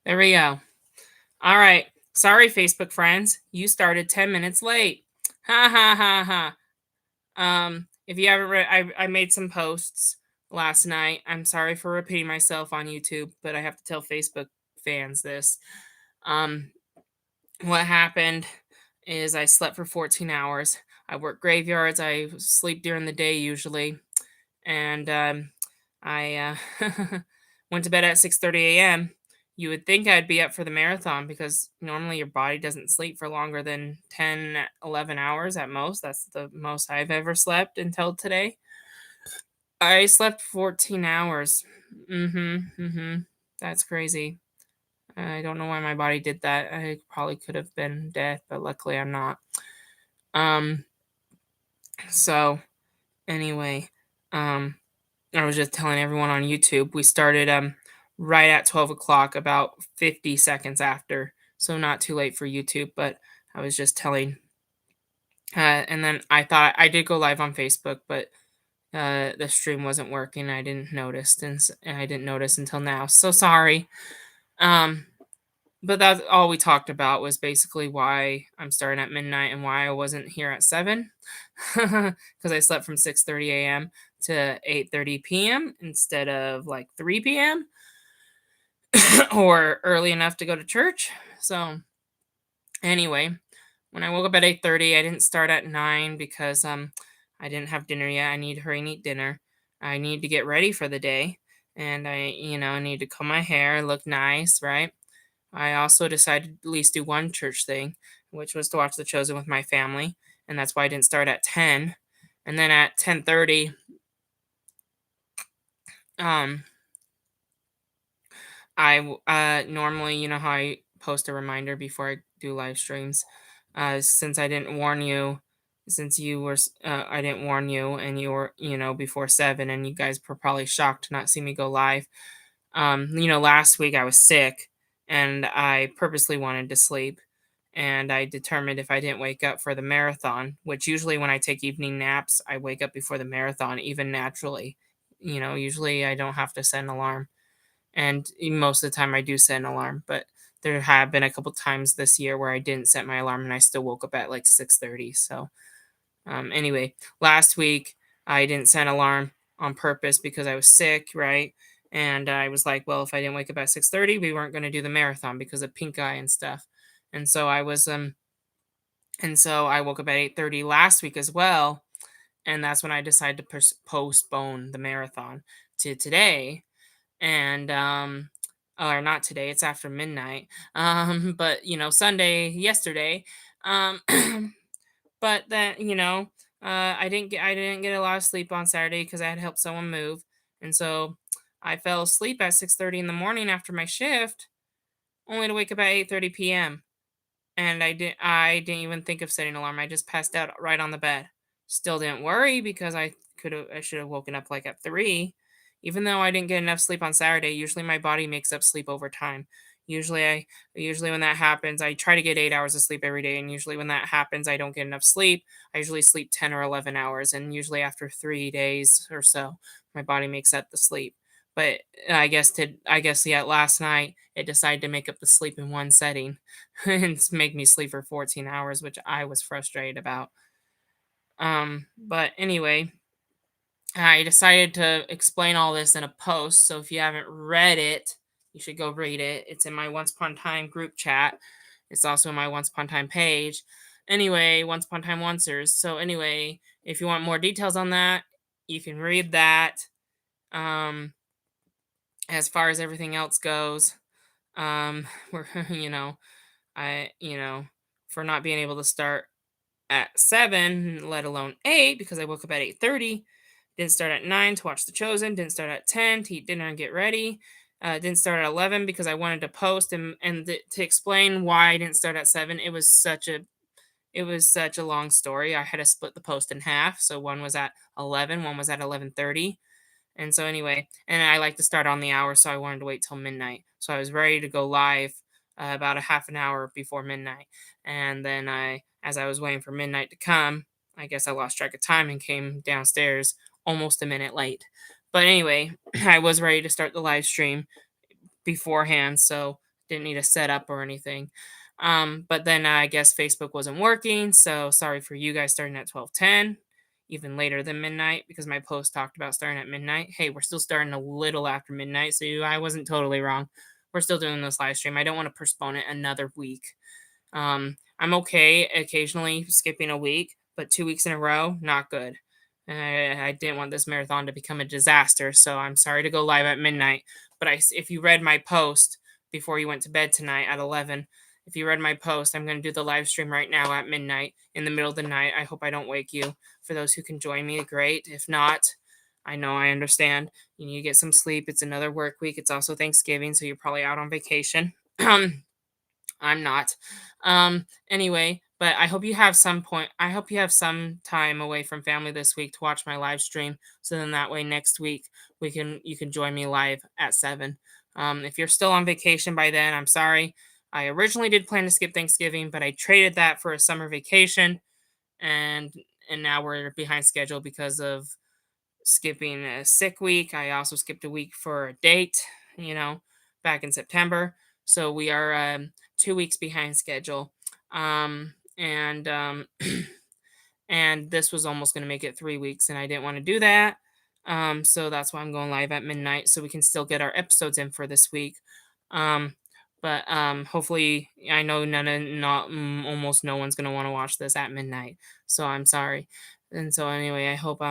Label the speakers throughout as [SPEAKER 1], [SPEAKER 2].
[SPEAKER 1] There we go. All right. Sorry, Facebook friends. You started 10 minutes late. Ha ha ha ha. If you haven't read, I made some posts last night. I'm sorry for repeating myself on YouTube, but I have to tell Facebook fans this. Um, what happened is I slept for 14 hours. I work graveyards. I sleep during the day usually, and I went to bed at 6:30 a.m. You would think I'd be up for the marathon because normally your body doesn't sleep for longer than 10, 11 hours at most. That's the most I've ever slept until today. I slept 14 hours. That's crazy. I don't know why my body did that. I probably could have been dead, but luckily I'm not. Um, so anyway, um, I was just telling everyone on YouTube, we started right at 12 o'clock, about 50 seconds after. So not too late for YouTube, but I was just telling. And then I thought I did go live on Facebook, but the stream wasn't working. I didn't notice, and I didn't notice until now. So sorry. Um, but that's all we talked about was basically why I'm starting at midnight and why I wasn't here at 7 because I slept from 6:30 a.m. to 8:30 p.m. instead of like 3 p.m. or early enough to go to church. So anyway, when I woke up at 8:30, I didn't start at 9 because I didn't have dinner yet. I need to hurry and eat dinner. I need to get ready for the day, and I need to comb my hair, look nice, right? I also decided to at least do one church thing, which was to watch The Chosen with my family, and that's why I didn't start at 10. And then at 10:30, um, normally, you know how I post a reminder before I do live streams. Since I didn't warn you, since you were, I didn't warn you, and you were, before 7, and you guys were probably shocked to not see me go live. Last week I was sick and I purposely wanted to sleep. And I determined if I didn't wake up for the marathon, which usually when I take evening naps, I wake up before the marathon, even naturally. Usually I don't have to set an alarm. And most of the time I do set an alarm, but there have been a couple times this year where I didn't set my alarm and I still woke up at like 6:30. So anyway, last week I didn't set an alarm on purpose because I was sick, right? And I was like, well, if I didn't wake up at 6:30, we weren't going to do the marathon because of pink eye and stuff. And so I woke up at 8:30 last week as well, and that's when I decided to postpone the marathon to today. And or not today, it's after midnight. But Sunday yesterday. Um But then, I didn't get a lot of sleep on Saturday because I had to help someone move. And so I fell asleep at 6:30 in the morning after my shift, only to wake up at 8:30 p.m. And I didn't even think of setting an alarm. I just passed out right on the bed. Still didn't worry because I should have woken up like at 3. Even though I didn't get enough sleep on Saturday, usually my body makes up sleep over time. Usually I usually when that happens, I try to get 8 hours of sleep every day, and usually when that happens, I don't get enough sleep. I usually sleep 10 or 11 hours, and usually after 3 days or so, my body makes up the sleep. But yeah, last night it decided to make up the sleep in one setting and make me sleep for 14 hours, which I was frustrated about. But anyway, I decided to explain all this in a post. So if you haven't read it, you should go read it. It's in my Once Upon a Time group chat. It's also in my Once Upon a Time page. Anyway, Once Upon a Time Oncers. So anyway, if you want more details on that, you can read that. Um, as far as everything else goes, we're I for not being able to start at 7, let alone 8, because I woke up at 8:30. Didn't start at 9 to watch The Chosen. Didn't start at 10 to eat dinner and get ready. Didn't start at 11 because I wanted to post to explain why I didn't start at 7. It was such a long story. I had to split the post in half. So one was at 11, one was at 11:30. And so anyway, and I like to start on the hour, so I wanted to wait till midnight. So I was ready to go live about a half an hour before midnight. And then as I was waiting for midnight to come, I guess I lost track of time and came downstairs almost a minute late. But anyway, I was ready to start the live stream beforehand, so didn't need a setup or anything. But then I guess Facebook wasn't working, so sorry for you guys starting at 12:10, even later than midnight because my post talked about starting at midnight. Hey, we're still starting a little after midnight, so I wasn't totally wrong. We're still doing this live stream. I don't want to postpone it another week. I'm okay occasionally skipping a week, but 2 weeks in a row, not good. I didn't want this marathon to become a disaster, so I'm sorry to go live at midnight. But if you read my post before you went to bed tonight at 11, if you read my post, I'm going to do the live stream right now at midnight in the middle of the night. I hope I don't wake you. For those who can join me, great. If not, I know I understand. You need to get some sleep. It's another work week. It's also Thanksgiving, so you're probably out on vacation. I'm not. Anyway, but I hope you have some time away from family this week to watch my live stream. So then that way next week you can join me live at 7. If you're still on vacation by then, I'm sorry. I originally did plan to skip Thanksgiving, but I traded that for a summer vacation and now we're behind schedule because of skipping a sick week. I also skipped a week for a date, you know, back in September. So we are 2 weeks behind schedule. And and this was almost going to make it 3 weeks, and I didn't want to do that. So that's why I'm going live at midnight so we can still get our episodes in for this week. Um, but hopefully, I know almost no one's gonna want to watch this at midnight. So I'm sorry. And so anyway, I hope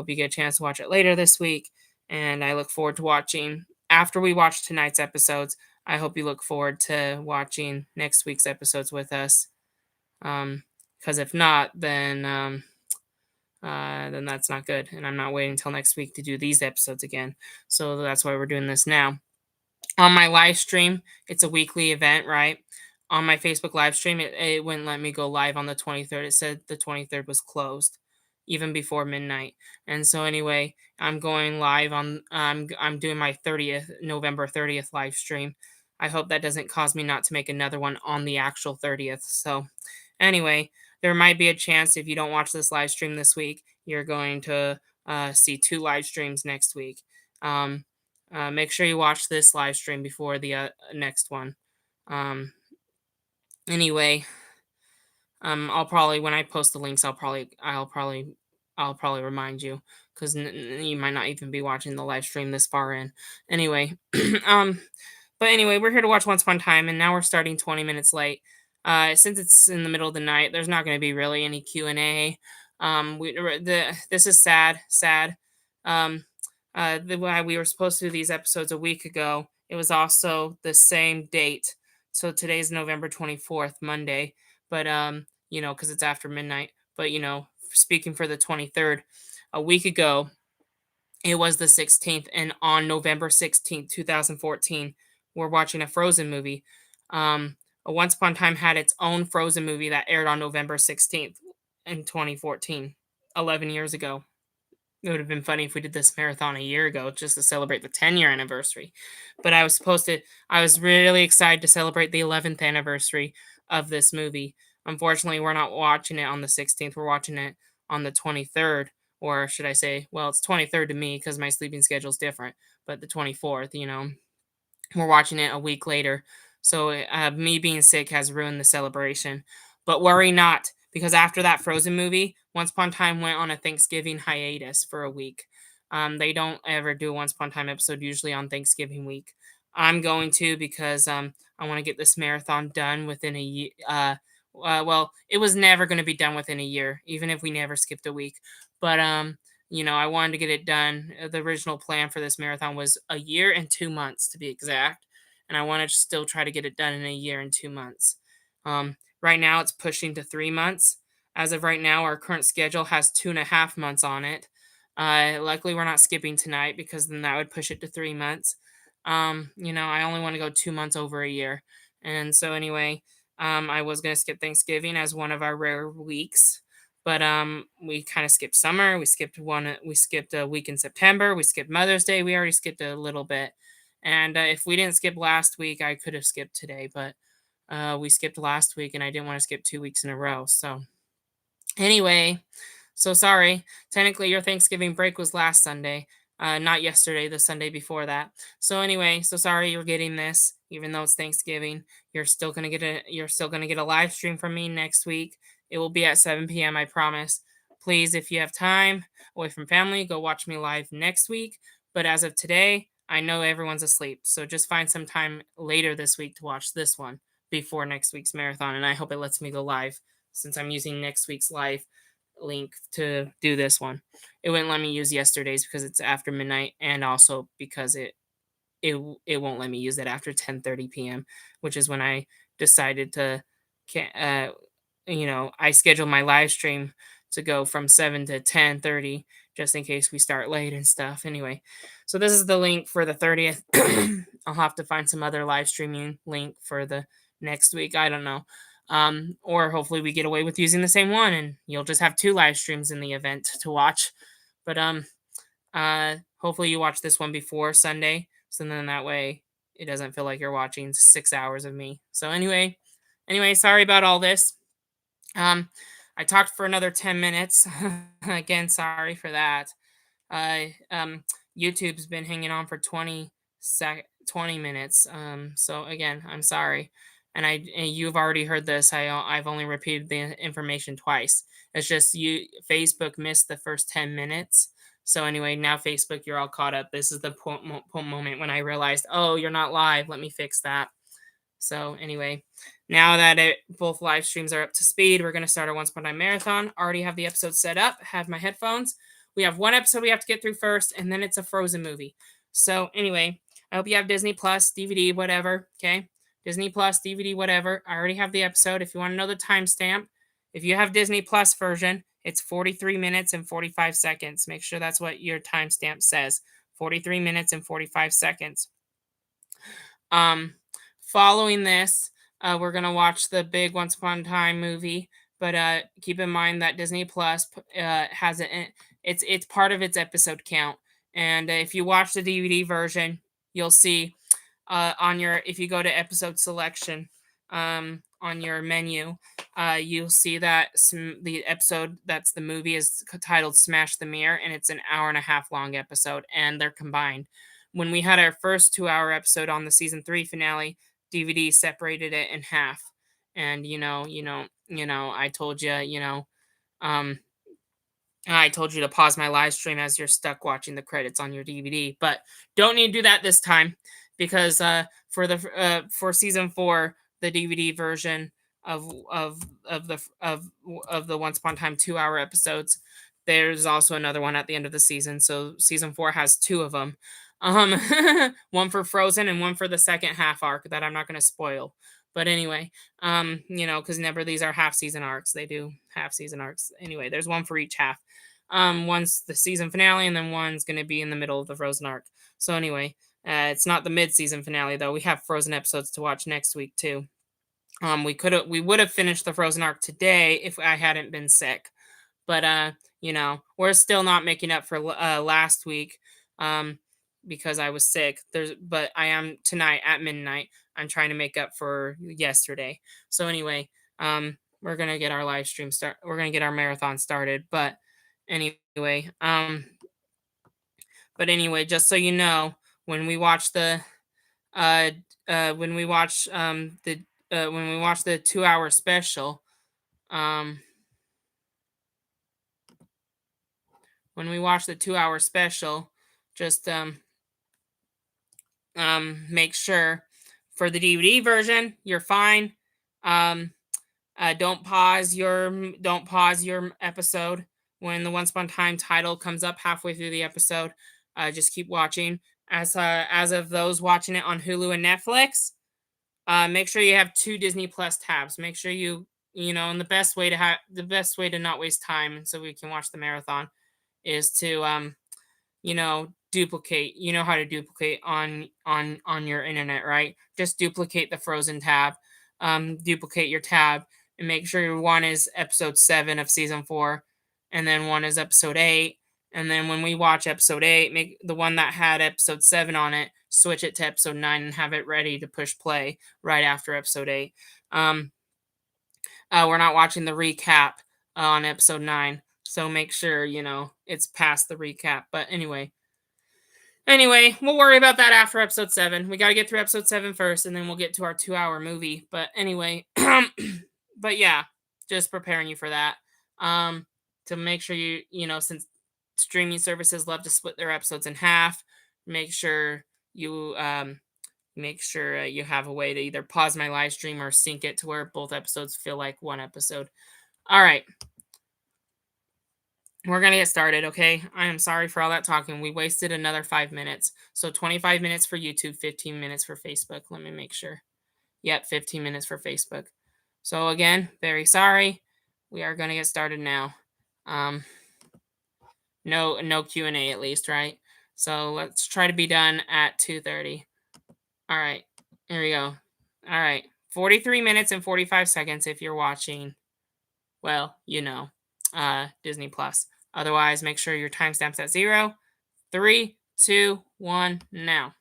[SPEAKER 1] you get a chance to watch it later this week, and I look forward to watching after we watch tonight's episodes. I hope you look forward to watching next week's episodes with us. Because if not, then that's not good, and I'm not waiting until next week to do these episodes again. So that's why we're doing this now. On my live stream, it's a weekly event, right? On my Facebook live stream, it wouldn't let me go live on the 23rd. It said the 23rd was closed, even before midnight. And so anyway, I'm going live on. I'm doing my 30th November 30th live stream. I hope that doesn't cause me not to make another one on the actual 30th. So anyway, there might be a chance if you don't watch this live stream this week, you're going to see two live streams next week. Um, make sure you watch this live stream before the next one. Um, anyway, I'll probably when I post the links, I'll probably remind you because you might not even be watching the live stream this far in. Anyway, um, but anyway, we're here to watch Once Upon a Time, and now we're starting 20 minutes late. Since it's in the middle of the night, there's not going to be really any Q&A. This is sad. Um, why we were supposed to do these episodes a week ago. It was also the same date. So today's November 24th, Monday. But because it's after midnight. But speaking for the 23rd, a week ago, it was the 16th, and on November 16th, 2014, we're watching a Frozen movie. A Once Upon a Time had its own Frozen movie that aired on November 16th in 2014, 11 years ago. It would have been funny if we did this marathon a year ago just to celebrate the 10-year anniversary. But I was really excited to celebrate the 11th anniversary of this movie. Unfortunately, we're not watching it on the 16th. We're watching it on the 23rd. Or should I say, well, it's 23rd to me because my sleeping schedule is different. But the 24th, we're watching it a week later. So me being sick has ruined the celebration. But worry not, because after that Frozen movie, Once Upon a Time went on a Thanksgiving hiatus for a week. They don't ever do a Once Upon a Time episode usually on Thanksgiving week. I'm going to because I want to get this marathon done within a year. Well, it was never going to be done within a year, even if we never skipped a week. But I wanted to get it done. The original plan for this marathon was a year and 2 months to be exact, and I want to still try to get it done in a year and 2 months. Right now, it's pushing to 3 months. As of right now, our current schedule has 2.5 months on it. Luckily, we're not skipping tonight because then that would push it to 3 months. I only want to go 2 months over a year, and so anyway, I was gonna skip Thanksgiving as one of our rare weeks, but we kind of skipped summer. We skipped a week in September. We skipped Mother's Day. We already skipped a little bit, and if we didn't skip last week, I could have skipped today, but we skipped last week, and I didn't want to skip 2 weeks in a row. So anyway, so sorry. Technically, your Thanksgiving break was last Sunday. not yesterday, the Sunday before that. So anyway, so sorry you're getting this, even though it's Thanksgiving. You're still gonna get a live stream from me next week. It will be at 7 p.m. I promise. Please, if you have time away from family, go watch me live next week. But as of today, I know everyone's asleep, so just find some time later this week to watch this one before next week's marathon. And I hope it lets me go live since I'm using next week's live link to do this one. It wouldn't let me use yesterday's because it's after midnight, and also because it won't let me use it after 10:30 p.m., which is when I decided to I scheduled my live stream to go from 7 to 10:30 just in case we start late and stuff. Anyway, so this is the link for the 30th. I'll have to find some other live streaming link for the next week. I don't know. Or hopefully we get away with using the same one and you'll just have two live streams in the event to watch. But hopefully you watch this one before Sunday, so then that way it doesn't feel like you're watching 6 hours of me. So anyway, sorry about all this. I talked for another 10 minutes. Again, sorry for that. YouTube's been hanging on for 20 minutes. So again, I'm sorry. And you've already heard this. I've only repeated the information twice. It's just Facebook missed the first 10 minutes. So anyway, now Facebook, you're all caught up. This is the moment when I realized, oh, you're not live. Let me fix that. So anyway, now that both live streams are up to speed, we're going to start our Once Upon a Time marathon. Already have the episode set up, have my headphones. We have one episode we have to get through first, and then it's a Frozen movie. So anyway, I hope you have Disney Plus, DVD, whatever. Okay, Disney Plus, DVD, whatever. I already have the episode. If you want to know the timestamp, if you have Disney Plus version, it's 43 minutes and 45 seconds. Make sure that's what your timestamp says. 43 minutes and 45 seconds. Following this, we're gonna watch the big Once Upon a Time movie, but keep in mind that Disney Plus has it's part of its episode count. And if you watch the DVD version, you'll see on your if you go to episode selection on your menu, you'll see that the episode that's the movie is titled Smash the Mirror, and it's an hour and a half long episode, and they're combined. When we had our first 2 hour episode on the season 3 finale, DVD separated it in half. And I told you, um, I told you to pause my live stream as you're stuck watching the credits on your DVD, but don't need to do that this time because for season 4, the DVD version of the Once Upon a Time 2 hour episodes, there's also another one at the end of the season. So season 4 has two of them. Um, one for Frozen and one for the second half arc that I'm not going to spoil. But anyway, because never these are half season arcs. They do half season arcs. Anyway, there's one for each half. One's the season finale, and then one's going to be in the middle of the Frozen arc. So anyway, it's not the mid-season finale though. We have Frozen episodes to watch next week too. We would have finished the Frozen arc today if I hadn't been sick, but we're still not making up for last week. Because I was sick. But I am tonight at midnight. I'm trying to make up for yesterday. So anyway, we're gonna get our live stream start. We're gonna get our marathon started. Anyway, just so you know, when we watch the when we watch the 2 hour special, when we watch the 2 hour special, just make sure for the DVD version you're fine. Don't pause your episode when the Once Upon a Time title comes up halfway through the episode. Just keep watching. As of those watching it on Hulu and Netflix, make sure you have 2 Disney Plus tabs. Make sure and the best way to not waste time so we can watch the marathon is to duplicate. You know how to duplicate on your internet, right? Just duplicate the Frozen tab, duplicate your tab, and make sure one is episode 7 of season 4, and then one is episode 8. And then when we watch episode 8, make the one that had episode 7 on it, switch it to episode 9 and have it ready to push play right after episode 8. We're not watching the recap on episode 9, so make sure it's past the recap. But anyway, Anyway, we'll worry about that after episode 7. We gotta get through episode 7 first, and then we'll get to our 2-hour movie. But anyway, but yeah, just preparing you for that. Um, to make sure since streaming services love to split their episodes in half, make sure you have a way to either pause my live stream or sync it to where both episodes feel like one episode. All right, we're gonna get started, okay? I am sorry for all that talking. We wasted another 5 minutes. So 25 minutes for YouTube, 15 minutes for Facebook. Let me make sure. Yep, 15 minutes for Facebook. So again, very sorry. We are gonna get started now. Um, no Q&A at least, right? So let's try to be done at 2:30. All right, here we go. All right, 43 minutes and 45 seconds if you're watching, well, Disney Plus. Otherwise, make sure your timestamp's at 0. 3, 2, 1, now.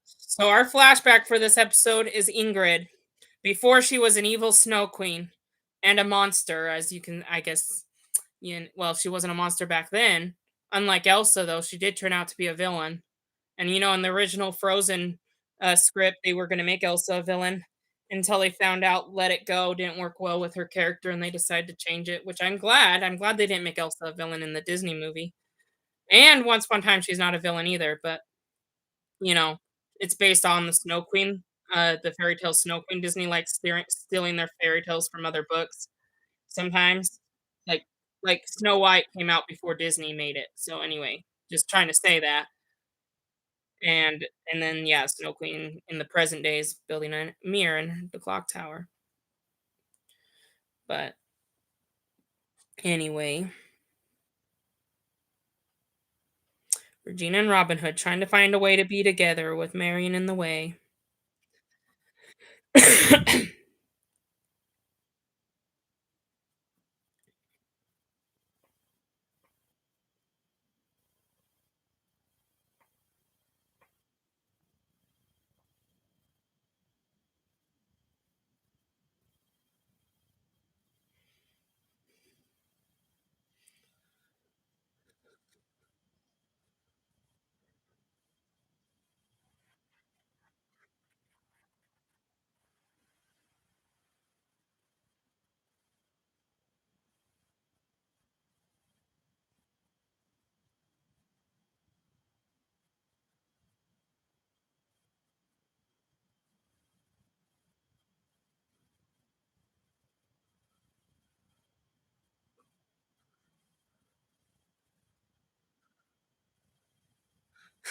[SPEAKER 1] So our flashback for this episode is Ingrid before she was an evil snow queen and a monster, as you can, I guess. Well, she wasn't a monster back then. Unlike Elsa, though, she did turn out to be a villain. And in the original Frozen script, they were going to make Elsa a villain until they found out Let It Go didn't work well with her character, and they decided to change it. Which I'm glad. I'm glad they didn't make Elsa a villain in the Disney movie. And Once Upon a Time, she's not a villain either. But you know, it's based on the Snow Queen, the fairy tale Snow Queen. Disney likes stealing their fairy tales from other books sometimes. Like Snow White came out before Disney made it. So anyway, just trying to say that. And then yeah, Snow Queen in the present day is building a mirror in the clock tower. But anyway, Regina and Robin Hood trying to find a way to be together with Marion in the way.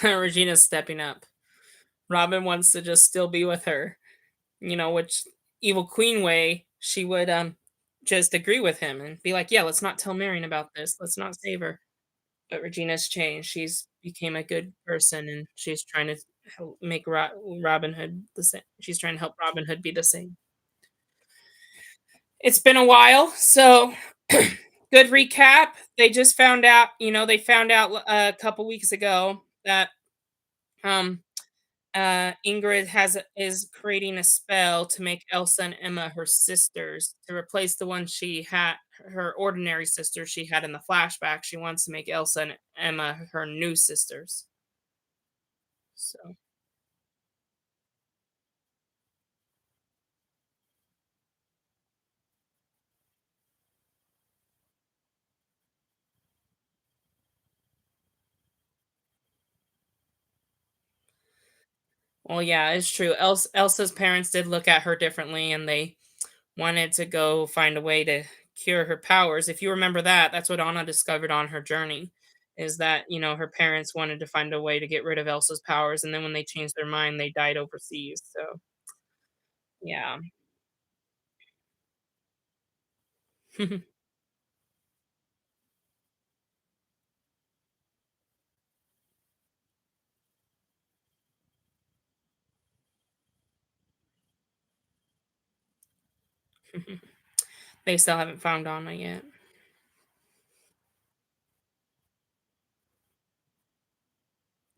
[SPEAKER 1] Regina's stepping up. Robin wants to just still be with her, which evil queen way, she would just agree with him and be like, "Yeah, let's not tell Marion about this. Let's not save her." But Regina's changed. She's became a good person, and she's trying to help make Robin Hood the same. She's trying to help Robin Hood be the same. It's been a while, so good recap. They just found out, they found out a couple weeks ago that um Ingrid is creating a spell to make Elsa and Emma her sisters to replace the one she had, her ordinary sister she had in the flashback. She wants to make Elsa and Emma her new sisters. So, well, yeah, it's true. Elsa's parents did look at her differently, and they wanted to go find a way to cure her powers. If you remember that, that's what Anna discovered on her journey. Is that her parents wanted to find a way to get rid of Elsa's powers, and then when they changed their mind, they died overseas. So, yeah. They still haven't found Anna yet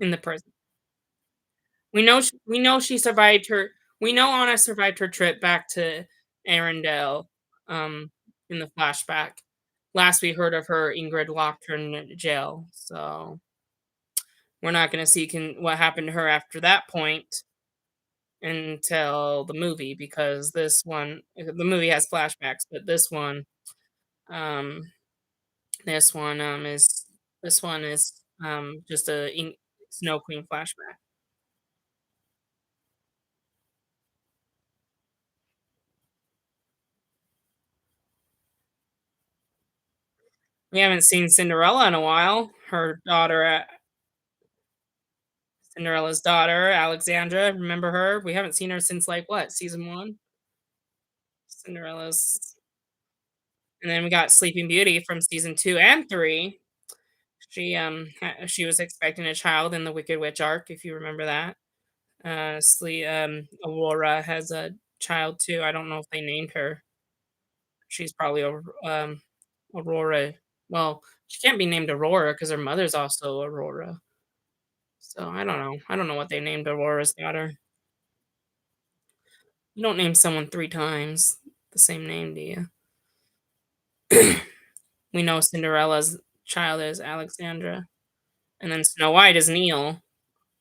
[SPEAKER 1] in the prison. We know she survived her we know Anna survived her trip back to Arendelle, in the flashback. Last we heard of her, Ingrid locked her in jail, so we're not gonna see what happened to her after that point until the movie, because the movie has flashbacks, but um this one, is this one is, just a Snow Queen flashback. We haven't seen Cinderella in a while. Cinderella's daughter, Alexandra, remember her? We haven't seen her since, like, what, season 1? Cinderella's and then we got Sleeping Beauty from season 2 and 3. She was expecting a child in the Wicked Witch arc, if you remember that. Aurora has a child too. I don't know if they named her. She's probably Aurora. Well, she can't be named Aurora because her mother's also Aurora. So I don't know. I don't know what they named Aurora's daughter. You don't name someone 3 times the same name, do you? We know Cinderella's child is Alexandra, and then Snow White is Neil.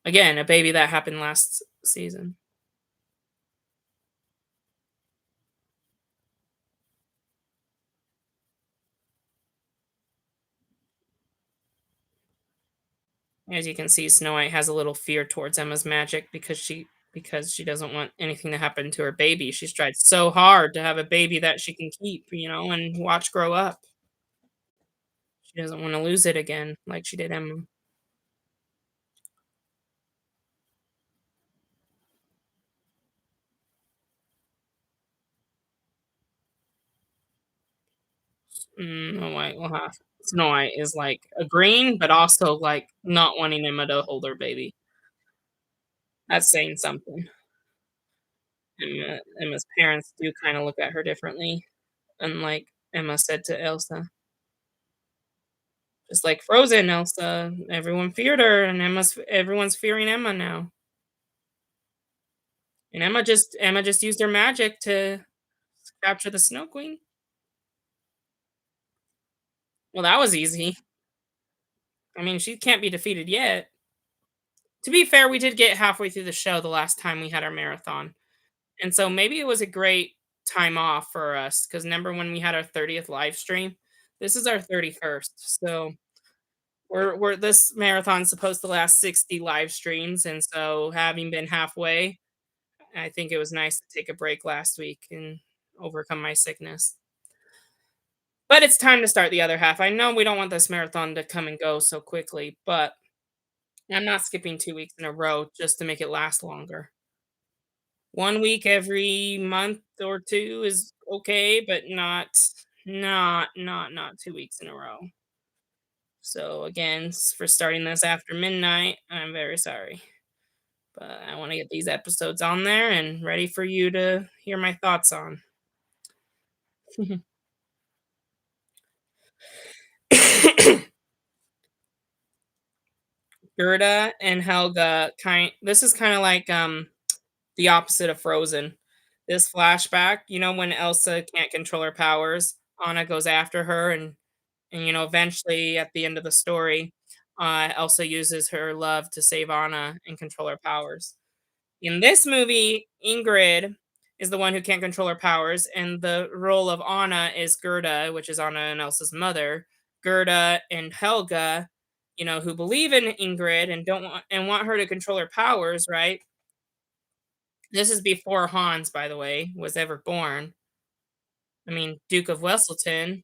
[SPEAKER 1] Again, a baby that happened last season. As you can see, Snow White has a little fear towards Emma's magic because she doesn't want anything to happen to her baby. She's tried so hard to have a baby that she can keep, and watch grow up. She doesn't want to lose it again like she did Emma. Snow White is like agreeing, but also like not wanting Emma to hold her baby. That's saying something. Emma's parents do kinda look at her differently, unlike Emma said to Elsa. Just like Frozen, Elsa, everyone feared her, and everyone's fearing Emma now. And Emma just used her magic to capture the Snow Queen. Well, that was easy. I mean, she can't be defeated yet. To be fair, we did get halfway through the show the last time we had our marathon, and so maybe it was a great time off for us. Because remember when we had our 30th live stream? This is our 31st, so we're this marathon's supposed to last 60 live streams, and so having been halfway, I think it was nice to take a break last week and overcome my sickness. But it's time to start the other half. I know we don't want this marathon to come and go so quickly, but I'm not skipping 2 weeks in a row just to make it last longer. 1 week every month or 2 is okay, but not 2 weeks in a row. So again, for starting this after midnight, I'm very sorry. But I want to get these episodes on there and ready for you to hear my thoughts on. Gerda and Helga this is kind of like the opposite of Frozen. This flashback, when Elsa can't control her powers, Anna goes after her and eventually at the end of the story, Elsa uses her love to save Anna and control her powers. In this movie, Ingrid is the one who can't control her powers, and the role of Anna is Gerda, which is Anna and Elsa's mother. Gerda and Helga, who believe in Ingrid and don't want her to control her powers, right? This is before Hans, by the way, was ever born. I mean, Duke of Weselton.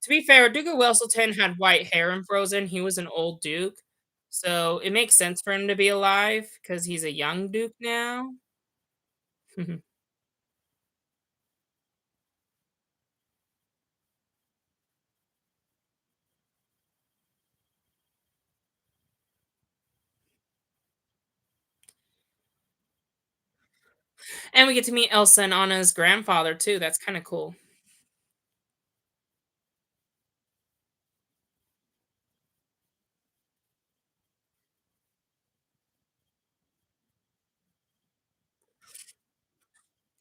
[SPEAKER 1] To be fair, Duke of Weselton had white hair in Frozen. He was an old duke. So it makes sense for him to be alive because he's a young duke now. And we get to meet Elsa and Anna's grandfather too. That's kind of cool.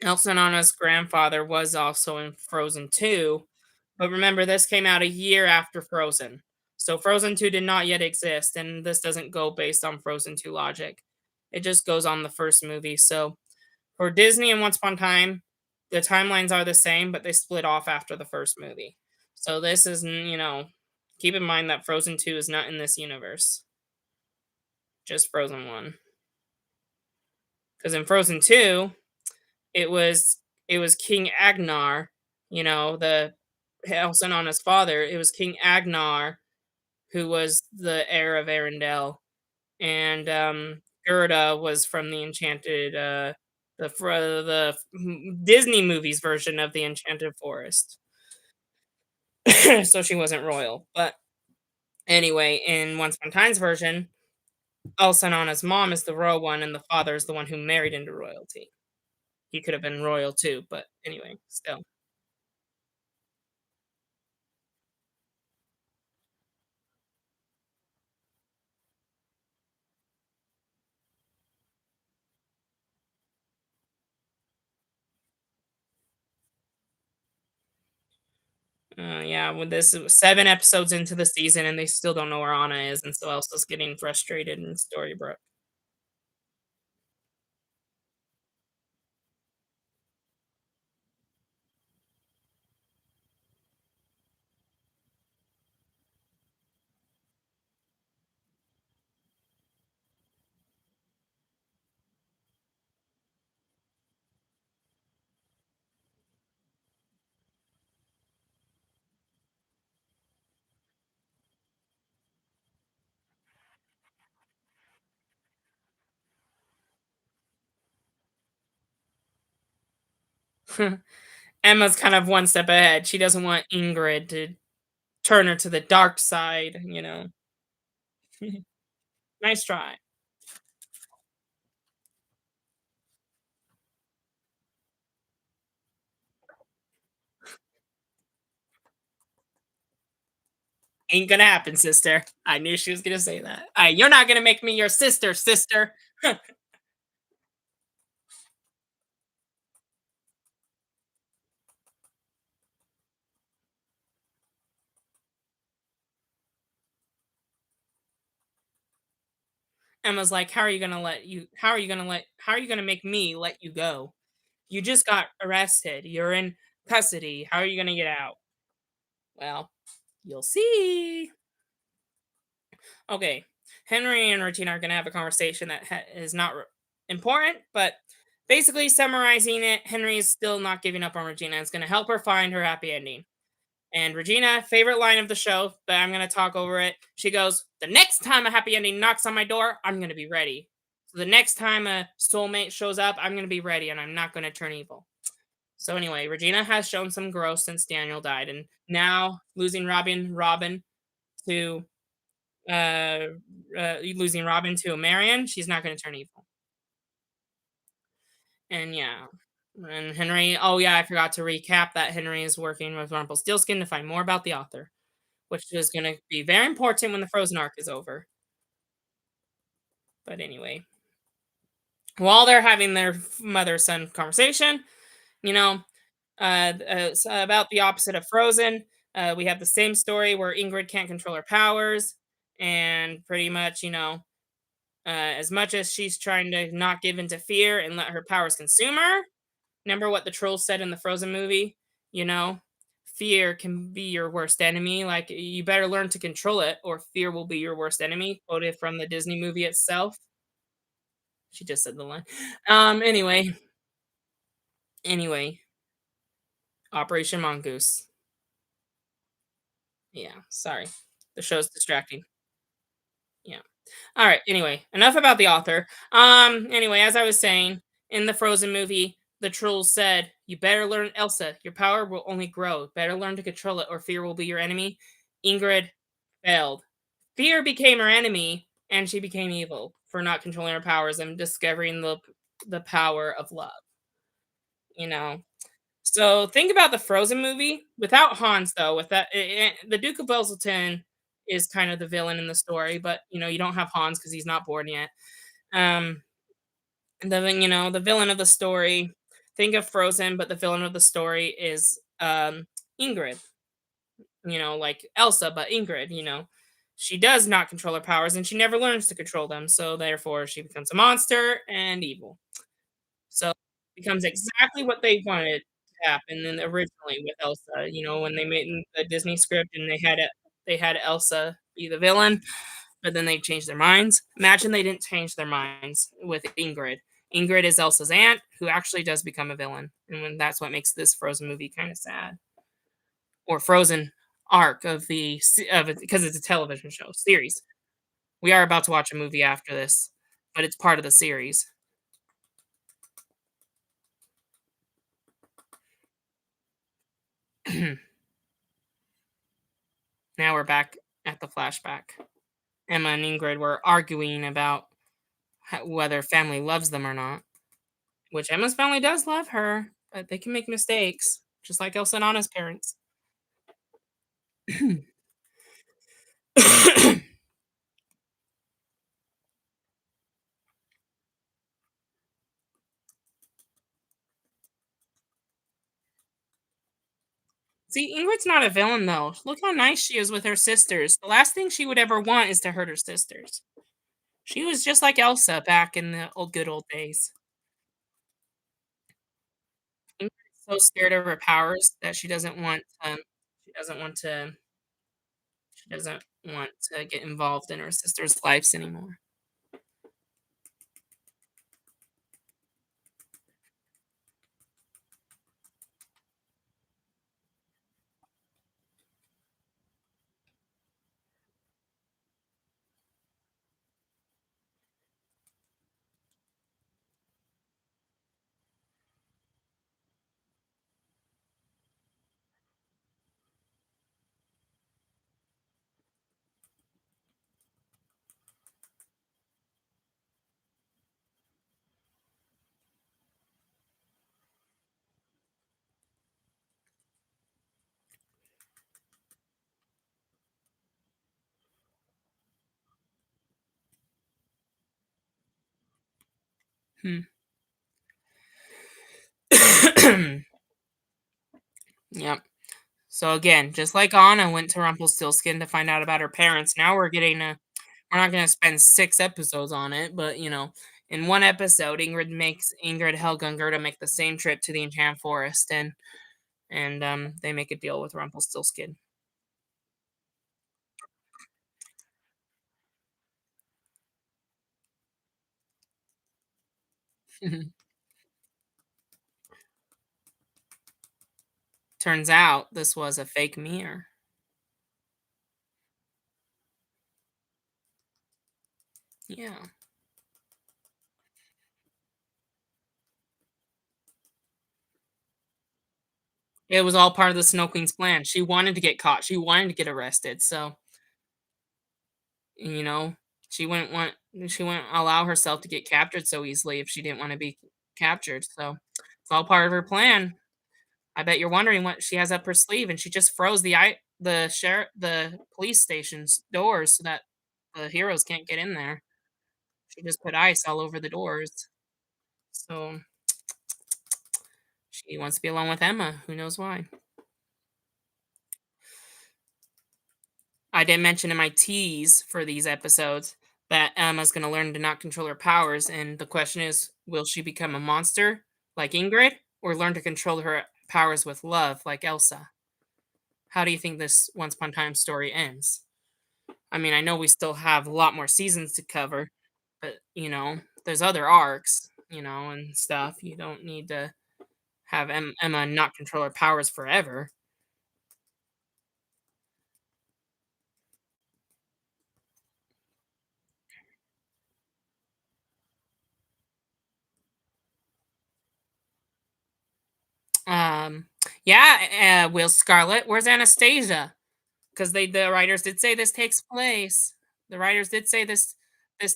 [SPEAKER 1] Elsa and Anna's grandfather was also in Frozen 2. But remember, this came out a year after Frozen. So Frozen 2 did not yet exist. And this doesn't go based on Frozen 2 logic. It just goes on the first movie. So for Disney and Once Upon a Time, the timelines are the same, but they split off after the first movie. So this is, keep in mind that Frozen 2 is not in this universe, just Frozen 1. Because in Frozen 2, it was it was King Agnar, the Elsa and Anna's father. It was King Agnar who was the heir of Arendelle, and Gerda was from the Enchanted, Disney movies version of the Enchanted Forest. So she wasn't royal, but anyway, in Once Upon a Time's version, Elsa and Anna's mom is the royal one, and the father is the one who married into royalty. He could have been royal too, but anyway, still. Yeah, with this 7 episodes into the season, and they still don't know where Anna is, and so Elsa's getting frustrated in Storybrooke. Emma's kind of one step ahead. She doesn't want Ingrid to turn her to the dark side. Nice try. Ain't gonna happen, sister. I knew she was gonna say that. You're not gonna make me your sister, sister. Emma's like, how are you gonna make me let you go? You just got arrested. You're in custody. How are you gonna get out? Well, you'll see. Okay. Henry and Regina are gonna have a conversation that is not important, but basically summarizing it, Henry is still not giving up on Regina. It's gonna help her find her happy ending. And Regina, favorite line of the show, but I'm gonna talk over it. She goes, "The next time a happy ending knocks on my door, I'm gonna be ready. So the next time a soulmate shows up, I'm gonna be ready, and I'm not gonna turn evil." So anyway, Regina has shown some growth since Daniel died, and now to uh, losing Robin to Marion, she's not gonna turn evil. And yeah. And Henry, oh yeah, I forgot to recap that Henry is working with Rumpelstiltskin to find more about the author, which is going to be very important when the Frozen arc is over. But anyway, while they're having their mother son conversation, you know, so about the opposite of Frozen, we have the same story where Ingrid can't control her powers, and pretty much, as much as she's trying to not give into fear and let her powers consume her, remember what the trolls said in the Frozen movie? You know, fear can be your worst enemy. Like, you better learn to control it, or fear will be your worst enemy. Quoted from the Disney movie itself. She just said the line. Anyway, anyway, Operation Mongoose. Yeah, sorry. The show's distracting. Yeah. All right. Anyway, enough about the author. Anyway, as I was saying, in the Frozen movie, the trolls said, "You better learn, Elsa. Your power will only grow. Better learn to control it, or fear will be your enemy." Ingrid failed. Fear became her enemy, and she became evil for not controlling her powers and discovering the power of love. You know. So think about the Frozen movie without Hans, though. With that, the Duke of Belselton is kind of the villain in the story, but you don't have Hans because he's not born yet. Um, the villain of the story. Think of Frozen, but the villain of the story is Ingrid. Like Elsa, but Ingrid. She does not control her powers, and she never learns to control them. So therefore, she becomes a monster and evil. So, becomes exactly what they wanted to happen and originally with Elsa, when they made in the Disney script and they had Elsa be the villain, but then they changed their minds. Imagine they didn't change their minds with Ingrid. Ingrid is Elsa's aunt, who actually does become a villain, and when that's what makes this Frozen movie kinda sad. Or Frozen arc of it because it's a television show series. We are about to watch a movie after this, but it's part of the series. Now we're back at the flashback. Emma and Ingrid were arguing about whether family loves them or not, which Emma's family does love her, but they can make mistakes, just like Elsa and Anna's parents. See, Ingrid's not a villain, though. Look how nice she is with her sisters. The last thing she would ever want is to hurt her sisters. She was just like Elsa back in the good old days. Ingrid's so scared of her powers that she doesn't want to she doesn't want to get involved in her sisters' lives anymore. Hmm. Yep. So again, just like Anna went to Rumpelstiltskin to find out about her parents, now we're not gonna spend 6 episodes on it, but, in 1 episode, Ingrid, Helga, and Gerda make the same trip to the Enchanted Forest, and they make a deal with Rumpelstiltskin. Turns out this was a fake mirror. Yeah. It was all part of the Snow Queen's plan. She wanted to get caught, she wanted to get arrested, so, you know, she wouldn't want she wouldn't allow herself to get captured so easily if she didn't wanna be captured, so it's all part of her plan. I bet you're wondering what she has up her sleeve, and she just froze the police station's doors so that the heroes can't get in there. She just put ice all over the doors. So, she wants to be alone with Emma, who knows why. I did mention in my tease for these episodes that Emma's gonna learn to not control her powers, and the question is, will she become a monster like Ingrid, or learn to control her powers with love like Elsa? How do you think this Once Upon a Time story ends? I mean, I know we still have a lot more seasons to cover, but there's other arcs, and stuff. You don't need to have Emma not control her powers forever. Um, yeah, Will Scarlet, where's Anastasia? Because the writers did say this takes place. The writers did say this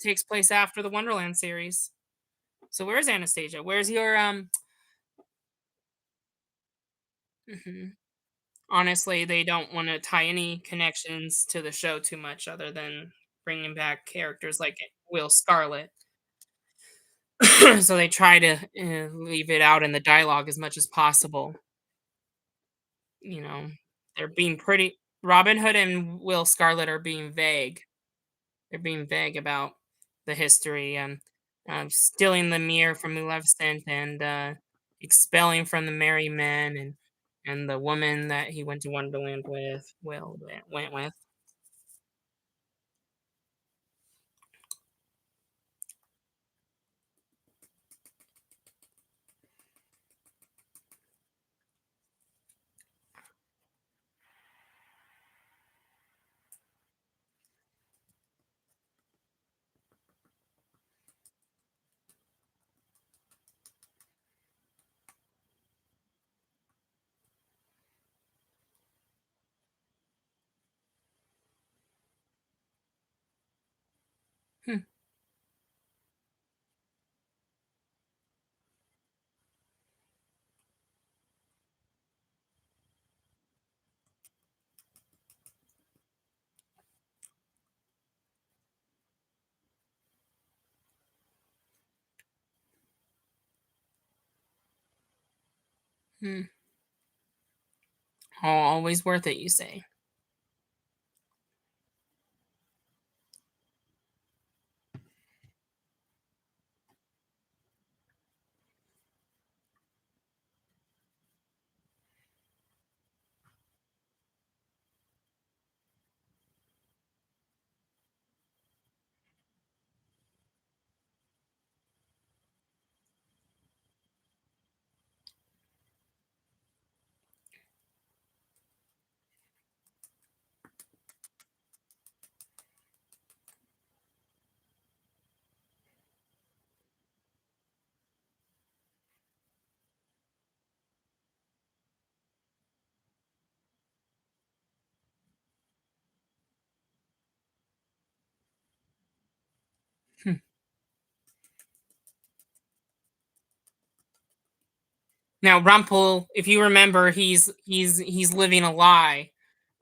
[SPEAKER 1] takes place after the Wonderland series. So where's Anastasia? Where's your mhm. Honestly, they don't wanna tie any connections to the show too much other than bringing back characters like Will Scarlet. So they try to, leave it out in the dialogue as much as possible, you know? They're being pretty Robin Hood and Will Scarlet are being vague. They're being vague about the history, stealing the mirror from Maleficent and, expelling from the Merry Men and the woman that he went to Wonderland with, went with. Hmm, hmm. Always worth it, you say. Hmm. Now Rumpel, if you remember, he's living a lie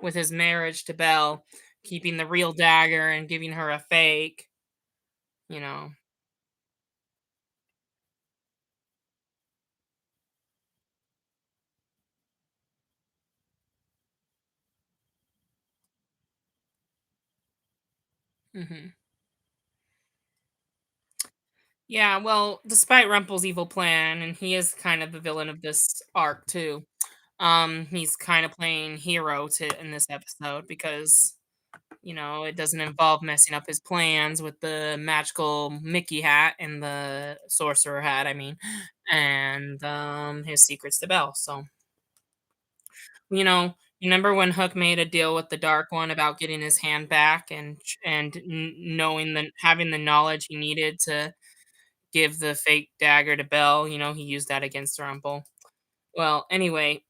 [SPEAKER 1] with his marriage to Belle, keeping the real dagger and giving her a fake, you know. Mhm. Yeah, well, despite Rumple's evil plan, and he is kind of the villain of this arc too. He's kind of playing hero to in this episode because it doesn't involve messing up his plans with the magical Mickey hat and the sorcerer hat. I mean, and his secrets to Belle. So you remember when Hook made a deal with the Dark One about getting his hand back and knowing the having the knowledge he needed to give the fake dagger to Belle. He used that against Rumple. Well, anyway,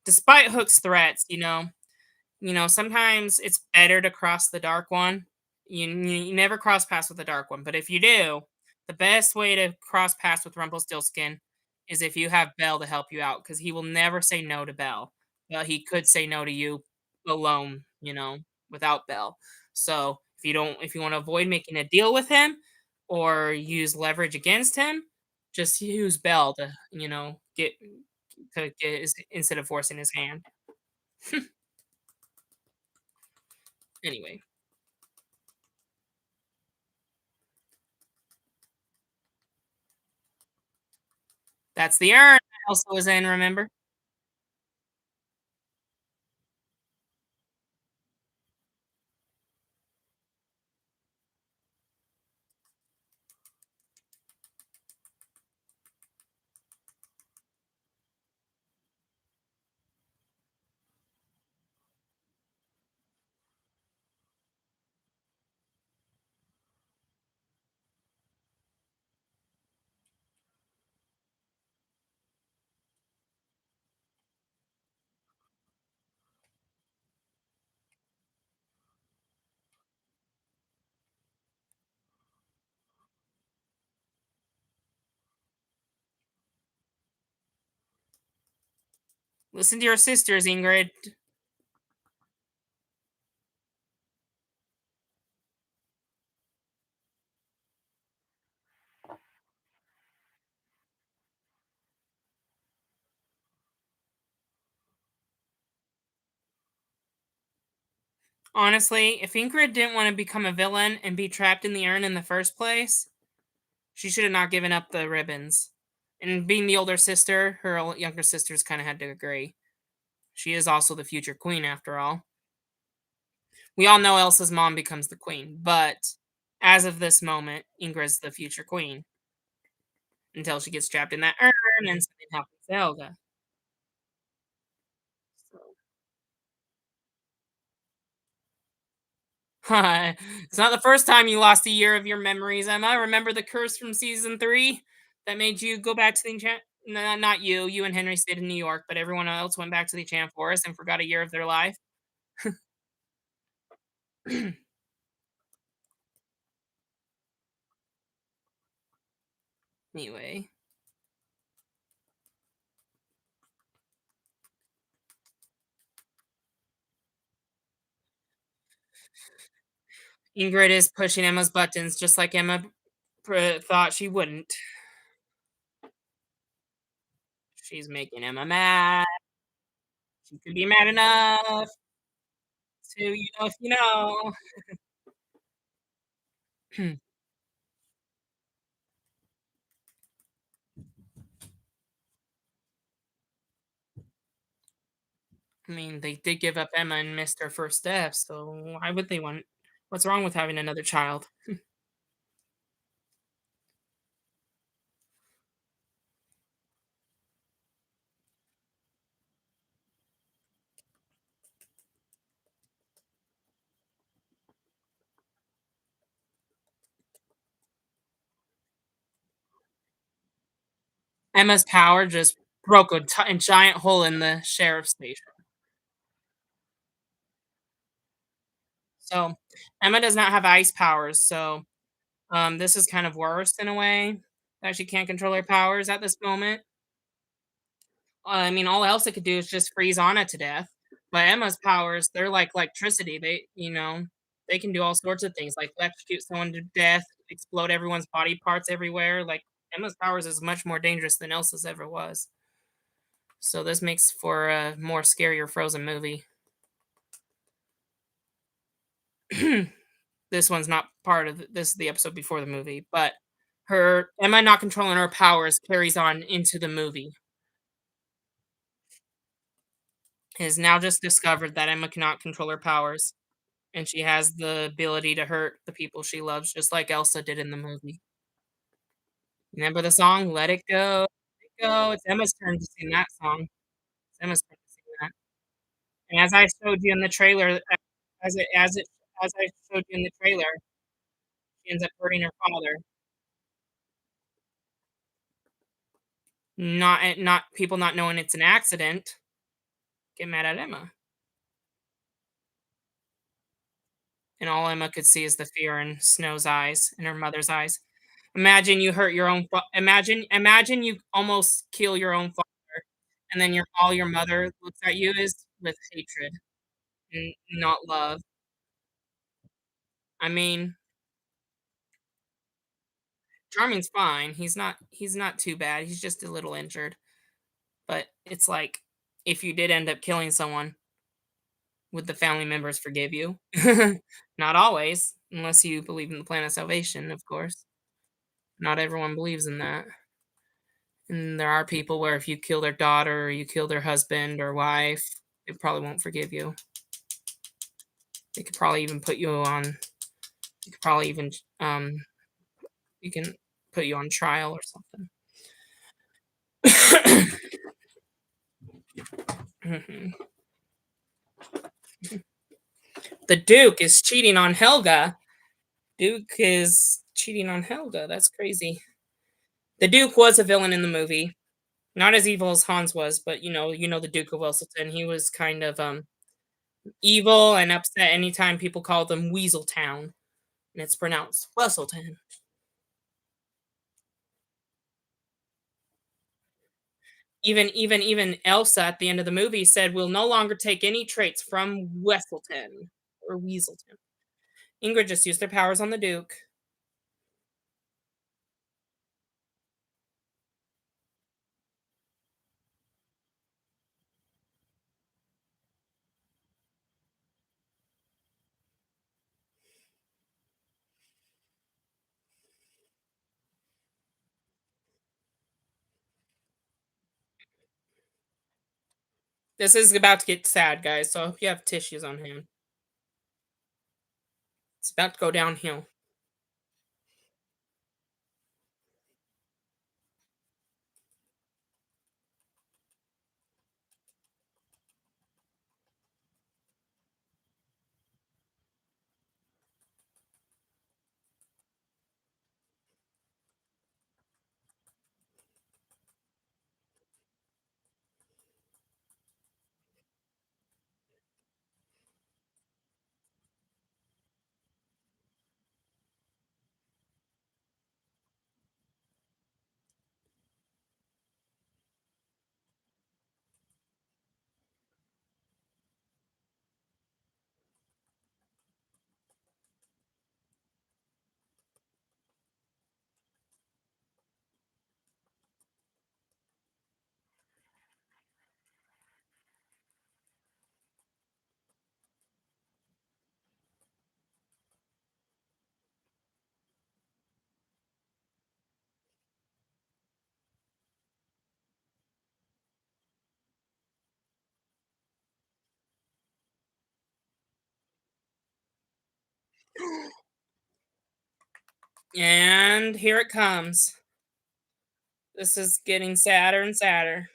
[SPEAKER 1] despite Hook's threats, sometimes it's better to cross the dark one. You never cross paths with the dark one, but if you do, the best way to cross paths with Rumpelstiltskin is if you have Belle to help you out, because he will never say no to Belle. Well, he could say no to you alone, without Belle. So if you want to avoid making a deal with him or use leverage against him, just use Belle to get instead of forcing his hand. Anyway. That's the urn Elsa was in, remember? Listen to your sisters, Ingrid. Honestly, if Ingrid didn't wanna become a villain and be trapped in the urn in the first place, she should have not given up the ribbons. And being the older sister, her younger sisters kinda had to agree. She is also the future queen after all. We all know Elsa's mom becomes the queen, but as of this moment, Ingrid's the future queen until she gets trapped in that urn and something happens to Helga. So it's not the first time you lost a year of your memories, Emma. Remember the curse from season 3 that made you go back to the enchant? No, not you. You and Henry stayed in New York, but everyone else went back to the enchant forest and forgot a year of their life. Anyway, Ingrid is pushing Emma's buttons just like Emma thought she wouldn't. She's making Emma mad. She could be mad enough to, if you know. I mean, they did give up Emma and missed her first step, so why would they want? What's wrong with having another child? Emma's power just broke a giant hole in the sheriff's station. So, Emma does not have ice powers, so, this is kind of worse in a way that she can't control her powers at this moment. I mean, all else it could do is just freeze Anna to death, but Emma's powers, they're like electricity. They can do all sorts of things, like electrocute someone to death, explode everyone's body parts everywhere. Like, Emma's powers is much more dangerous than Elsa's ever was. So this makes for a more scarier Frozen movie. This one's not part of this is the episode before the movie, but her Emma not controlling her powers carries on into the movie. Has now just discovered that Emma cannot control her powers, and she has the ability to hurt the people she loves, just like Elsa did in the movie. Remember the song, "Let It Go, Let It Go"? It's Emma's turn to sing that song. It's Emma's turn to sing that. And as I showed you in the trailer, as I showed you in the trailer, she ends up hurting her father. Not people not knowing it's an accident, get mad at Emma, and all Emma could see is the fear in Snow's eyes, in her mother's eyes. Imagine you hurt your own fa imagine you almost kill your own father, and then all your mother looks at you is with hatred and not love. I mean, Charming's fine, he's not too bad, he's just a little injured, but it's like, if you did end up killing someone, would the family members forgive you? Not always, unless you believe in the plan of salvation, of course. Not everyone believes in that. And there are people where if you kill their daughter or you kill their husband or wife, they probably won't forgive you. They could probably even put you on you could probably even you can put you on trial or something. Mhm. The Duke is cheating on Helga. Duke is cheating on Helga. That's crazy. The Duke was a villain in the movie. Not as evil as Hans was, but you know the Duke of Whistleton. He was kind of evil and upset anytime people called him Weaseltown, and it's pronounced Whistleton. Even Elsa at the end of the movie said, "We'll no longer take any traits from Wesselton or Weaselton." Ingrid just used their powers on the Duke. This is about to get sad, guys, so I hope you have tissues on hand. It's about to go downhill. And here it comes. This is getting sadder and sadder.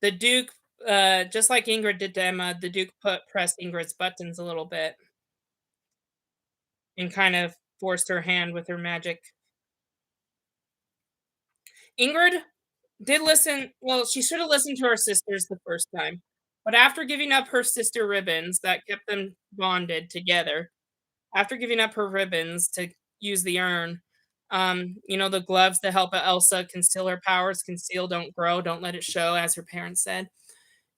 [SPEAKER 1] The Duke, just like Ingrid did to Emma, the Duke pressed Ingrid's buttons a little bit and kind of forced her hand with her magic. Ingrid did listen well, she should have listened to her sisters the first time, but after giving up her sister ribbons that kept them bonded together, after giving up her ribbons to use the urn, the gloves to help Elsa conceal her powers, conceal, don't grow, don't let it show, as her parents said.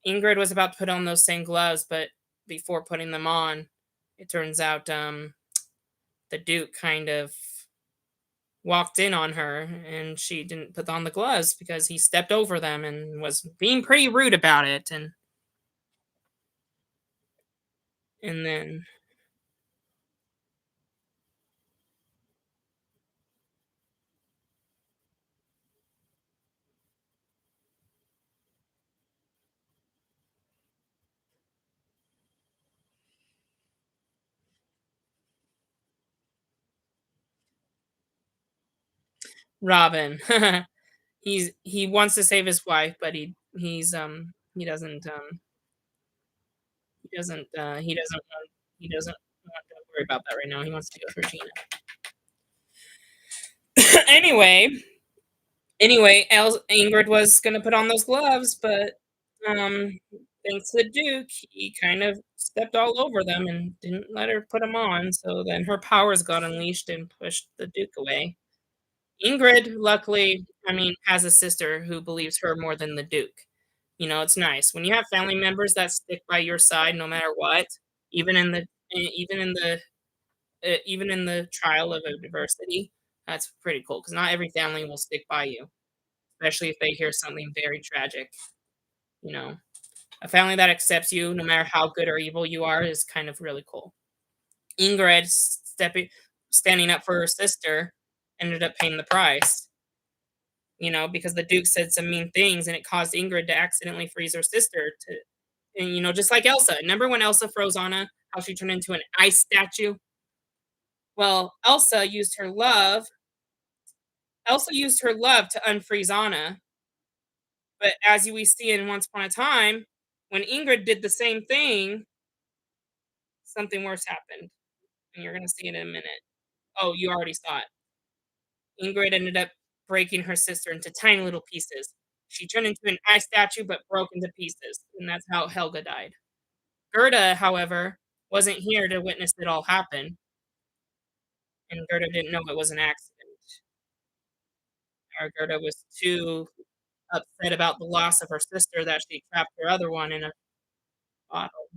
[SPEAKER 1] Ingrid was about to put on those same gloves, but before putting them on, it turns out the Duke kind of walked in on her and she didn't put on the gloves because he stepped over them and was being pretty rude about it and then Robin. He wants to save his wife, but he doesn't want to worry about that right now. He wants to go for Gina. Anyway, Ingrid was gonna put on those gloves, but thanks to the Duke, he kind of stepped all over them and didn't let her put them on. So then her powers got unleashed and pushed the Duke away. Ingrid, luckily, I mean, has a sister who believes her more than the Duke. It's nice when you have family members that stick by your side no matter what, even in the even in the even in the trial of adversity. That's pretty cool because not every family will stick by you, especially if they hear something very tragic. You know, a family that accepts you no matter how good or evil you are is kind of really cool. Ingrid standing up for her sister ended up paying the price. Because the Duke said some mean things and it caused Ingrid to accidentally freeze her sister and just like Elsa. Remember when Elsa froze Anna, how she turned into an ice statue? Well, Elsa used her love to unfreeze Anna, but as we see in Once Upon a Time, when Ingrid did the same thing, something worse happened, and you're gonna see it in a minute. Oh, you already saw it. Ingrid ended up breaking her sister into tiny little pieces. She turned into an ice statue but broke into pieces, and that's how Helga died. Gerda, however, wasn't here to witness it all happen, and Gerda didn't know it was an accident. Or Gerda was too upset about the loss of her sister that she trapped her other one in a bottle.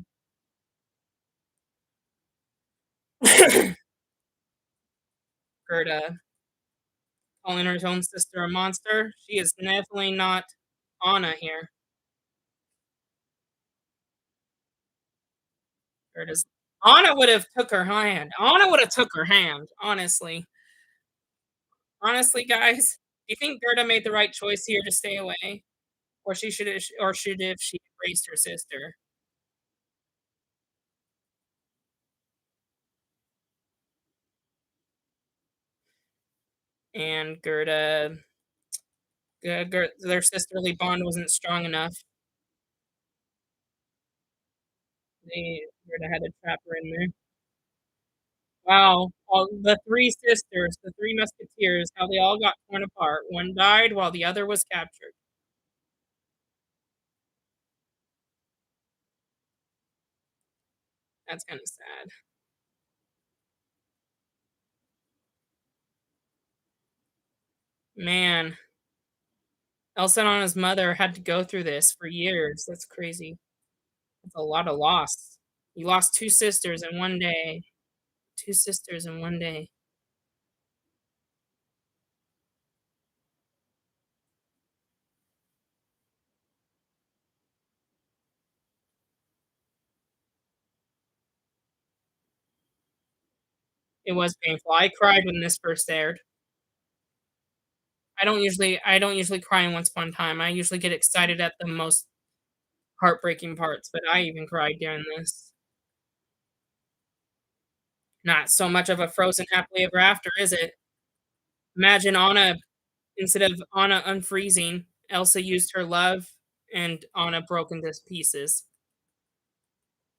[SPEAKER 1] Gerda calling her own sister a monster. She is definitely not Anna here. Gerda's Anna would have took her hand. Anna would have took her hand, honestly. Honestly, guys, do you think Gerda made the right choice here to stay away? Or should if she embraced her sister? And their sisterly bond wasn't strong enough. Gerda had to trap her in there. Wow, all the 3 sisters, the 3 musketeers, how they all got torn apart. One died while the other was captured. That's kinda sad. Man, Elsa and Anna's mother had to go through this for years. That's crazy. That's a lotta loss. You lost 2 sisters in one day. 2 sisters in one day. It was painful. I cried when this first aired. I don't usually cry in Once Upon a Time. I usually get excited at the most heartbreaking parts, but I even cried during this. Not so much of a Frozen happily ever after, is it? Imagine Anna instead of Anna unfreezing, Elsa used her love and Anna broke into pieces,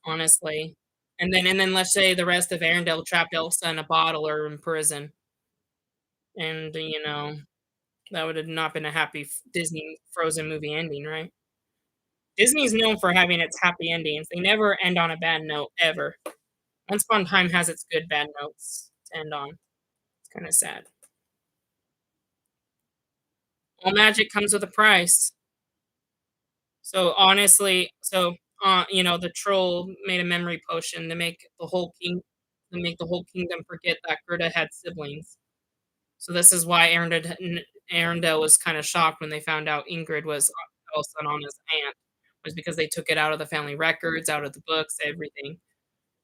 [SPEAKER 1] honestly. And then let's say the rest of Arendelle trapped Elsa in a bottle or in prison, and, that would have not been a happy Disney Frozen movie ending, right? Disney's known for having its happy endings. They never end on a bad note, ever. Once Upon a Time has its good bad notes to end on. It's kinda sad. All magic comes with a price. The troll made a memory potion to make the whole kingdom forget that Gerda had siblings. So this is why Arendelle was kinda shocked when they found out Ingrid was Elsa and Anna's aunt, was because they took it out of the family records, out of the books, everything.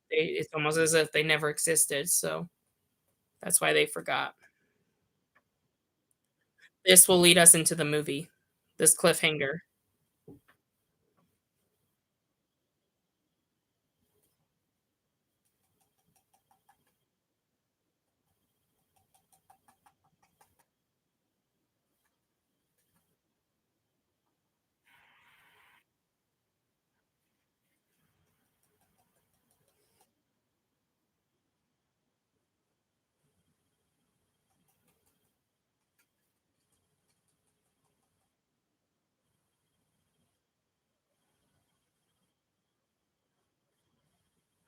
[SPEAKER 1] It's almost as if they never existed, so that's why they forgot. This will lead us into the movie, this cliffhanger.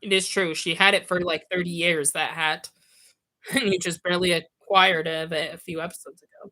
[SPEAKER 1] It is true. She had it for like 30 years, that hat, and you just barely acquired of it a few episodes ago.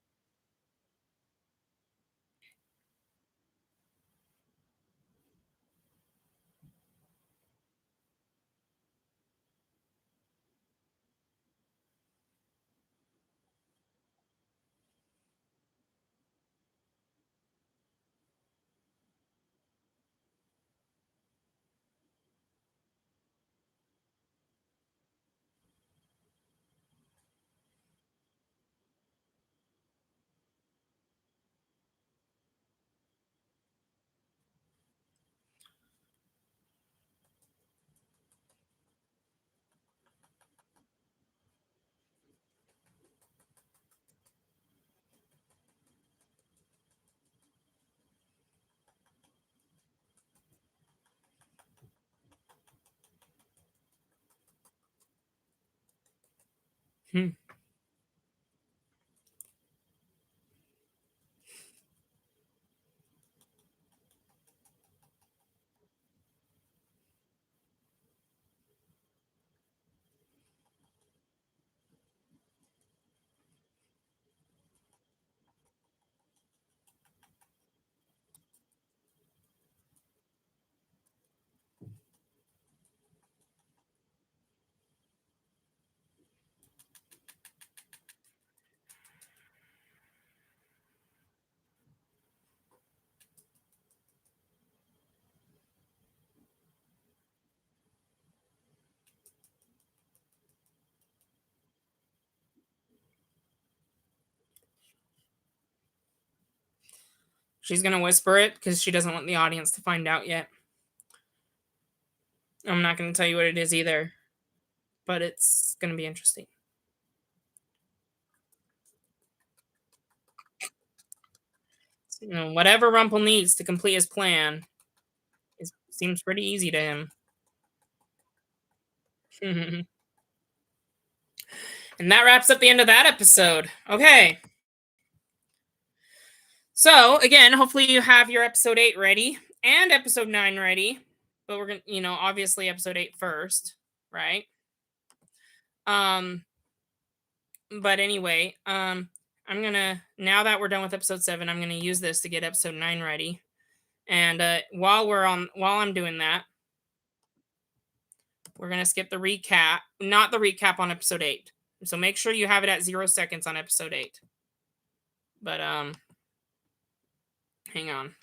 [SPEAKER 1] Hmm. She's gonna whisper it because she doesn't want the audience to find out yet. I'm not gonna tell you what it is either, but it's gonna be interesting. Whatever Rumpel needs to complete his plan seems pretty easy to him. And that wraps up the end of that episode. Okay. So, again, hopefully you have your episode 8 ready and episode 9 ready. But we're going to, obviously episode 8 first, right? Um, but anyway, I'm going to, now that we're done with episode 7, I'm going to use this to get episode 9 ready. And while I'm doing that, we're going to skip the recap, not the recap on episode 8. So make sure you have it at 0 seconds on episode 8. But hang on.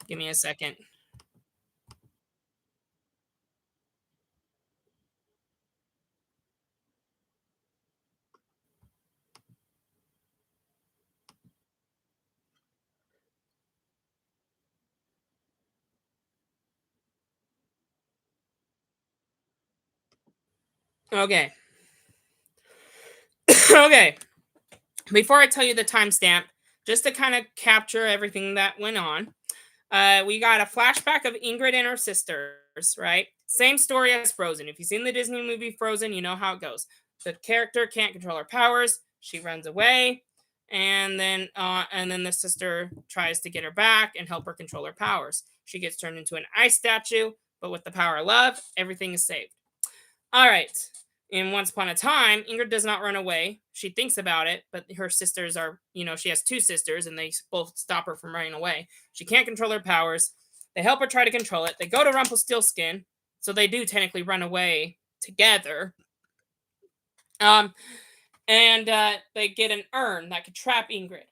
[SPEAKER 1] Give me a second. Okay. Okay. Before I tell you the timestamp, just to kind of capture everything that went on, we got a flashback of Ingrid and her sisters, right? Same story as Frozen. If you've seen the Disney movie Frozen, you know how it goes. The character can't control her powers. She runs away, and then the sister tries to get her back and help her control her powers. She gets turned into an ice statue, but with the power of love, everything is saved. All right. In Once Upon a Time, Ingrid does not run away. She thinks about it, but her sisters are, she has two sisters and they both stop her from running away. She can't control her powers. They help her try to control it. They go to Rumpelstiltskin, so they do technically run away together. Um, and they get an urn that could trap Ingrid.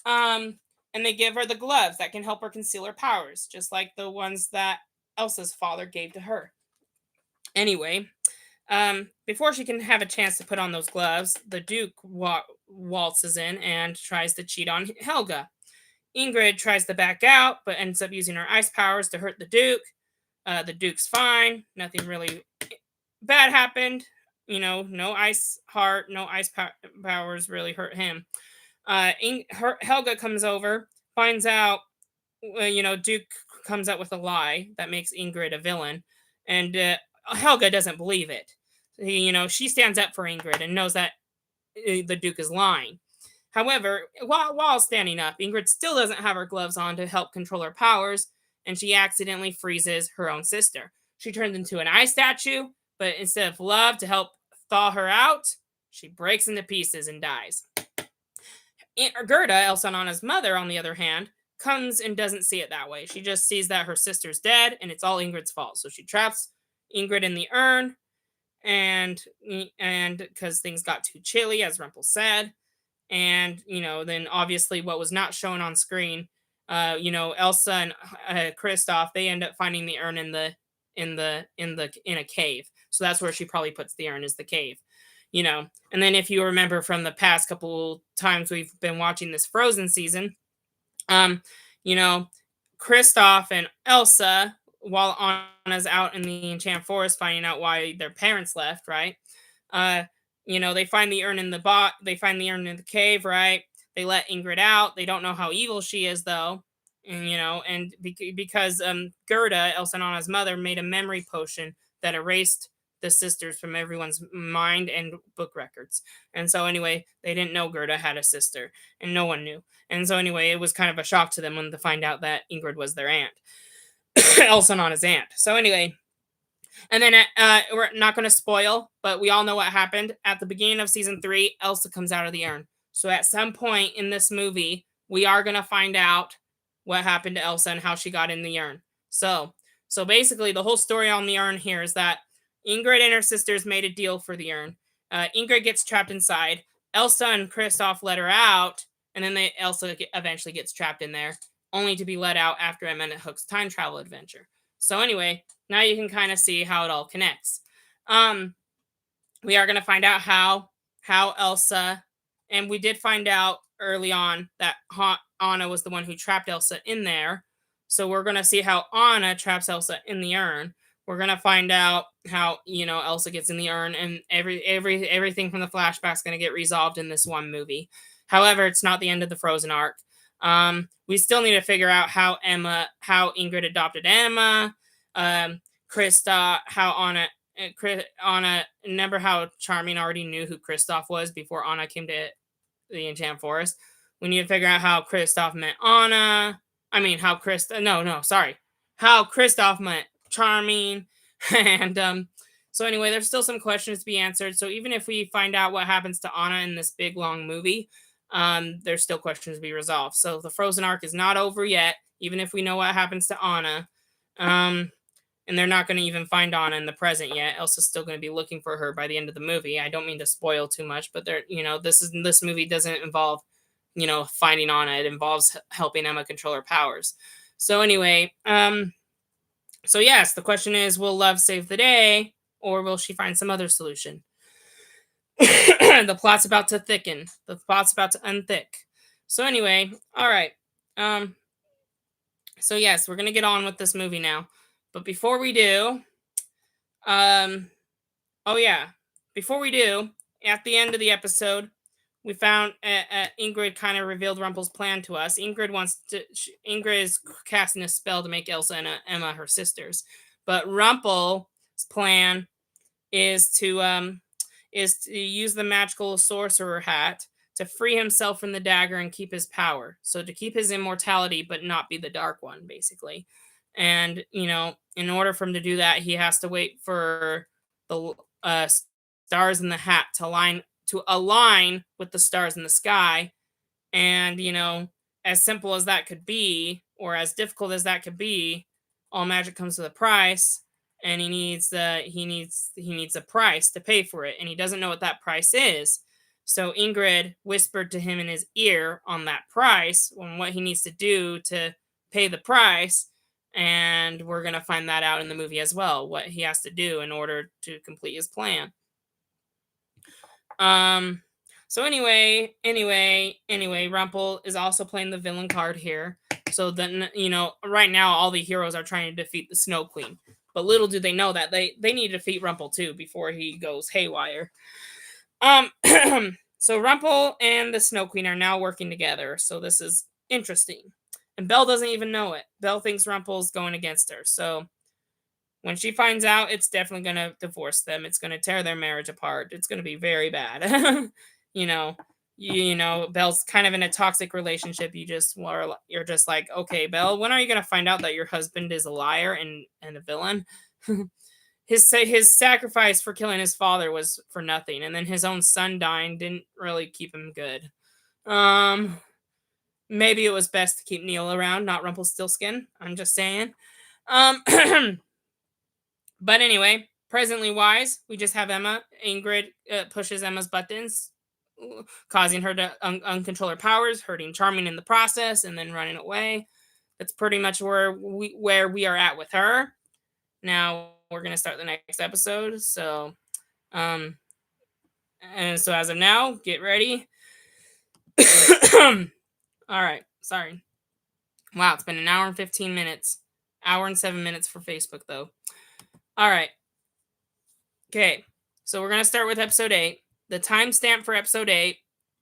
[SPEAKER 1] And they give her the gloves that can help her conceal her powers, just like the ones that Elsa's father gave to her. Anyway, before she can have a chance to put on those gloves, the Duke waltzes in and tries to cheat on Helga. Ingrid tries to back out, but ends up using her ice powers to hurt the Duke. The Duke's fine. Nothing really bad happened. No ice heart, no ice powers really hurt him. Helga comes over, finds out, Duke comes up with a lie that makes Ingrid a villain, and Helga doesn't believe it. She stands up for Ingrid and knows that the Duke is lying. However, while standing up, Ingrid still doesn't have her gloves on to help control her powers, and she accidentally freezes her own sister. She turns into an ice statue, but instead of love to help thaw her out, she breaks into pieces and dies. Gerda, Elsa and Anna's mother, on the other hand, comes and doesn't see it that way. She just sees that her sister's dead and it's all Ingrid's fault. So she traps Ingrid in the urn, and because things got too chilly, as Rumpel said, and then obviously what was not shown on screen, Elsa and Kristoff, they end up finding the urn in a cave. So that's where she probably puts the urn, is the cave. And then if you remember from the past couple times we've been watching this Frozen season, you know, Kristoff and Elsa, while Anna's out in the Enchanted Forest finding out why their parents left, right? Uh, they find the urn in they find the urn in the cave, right? They let Ingrid out. They don't know how evil she is, though. And because Gerda, Elsa and Anna's mother, made a memory potion that erased the sisters from everyone's mind and book records. And so anyway, they didn't know Gerda had a sister, and no one knew. And so anyway, it was kind of a shock to them when to find out that Ingrid was their aunt. Elsa and Anna's aunt. So anyway, and then we're not going to spoil, but we all know what happened. At the beginning of season 3, Elsa comes out of the urn. So at some point in this movie, we are going to find out what happened to Elsa and how she got in the urn. So basically, the whole story on the urn here is that Ingrid and her sisters made a deal for the urn. Ingrid gets trapped inside. Elsa and Kristoff let her out, and then Elsa eventually gets trapped in there, only to be let out after Emma and Hook's time travel adventure. So anyway, now you can kind of see how it all connects. We are going to find out how Elsa, and we did find out early on that Anna was the one who trapped Elsa in there. So we're going to see how Anna traps Elsa in the urn. We're going to find out how, Elsa gets in the urn, and everything from the flashback is going to get resolved in this one movie. However, it's not the end of the Frozen arc. We still need to figure out how Ingrid adopted Emma, Kristoff, how Anna, remember how Charming already knew who Kristoff was before Anna came to the Enchanted Forest? We need to figure out how Kristoff met Anna. How Kristoff met Charming. And so anyway, there's still some questions to be answered. So even if we find out what happens to Anna in this big long movie, there's still questions to be resolved. So the Frozen arc is not over yet, even if we know what happens to Anna. And they're not going to even find Anna in the present yet. Elsa's still going to be looking for her by the end of the movie. I don't mean to spoil too much, but this movie doesn't involve, finding Anna. It involves helping Emma control her powers. So anyway, so yes, the question is, will love save the day, or will she find some other solution? The plot's about to thicken. The plot's about to unthick. So anyway, all right. So yes, we're gonna get on with this movie now. But before we do, before we do, at the end of the episode, we found Ingrid kind of revealed Rumpel's plan to us. Ingrid is casting a spell to make Elsa and Emma her sisters, but Rumpel's plan is to use the magical sorcerer hat to free himself from the dagger and keep his power. So to keep his immortality, but not be the Dark One, basically. And, in order for him to do that, he has to wait for the stars in the hat to align with the stars in the sky. And, as simple as that could be, or as difficult as that could be, all magic comes with a price. And he needs a price to pay for it, and he doesn't know what that price is. So Ingrid whispered to him in his ear on that price, on what he needs to do to pay the price, and we're gonna find that out in the movie as well, what he has to do in order to complete his plan. So anyway, Rumpel is also playing the villain card here. So then, right now all the heroes are trying to defeat the Snow Queen. But little do they know that they need to defeat Rumpel too before he goes haywire. So Rumpel and the Snow Queen are now working together. So this is interesting. And Belle doesn't even know it. Belle thinks Rumpel's going against her. So when she finds out, it's definitely going to divorce them. It's going to tear their marriage apart. It's going to be very bad. Belle's kind of in a toxic relationship. You're just like, okay, Belle, when are you gonna find out that your husband is a liar and a villain? His sacrifice for killing his father was for nothing, and then his own son dying didn't really keep him good. Um, Maybe it was best to keep Neil around, not Rumpelstiltskin. I'm just saying. Um, but anyway, presently wise, we just have Emma. Ingrid pushes Emma's buttons, causing her to uncontrol her powers, hurting Charming in the process, and then running away. That's pretty much where we are at with her. Now we're gonna start the next episode. So as of now, get ready. All right, sorry. Wow, it's been an hour and 15 minutes. Hour and 7 minutes for Facebook though. All right. Okay. So we're gonna start with episode 8. The timestamp for episode 8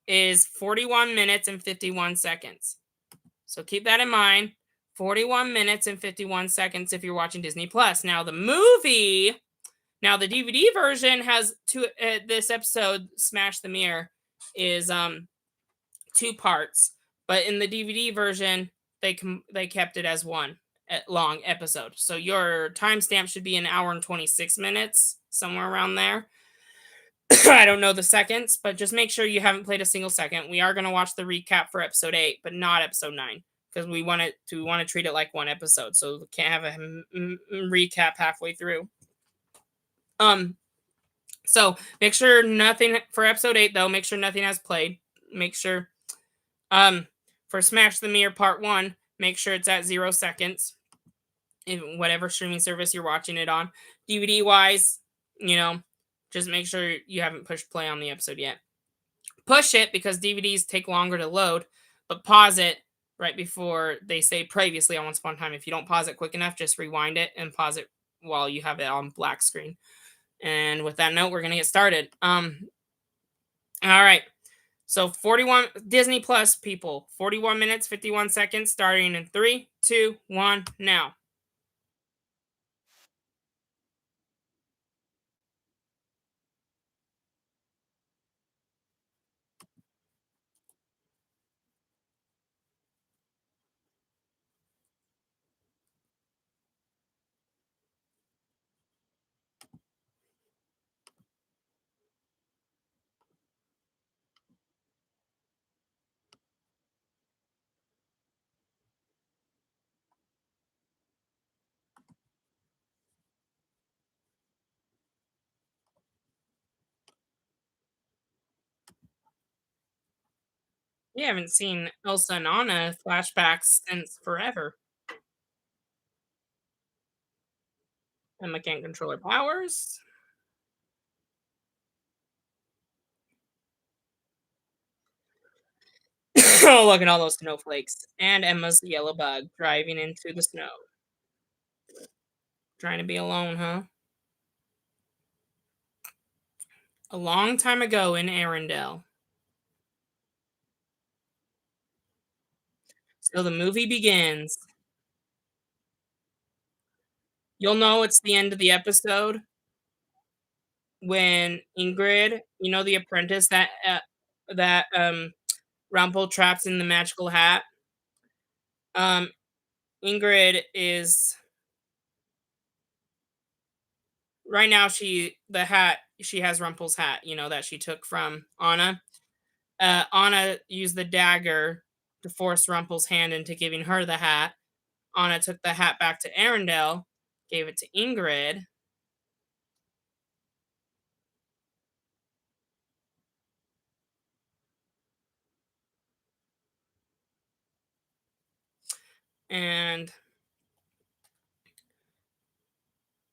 [SPEAKER 1] is 41 minutes and 51 seconds. So keep that in mind. 41 minutes and 51 seconds if you're watching Disney Plus. Now the DVD version has this episode Smash the Mirror is two parts, but in the DVD version they kept it as one long episode. So your timestamp should be an hour and 26 minutes, somewhere around there. I don't know the seconds, but just make sure you haven't played a single second. We are going to watch the recap for episode 8, but not episode 9 because we want to treat it like one episode. So we can't have a recap halfway through. So make sure nothing for episode 8 though, make sure nothing has played. Make sure for Smash the Mirror Part 1, make sure it's at 0 seconds in whatever streaming service you're watching it on. DVD wise, just make sure you haven't pushed play on the episode yet. Push it because DVDs take longer to load, but pause it right before they say previously on Once Upon a Time. If you don't pause it quick enough, just rewind it and pause it while you have it on black screen. And with that note, we're gonna get started. All right. So 41 Disney Plus people, 41 minutes, 51 seconds, starting in 3, 2, 1, now. We haven't seen Elsa and Anna flashbacks since forever. Emma can't control her powers. Oh, look at all those snowflakes. And Emma's yellow bug driving into the snow. Trying to be alone, huh? A long time ago in Arendelle. So the movie begins. You'll know it's the end of the episode when Ingrid, the apprentice that Rumpel traps in the magical hat. Um, Ingrid is right now. She has Rumpel's hat. That she took from Anna. Anna used the dagger to force Rumpel's hand into giving her the hat. Anna took the hat back to Arendelle, gave it to Ingrid, and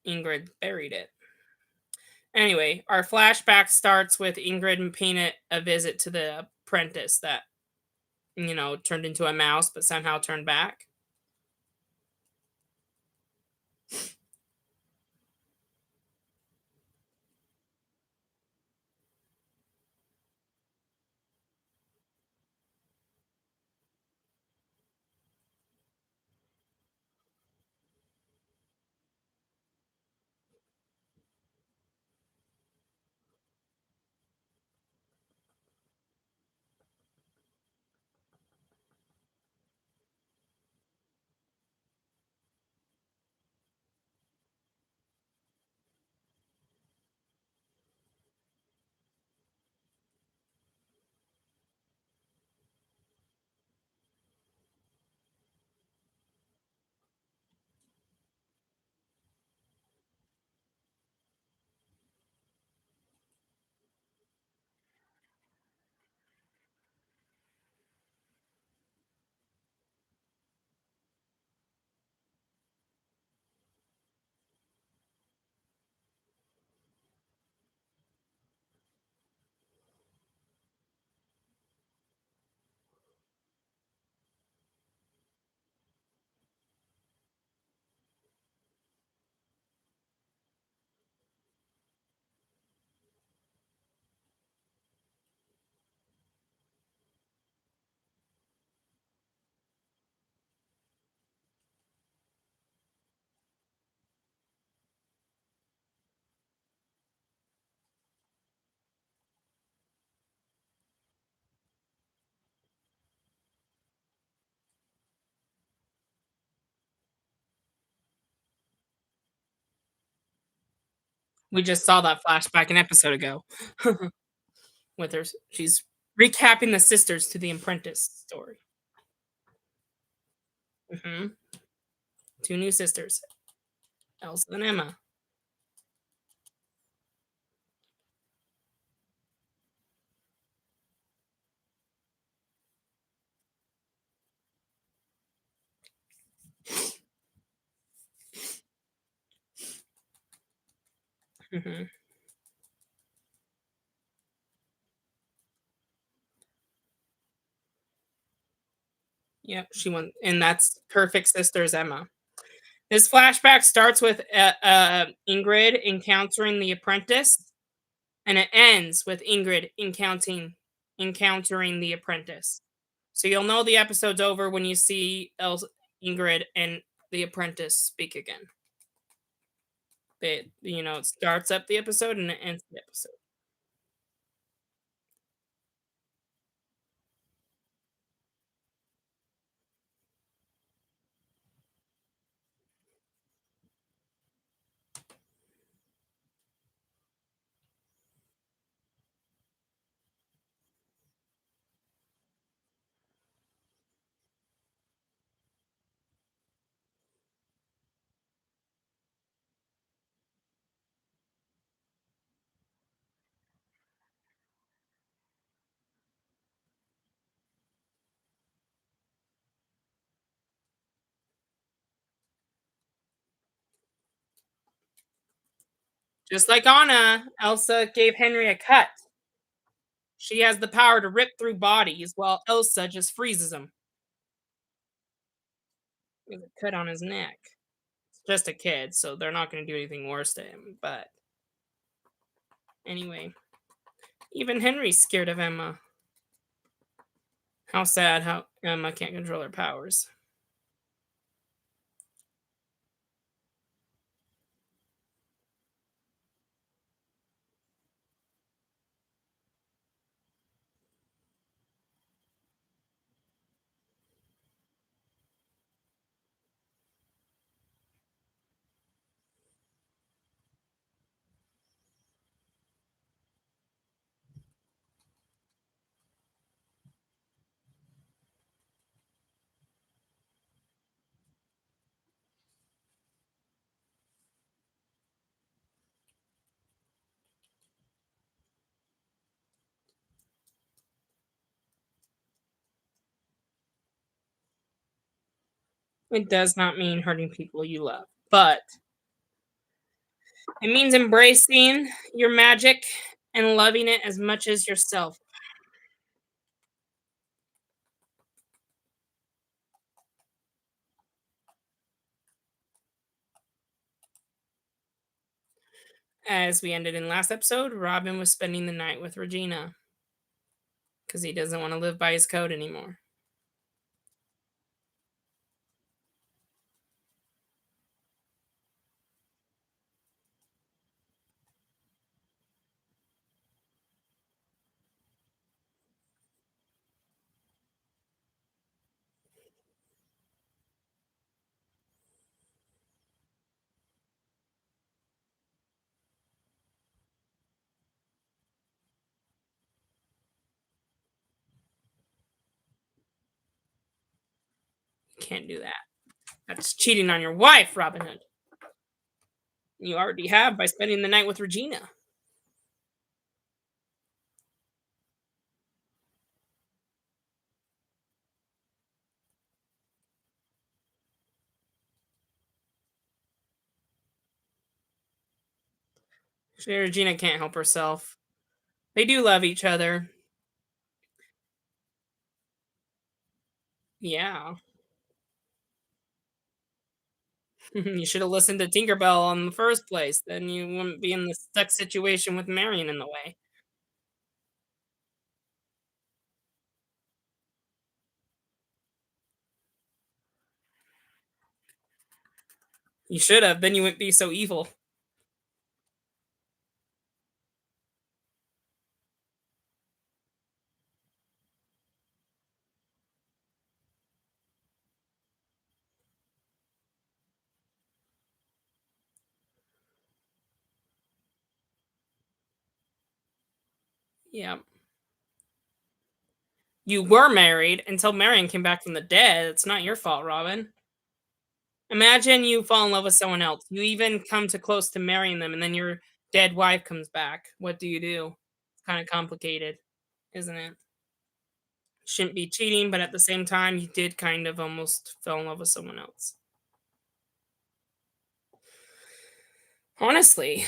[SPEAKER 1] Ingrid buried it. Anyway, our flashback starts with Ingrid paying a visit to the apprentice that, turned into a mouse but somehow turned back. We just saw that flashback an episode ago with her. She's recapping the sisters to the apprentice story. Hmm. Two new sisters, Elsa and Emma. Hmm. Yep, she went, and that's perfect sisters Emma. This flashback starts with Ingrid encountering the apprentice, and it ends with Ingrid encountering the apprentice. So you'll know the episode's over when you see Ingrid and the apprentice speak again. It starts up the episode and it ends the episode. Just like Anna, Elsa gave Henry a cut. She has the power to rip through bodies, while Elsa just freezes them with a cut on his neck. It's just a kid, so they're not going to do anything worse to him. But anyway, even Henry's scared of Emma. How sad how Emma can't control her powers. It does not mean hurting people you love, but it means embracing your magic and loving it as much as yourself. As we ended in last episode, Robin was spending the night with Regina because he doesn't want to live by his code anymore. You can't do that. That's cheating on your wife, Robin Hood. You already have by spending the night with Regina. Regina can't help herself. They do love each other. Yeah. You should have listened to Tinkerbell in the first place. Then you wouldn't be in the stuck situation with Marion in the way. You should have. Then you wouldn't be so evil. Yeah. You were married until Marion came back from the dead. It's not your fault, Robin. Imagine you fall in love with someone else. You even come to close to marrying them, and then your dead wife comes back. What do you do? It's kind of complicated, isn't it? Shouldn't be cheating, but at the same time, you did kind of almost fell in love with someone else. Honestly,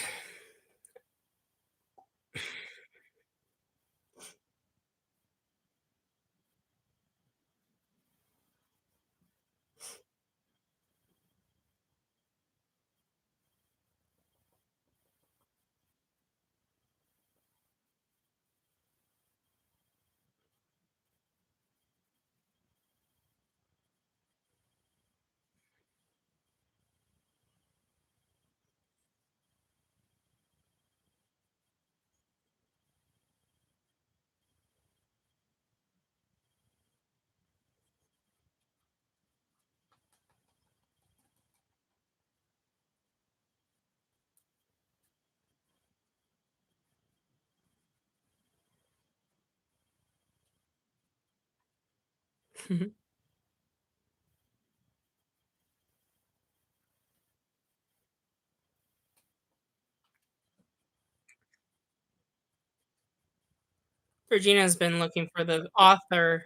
[SPEAKER 1] Regina's been looking for the author.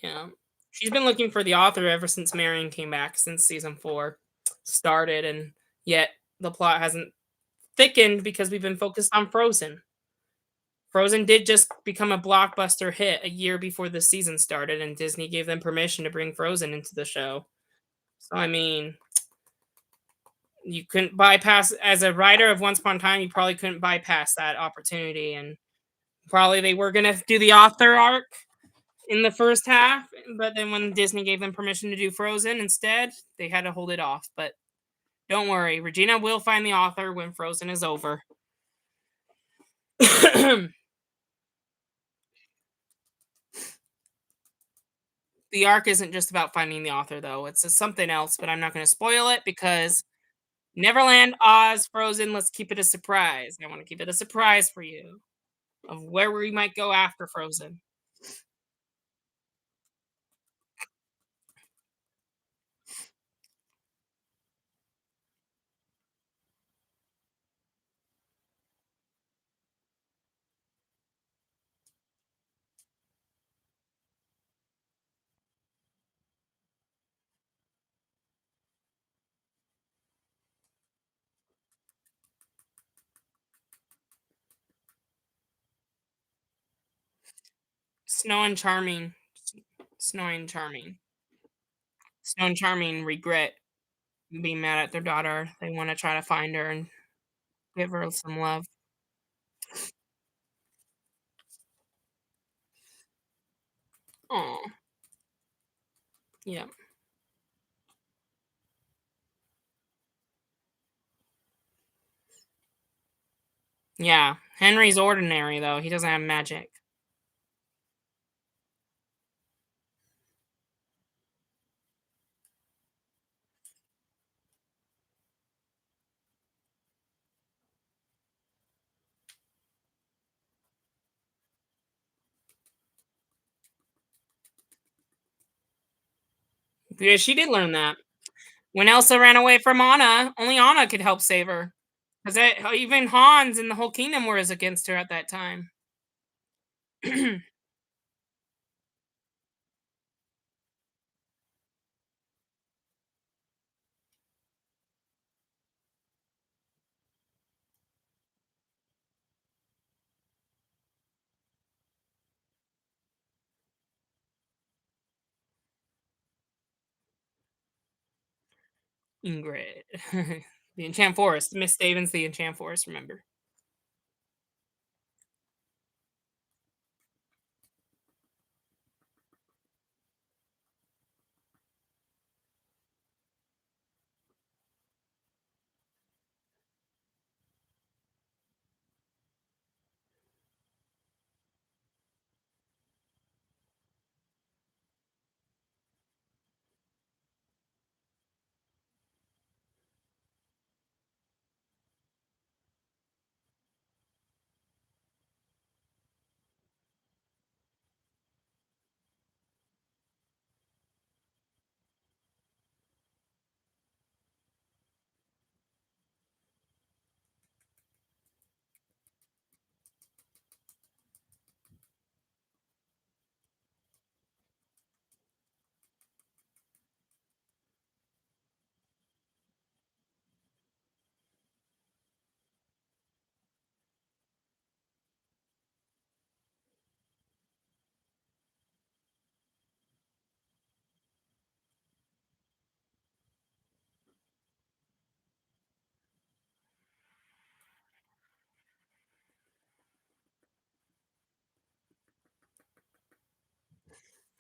[SPEAKER 1] Yeah. She's been looking for the author ever since Marion came back, since season 4 started, and yet the plot hasn't thickened because we've been focused on Frozen. Frozen did just become a blockbuster hit a year before the season started, and Disney gave them permission to bring Frozen into the show. So, I mean, you couldn't bypass, as a writer of Once Upon a Time, you probably couldn't bypass that opportunity, and probably they were gonna do the author arc in the first half, but then when Disney gave them permission to do Frozen instead, they had to hold it off. But don't worry, Regina will find the author when Frozen is over. The arc isn't just about finding the author, though. It's something else, but I'm not going to spoil it because Neverland, Oz, Frozen. Let's keep it a surprise. I want to keep it a surprise for you of where we might go after Frozen. Snow and Charming, Snow and Charming, Snow and Charming regret being mad at their daughter. They want to try to find her and give her some love. Oh, yeah. Yeah. Henry's ordinary, though. He doesn't have magic. Yeah, she did learn that. When Elsa ran away from Anna, only Anna could help save her. Because even Hans and the whole kingdom was against her at that time. Ingrid. The Enchant Forest. Miss Daven's The Enchant Forest, remember.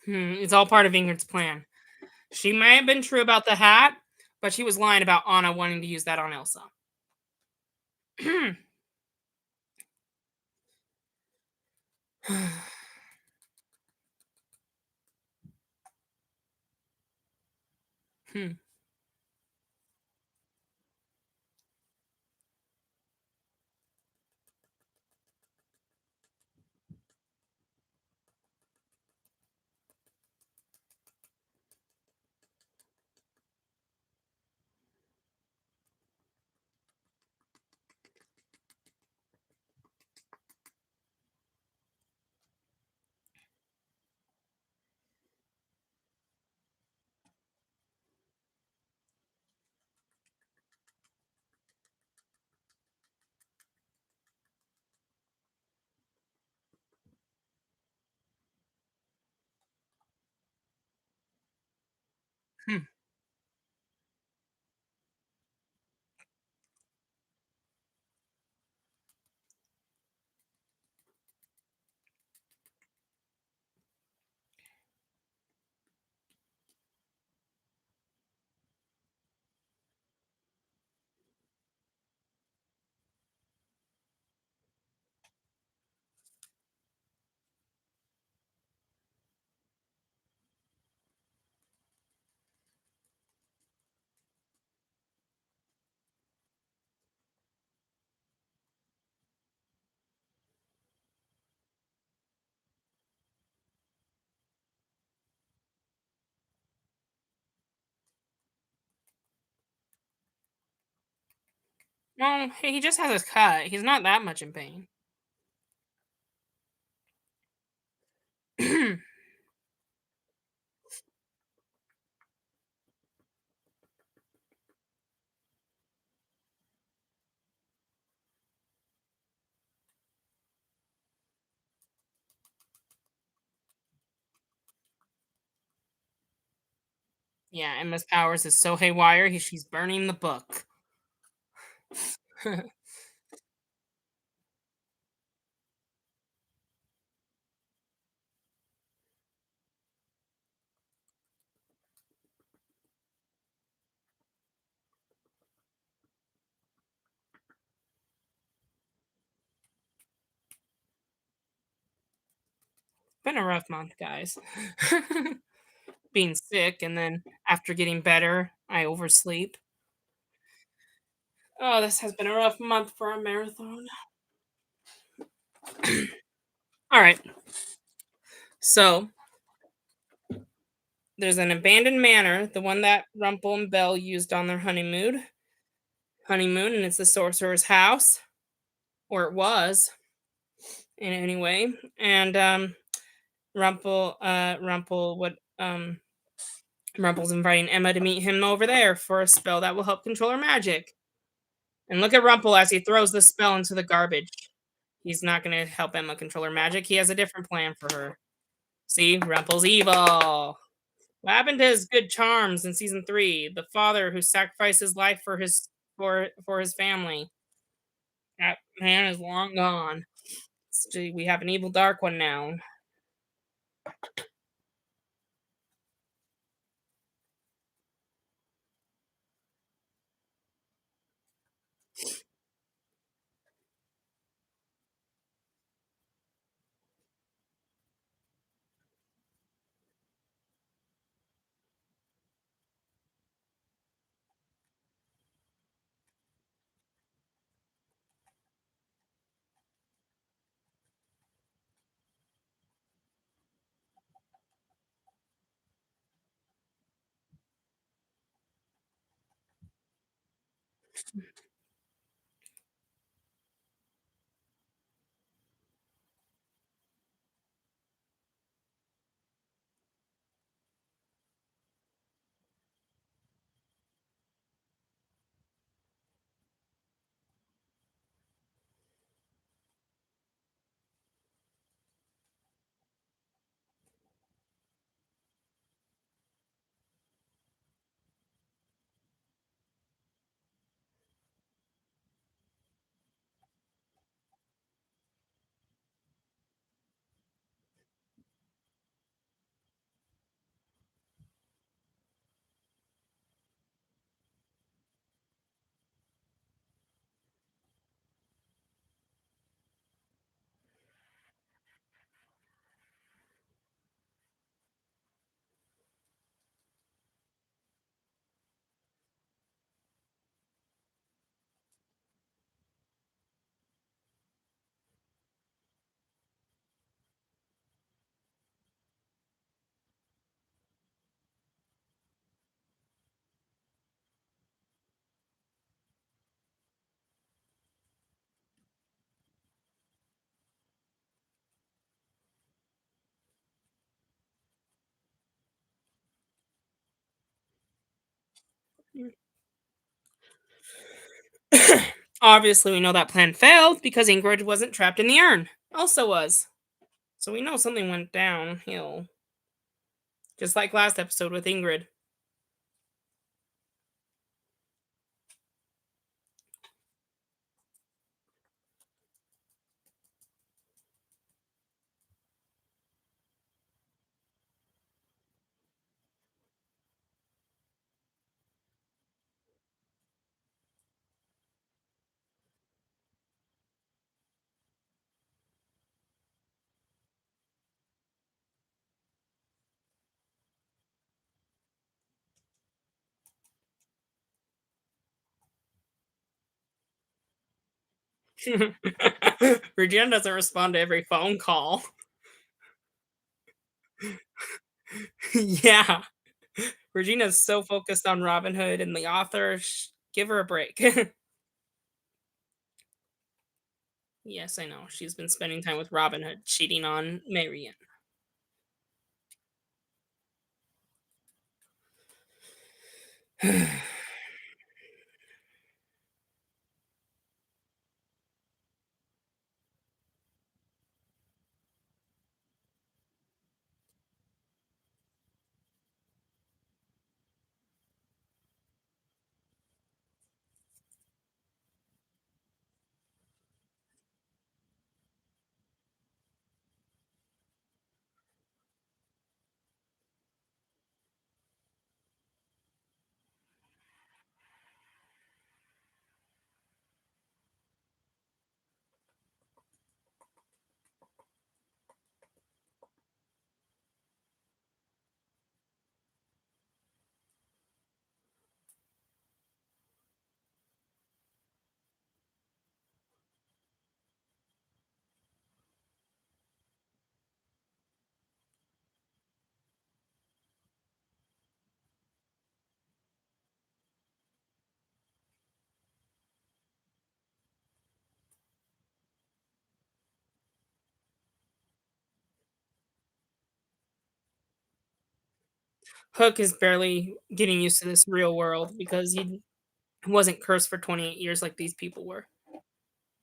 [SPEAKER 1] It's all part of Ingrid's plan. She may have been true about the hat, but she was lying about Anna wanting to use that on Elsa. Hmm. Hmm. Well, hey, he just has his cut. He's not that much in pain. Yeah, and Miss Powers is so haywire. She's burning the book. Been a rough month, guys. Being sick, and then after getting better, I oversleep. Oh, this has been a rough month for a marathon. All right, so there's an abandoned manor, the one that Rumple and Belle used on their honeymoon, and it's the sorcerer's house, or it was, in any way. And Rumple would Rumple's inviting Emma to meet him over there for a spell that will help control her magic. And look at Rumple as he throws the spell into the garbage. He's not going to help Emma control her magic. He has a different plan for her. See, Rumple's evil. What happened to his good charms in season 3? The father who sacrificed his life for his family. That man is long gone. We have an evil dark one now. Obviously, we know that plan failed because Ingrid wasn't trapped in the urn. Elsa was. So we know something went downhill. Just like last episode with Ingrid. Regina doesn't respond to every phone call. Yeah. Regina's so focused on Robin Hood and the author. Give her a break. Yes, I know. She's been spending time with Robin Hood, cheating on Marian. Hook is barely getting used to this real world because he wasn't cursed for 28 years like these people were.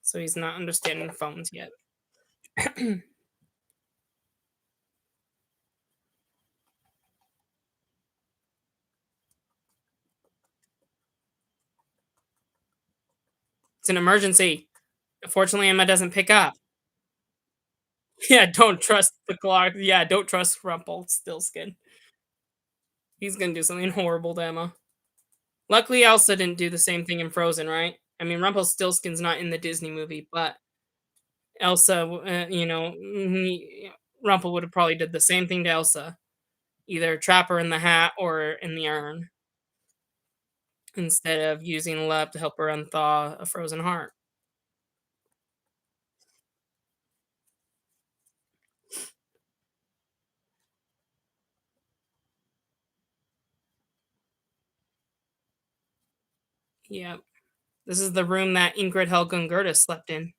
[SPEAKER 1] So he's not understanding phones yet. It's an emergency. Unfortunately, Emma doesn't pick up. Yeah, don't trust the clock. Yeah, don't trust Rumpelstiltskin. He's gonna do something horrible to Emma. Luckily, Elsa didn't do the same thing in Frozen, right? I mean, Rumpelstiltskin's not in the Disney movie, but Elsa, Rumpel would have probably did the same thing to Elsa, either trap her in the hat or in the urn, instead of using love to help her unthaw a frozen heart. Yep. This is the room that Ingrid Helga and Gerda slept in.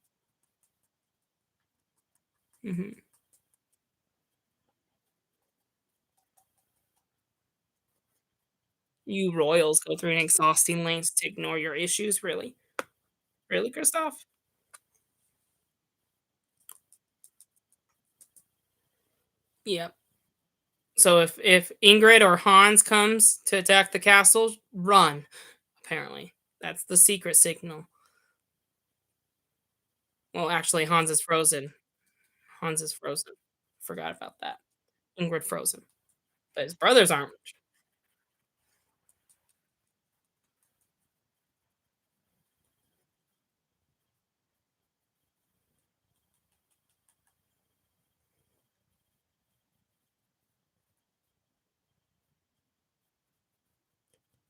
[SPEAKER 1] Mhm. You royals go through an exhausting lengths to ignore your issues, really? Really, Kristoff? Yep. So if Ingrid or Hans comes to attack the castle, run. Apparently, that's the secret signal. Well, actually, Hans is frozen. Hans is frozen. Forgot about that. Ingrid frozen, but his brothers aren't.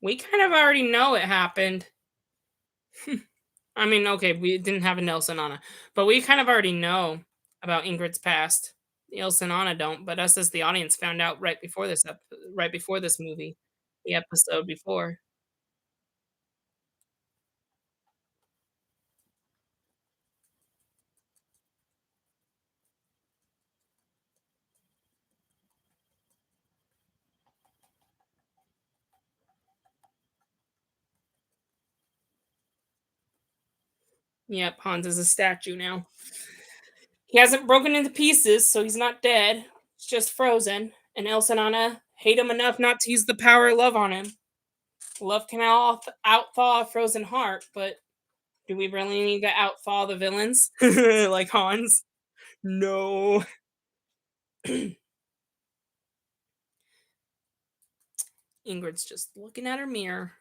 [SPEAKER 1] We kind of already know it happened. I mean, okay, we didn't have a Nelson Anna, but we kind of already know about Ingrid's past. Ilse and Anna don't, but us as the audience found out right before this movie, the episode before. Yep, Hans is a statue now. He hasn't broken into pieces, so he's not dead. He's just frozen. And Elsa and Anna hate him enough not to use the power of love on him. Love can outthaw a frozen heart, but do we really need to outthaw the villains like Hans? No. Ingrid's just looking at her mirror.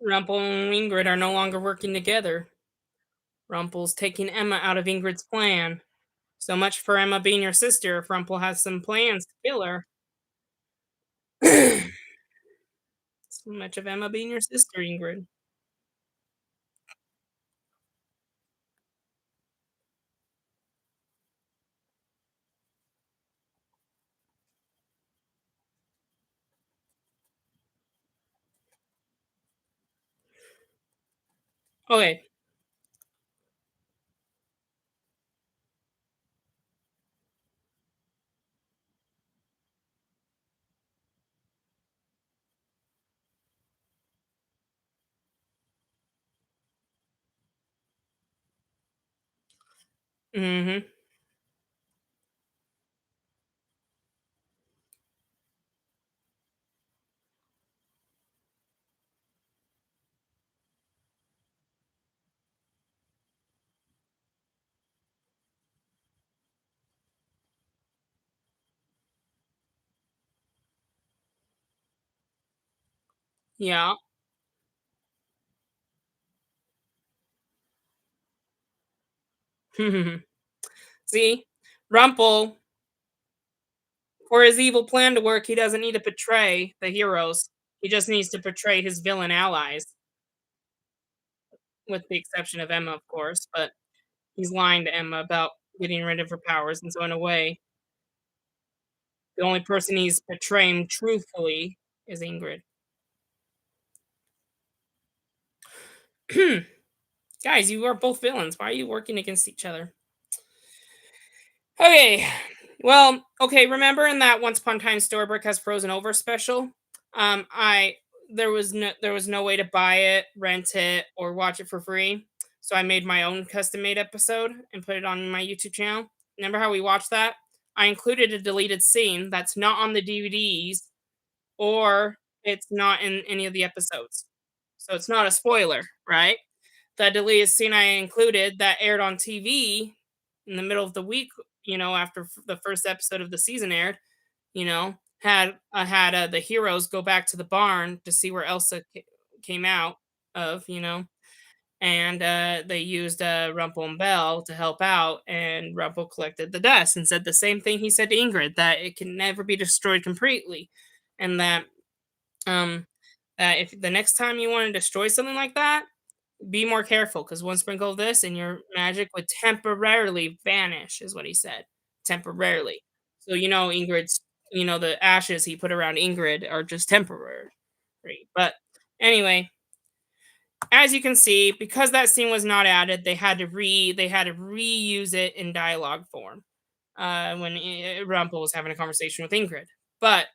[SPEAKER 1] Rumpel and Ingrid are no longer working together. Rumpel's taking Emma out of Ingrid's plan. So much for Emma being your sister if Rumpel has some plans to kill her. So much of Emma being your sister, Ingrid. Okay. Mhm. Yeah. See? Rumpel, for his evil plan to work, he doesn't need to betray the heroes. He just needs to betray his villain allies, with the exception of Emma, of course, but he's lying to Emma about getting rid of her powers, and so in a way, the only person he's betraying truthfully is Ingrid. Guys, you are both villains. Why are you working against each other? Okay. Well, okay, remember in that Once Upon a Time Storybook has Frozen Over special? I there was no way to buy it, rent it, or watch it for free. So I made my own custom made episode and put it on my YouTube channel. Remember how we watched that? I included a deleted scene that's not on the DVDs or it's not in any of the episodes. So it's not a spoiler, right? The deleted scene I included that aired on TV in the middle of the week, after the first episode of the season aired, had the heroes go back to the barn to see where Elsa came out of, and they used Rumpel and Bell to help out, and Rumpel collected the dust and said the same thing he said to Ingrid, that it can never be destroyed completely, and um, that if the next time you want to destroy something like that, be more careful because one sprinkle of this and your magic would temporarily vanish, is what he said. Temporarily. So, Ingrid's, the ashes he put around Ingrid are just temporary. But anyway, as you can see, because that scene was not added, they had to reuse it in dialogue form when Rumpel was having a conversation with Ingrid. But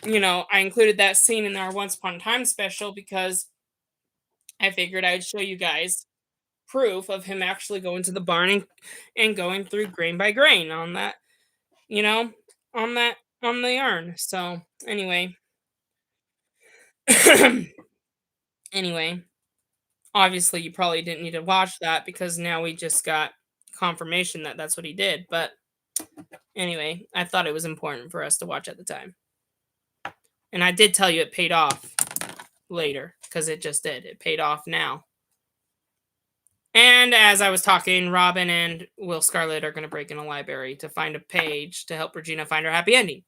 [SPEAKER 1] I included that scene in our Once Upon a Time special because I figured I would show you guys proof of him actually going to the barn and going through grain by grain on that, you know, on that They earn. So anyway, anyway, obviously you probably didn't need to watch that because now we just got confirmation that that's what he did. But anyway, I thought it was important for us to watch at the time, and I did tell you it paid off later because it just did. It paid off now. And as I was talking, Robin and Will Scarlet are going to break in a library to find a page to help Regina find her happy ending,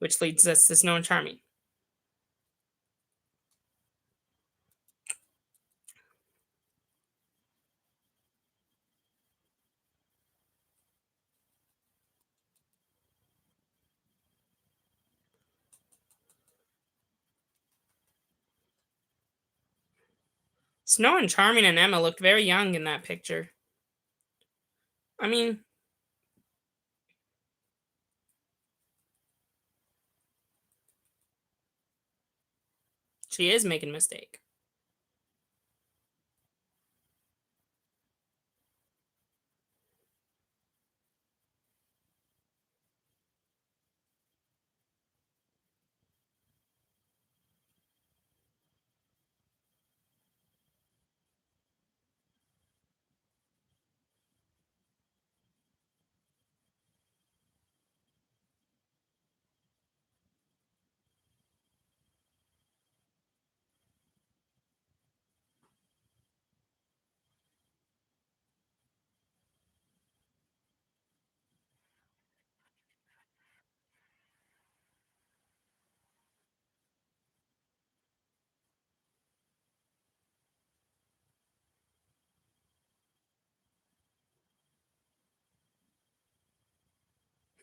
[SPEAKER 1] which leads us to Snow and Charming. Snow and Charming and Emma looked very young in that picture. I mean, she is making a mistake.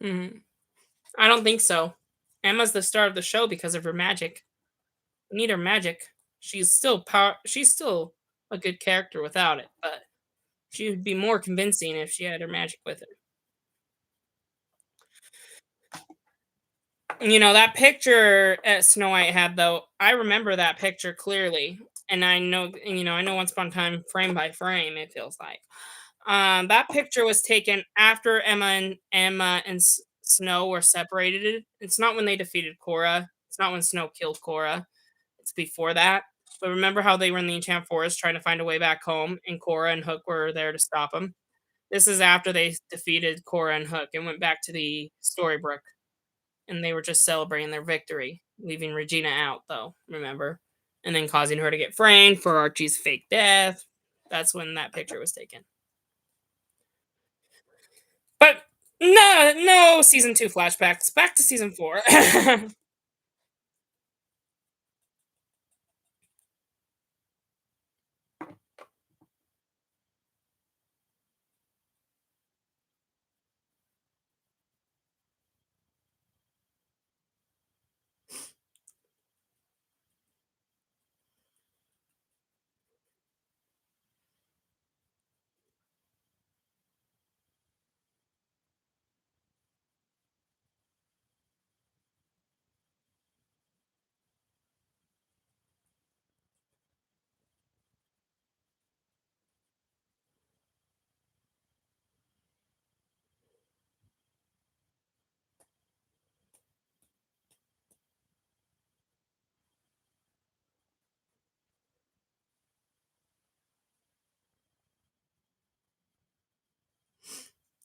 [SPEAKER 1] Mhm. I don't think so. Emma's the star of the show because of her magic. We need her magic. She's still a good character without it, but she would be more convincing if she had her magic with her. That picture at Snow White had though, I remember that picture clearly. And I know Once Upon a Time frame by frame, it feels like. That picture was taken after Emma and Snow were separated. It's not when they defeated Cora. It's not when Snow killed Cora. It's before that. But remember how they were in the Enchanted Forest trying to find a way back home, and Cora and Hook were there to stop them. This is after they defeated Cora and Hook and went back to the Storybrooke, and they were just celebrating their victory, leaving Regina out though. Remember, and then causing her to get framed for Archie's fake death. That's when that picture was taken. But no, no season 2 flashbacks. Back to season 4.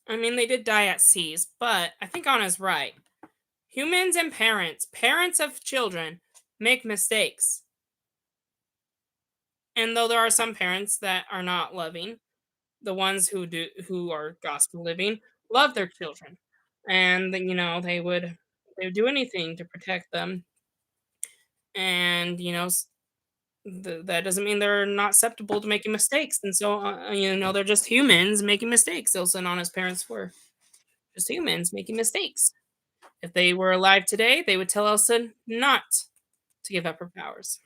[SPEAKER 1] I mean, they did die at seas, but I think Anna's right. Humans and parents of children, make mistakes. And though there are some parents that are not loving, the ones who are gospel living love their children. And they would do anything to protect them. And that doesn't mean they're not susceptible to making mistakes. And so they're just humans making mistakes. Elsa and Anna's parents were just humans making mistakes. If they were alive today, they would tell Elsa not to give up her powers.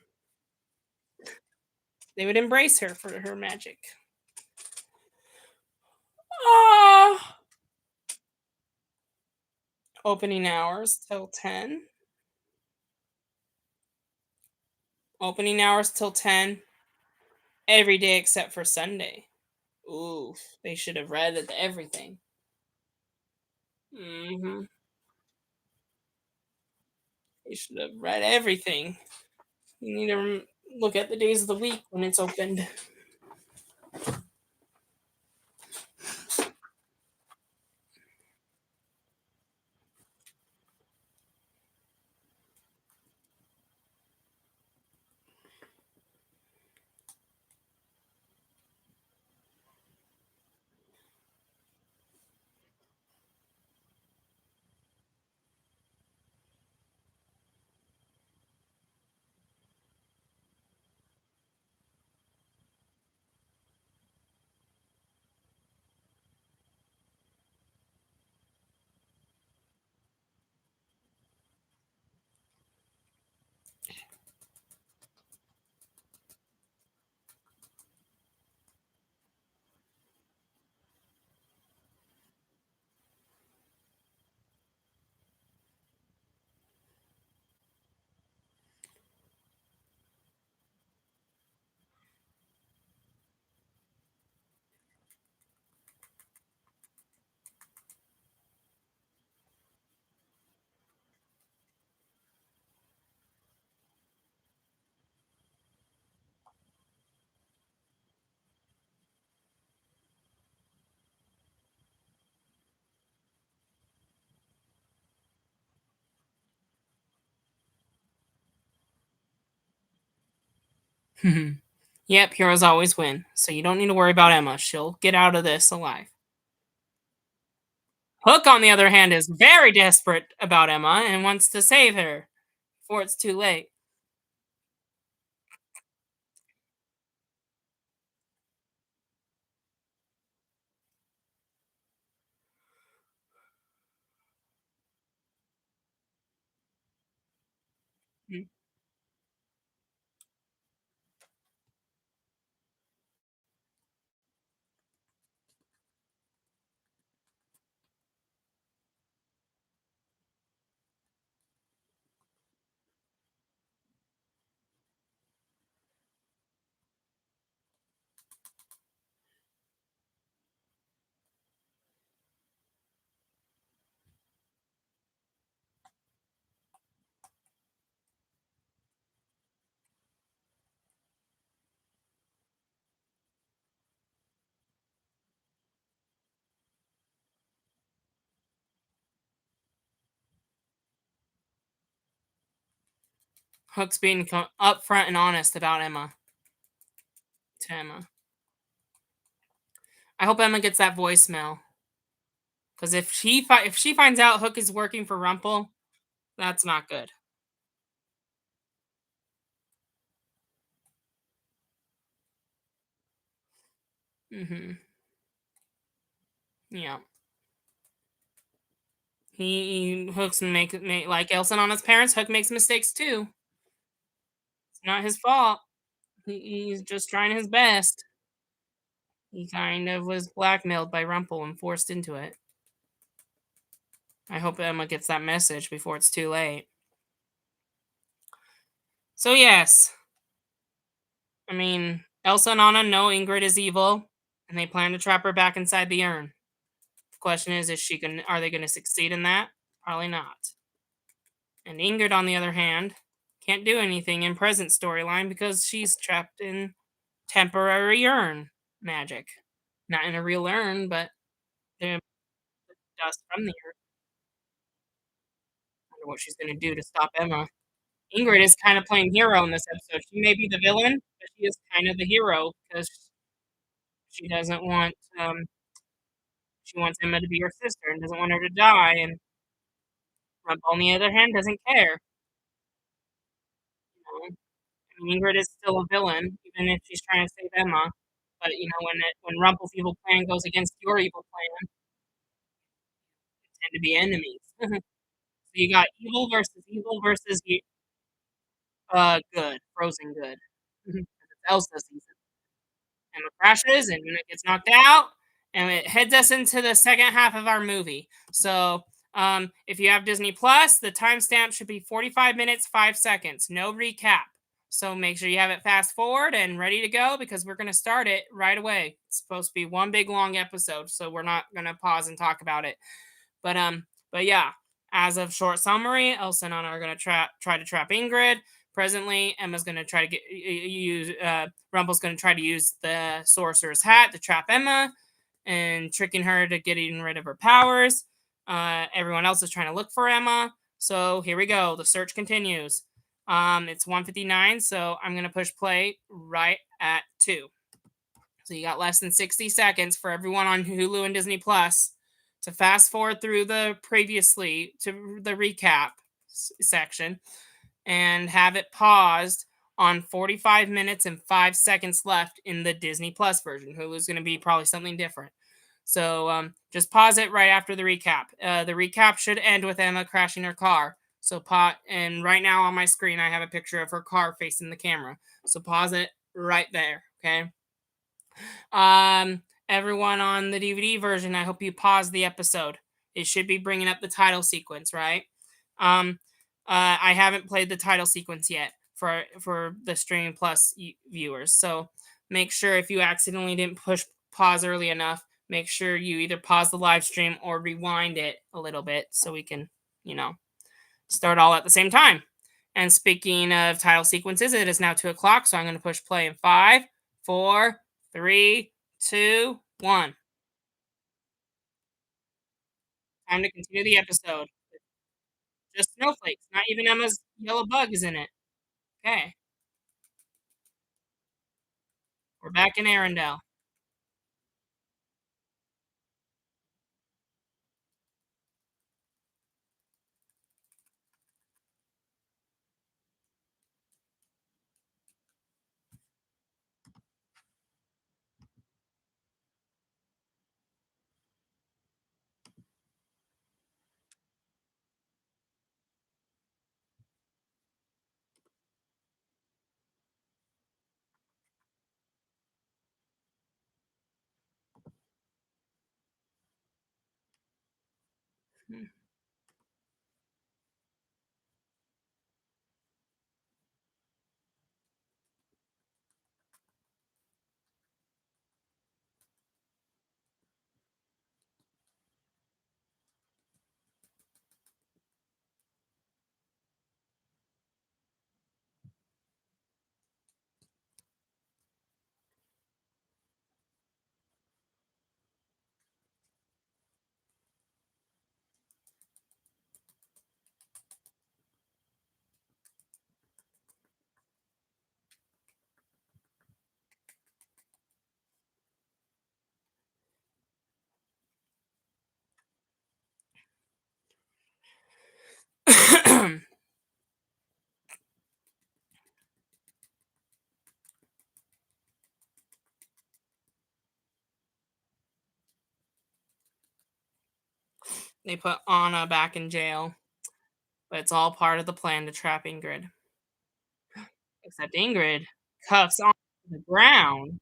[SPEAKER 1] They would embrace her for her magic. Ah, opening hours till 10. Opening hours till 10 every day except for Sunday. Ooh, they should have read everything. Mhm. You should have read everything. You need to look at the days of the week when it's opened. Yep, heroes always win. So you don't need to worry about Emma. She'll get out of this alive. Hook, on the other hand, is very desperate about Emma and wants to save her before it's too late. Mm. Hook's being upfront and honest about Emma to Emma. I hope Emma gets that voicemail because if she finds out Hook is working for Rumple, that's not good. Hmm. Yeah. He Hook's make like Elsa on his parents. Hook makes mistakes too. It's not his fault. He's just trying his best. He kind of was blackmailed by Rumple and forced into it. I hope Emma gets that message before it's too late. So yes, I mean Elsa and Anna know Ingrid is evil, and they plan to trap her back inside the urn. The question is she going are they going to succeed in that? Probably not. And Ingrid, on the other hand, can't do anything in present storyline because she's trapped in temporary urn magic. Not in a real urn, but the dust from the urn. I wonder what she's going to do to stop Emma. Ingrid is kind of playing hero in this episode. She may be the villain, but she is kind of the hero because she doesn't want she wants Emma to be her sister and doesn't want her to die. And Rump, on the other hand, doesn't care. You know? I mean, Ingrid is still a villain, even if she's trying to save Emma. But you know, when Rumple's evil plan goes against your evil plan, they tend to be enemies. So you got evil versus good, frozen good. It's Elsa season. Emma crashes and it gets knocked out, and it heads us into the second half of our movie. So, if you have Disney Plus, the timestamp should be 45 minutes, 5 seconds. No recap. So make sure you have it fast forward and ready to go because we're going to start it right away. It's supposed to be one big long episode, so we're not going to pause and talk about it. But yeah, as of short summary, Elsa and Anna are gonna try to trap Ingrid. Presently, Emma's gonna try to get use Rumple's gonna try to use the sorcerer's hat to trap Emma and tricking her to getting rid of her powers. Everyone else is trying to look for Emma. So here we go. The search continues. It's 1:59, so I'm gonna push play right at 2. So you got less than 60 seconds for everyone on Hulu and Disney Plus to fast forward through the previously to the recap section and have it paused on 45 minutes and 5 seconds left in the Disney Plus version. Hulu's going to be probably something different. So just pause it right after the recap. The recap should end with Emma crashing her car. So and right now on my screen I have a picture of her car facing the camera. So pause it right there, okay? Everyone on the DVD version, I hope you pause the episode. It should be bringing up the title sequence, right? Um, I haven't played the title sequence yet for the streaming plus viewers, so make sure if you accidentally didn't push pause early enough, make sure you either pause the live stream or rewind it a little bit so we can, you know, start all at the same time. And speaking of title sequences, it is now 2 o'clock, so I'm going to push play in 5, 4, 3, 2, 1. Time to continue the episode. Just snowflakes. Not even Emma's yellow bug is in it. Okay, we're back in Arendelle. They put Anna back in jail, but it's all part of the plan to trap Ingrid. Except Ingrid cuffs on the ground.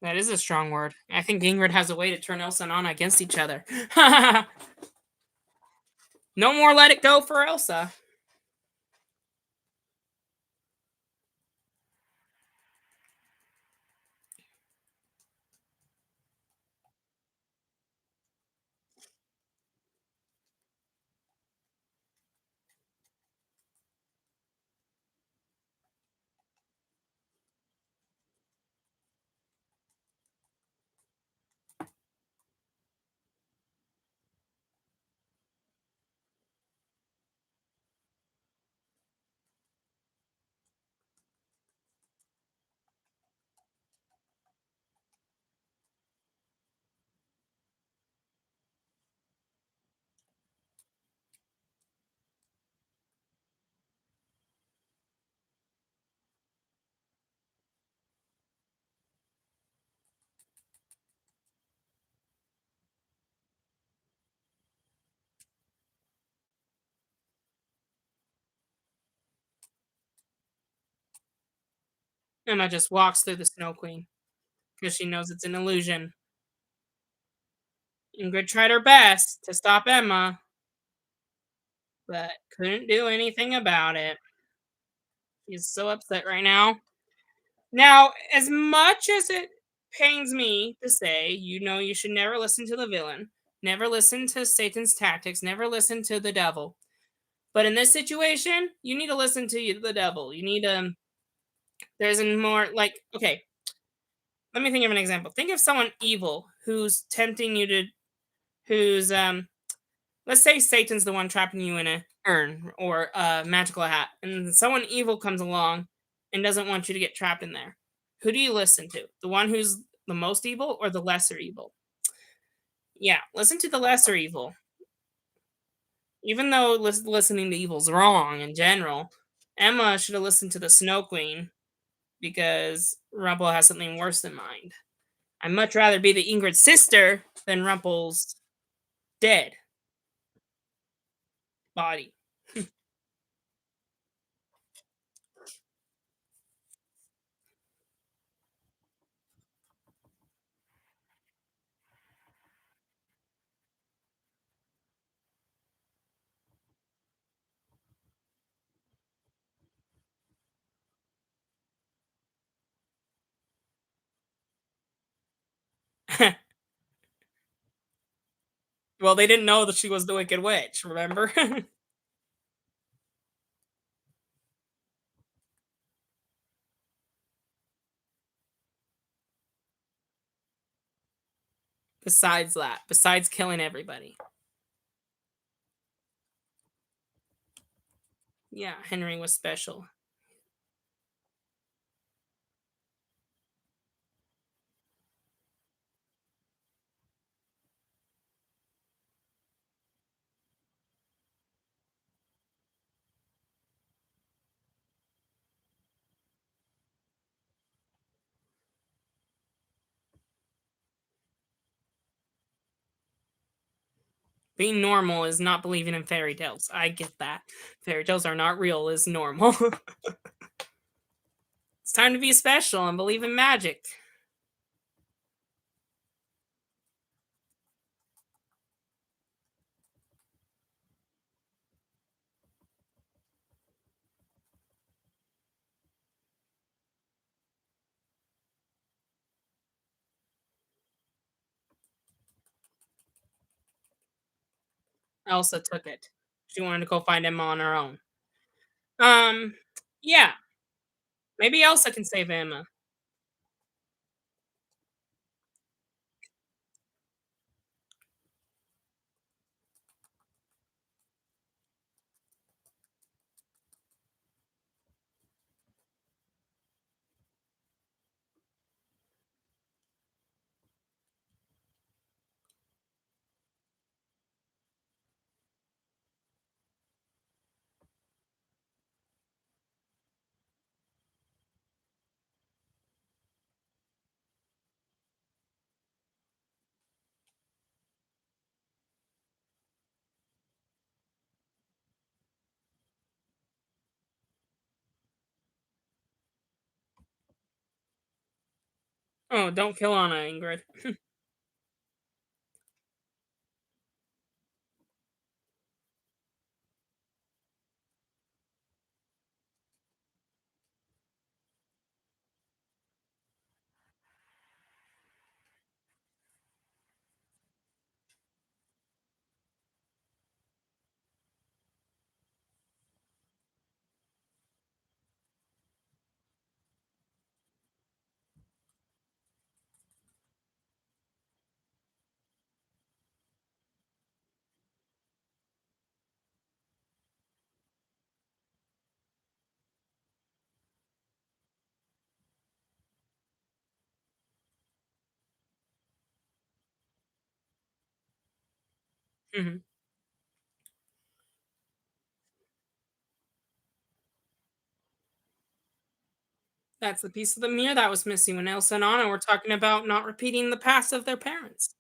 [SPEAKER 1] That is a strong word. I think Ingrid has a way to turn Elsa and Anna against each other. No more let it go for Elsa. Emma just walks through the Snow Queen because she knows it's an illusion. Ingrid tried her best to stop Emma, but couldn't do anything about it. She's so upset right now. Now, as much as it pains me to say, you should never listen to the villain, never listen to Satan's tactics, never listen to the devil. But in this situation, you need to listen to the devil. You need to. There's a more like okay. Let me think of an example. Think of someone evil who's tempting you to, who's let's say Satan's the one trapping you in a urn or a magical hat, and someone evil comes along and doesn't want you to get trapped in there. Who do you listen to? The one who's the most evil or the lesser evil? Yeah, listen to the lesser evil. Even though listening to evil's wrong in general, Emma should have listened to the Snow Queen because Rumple has something worse in mind. I'd much rather be the Ingrid's sister than Rumple's dead body. Well, they didn't know that she was the Wicked Witch, remember? Besides that, besides killing everybody. Yeah, Henry was special. Being normal is not believing in fairy tales. I get that. Fairy tales are not real is normal. It's time to be special and believe in magic. Elsa took it. She wanted to go find Emma on her own. Um, yeah, maybe Elsa can save Emma. Oh, don't kill Anna, Ingrid. Mhm. That's the piece of the mirror that was missing when Elsa and Anna were talking about not repeating the past of their parents.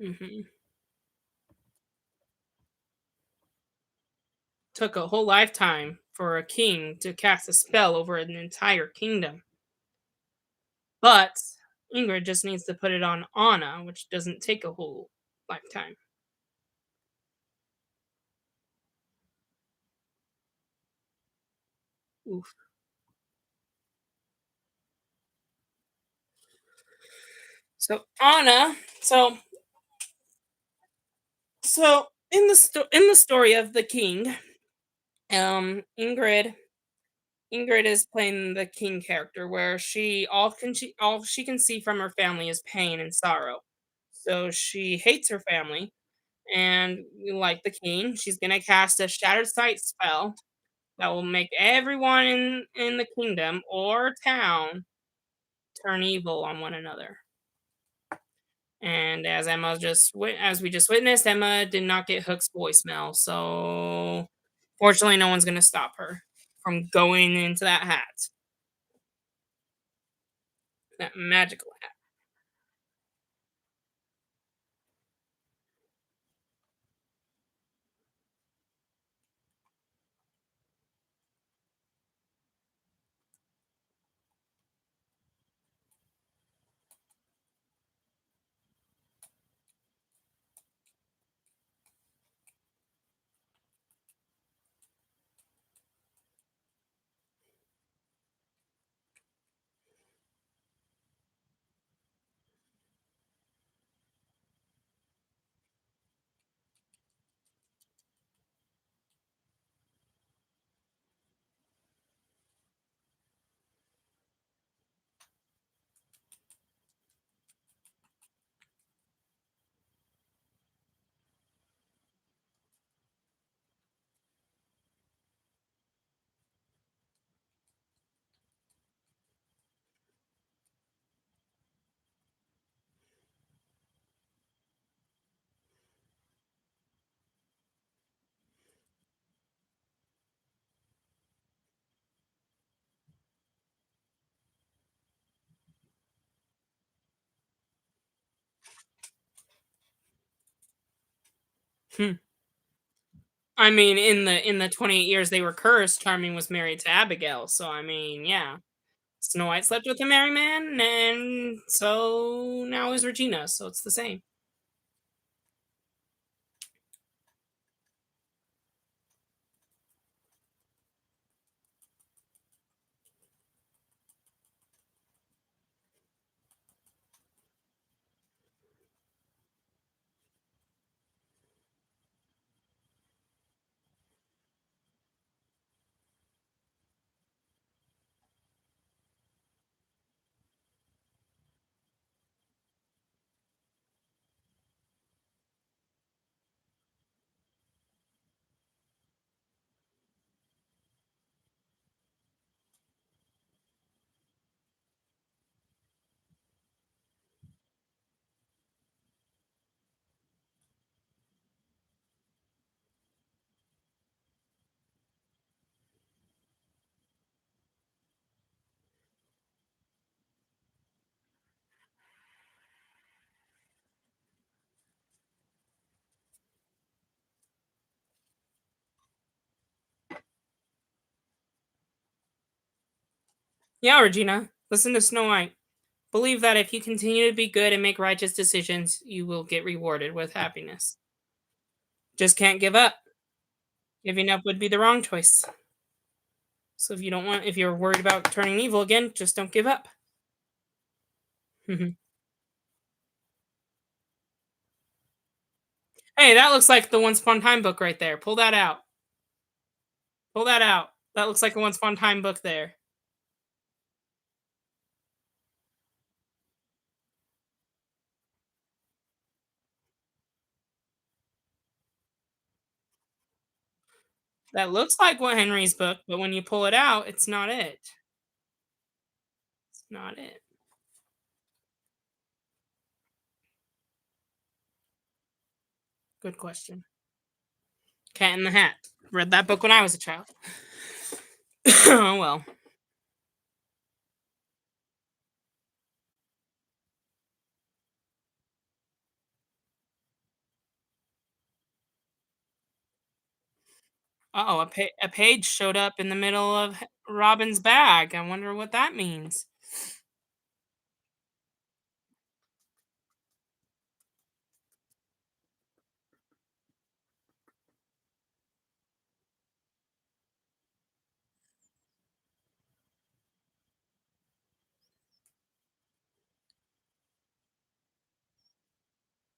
[SPEAKER 1] Mhm. Took a whole lifetime for a king to cast a spell over an entire kingdom. But Ingrid just needs to put it on Anna, which doesn't take a whole lifetime. Oof. So Anna, so in the story of the king, Ingrid is playing the king character where all she can see from her family is pain and sorrow. So she hates her family, and like the king, she's gonna cast a shattered sight spell that will make everyone in the kingdom or town turn evil on one another. And as we just witnessed, Emma did not get Hook's voicemail, so fortunately, no one's gonna stop her from going into that hat, that magical hat. Hmm. I mean, in the 28 years they were cursed, Charming was married to Abigail, so I mean, yeah. Snow White slept with a merry man, and so now is Regina, so it's the same. Yeah, Regina, listen to Snow White. Believe that if you continue to be good and make righteous decisions, you will get rewarded with happiness. Just can't give up. Giving up would be the wrong choice. So if you're worried about turning evil again, just don't give up. Hey, that looks like the Once Upon a Time book right there. Pull that out. Pull that out. That looks like a Once Upon a Time book there. That looks like what Henry's book, but when you pull it out, it's not it. It's not it. Good question. Cat in the Hat. Read that book when I was a child. Oh well. Oh, a page showed up in the middle of Robin's bag. I wonder what that means.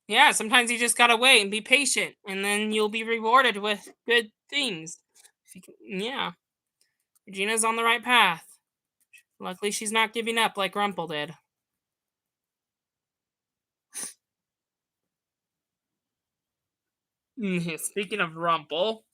[SPEAKER 1] Yeah, sometimes you just gotta wait and be patient, and then you'll be rewarded with good things. If you can, yeah, Regina's on the right path. Luckily, she's not giving up like Rumple did. Speaking of Rumple,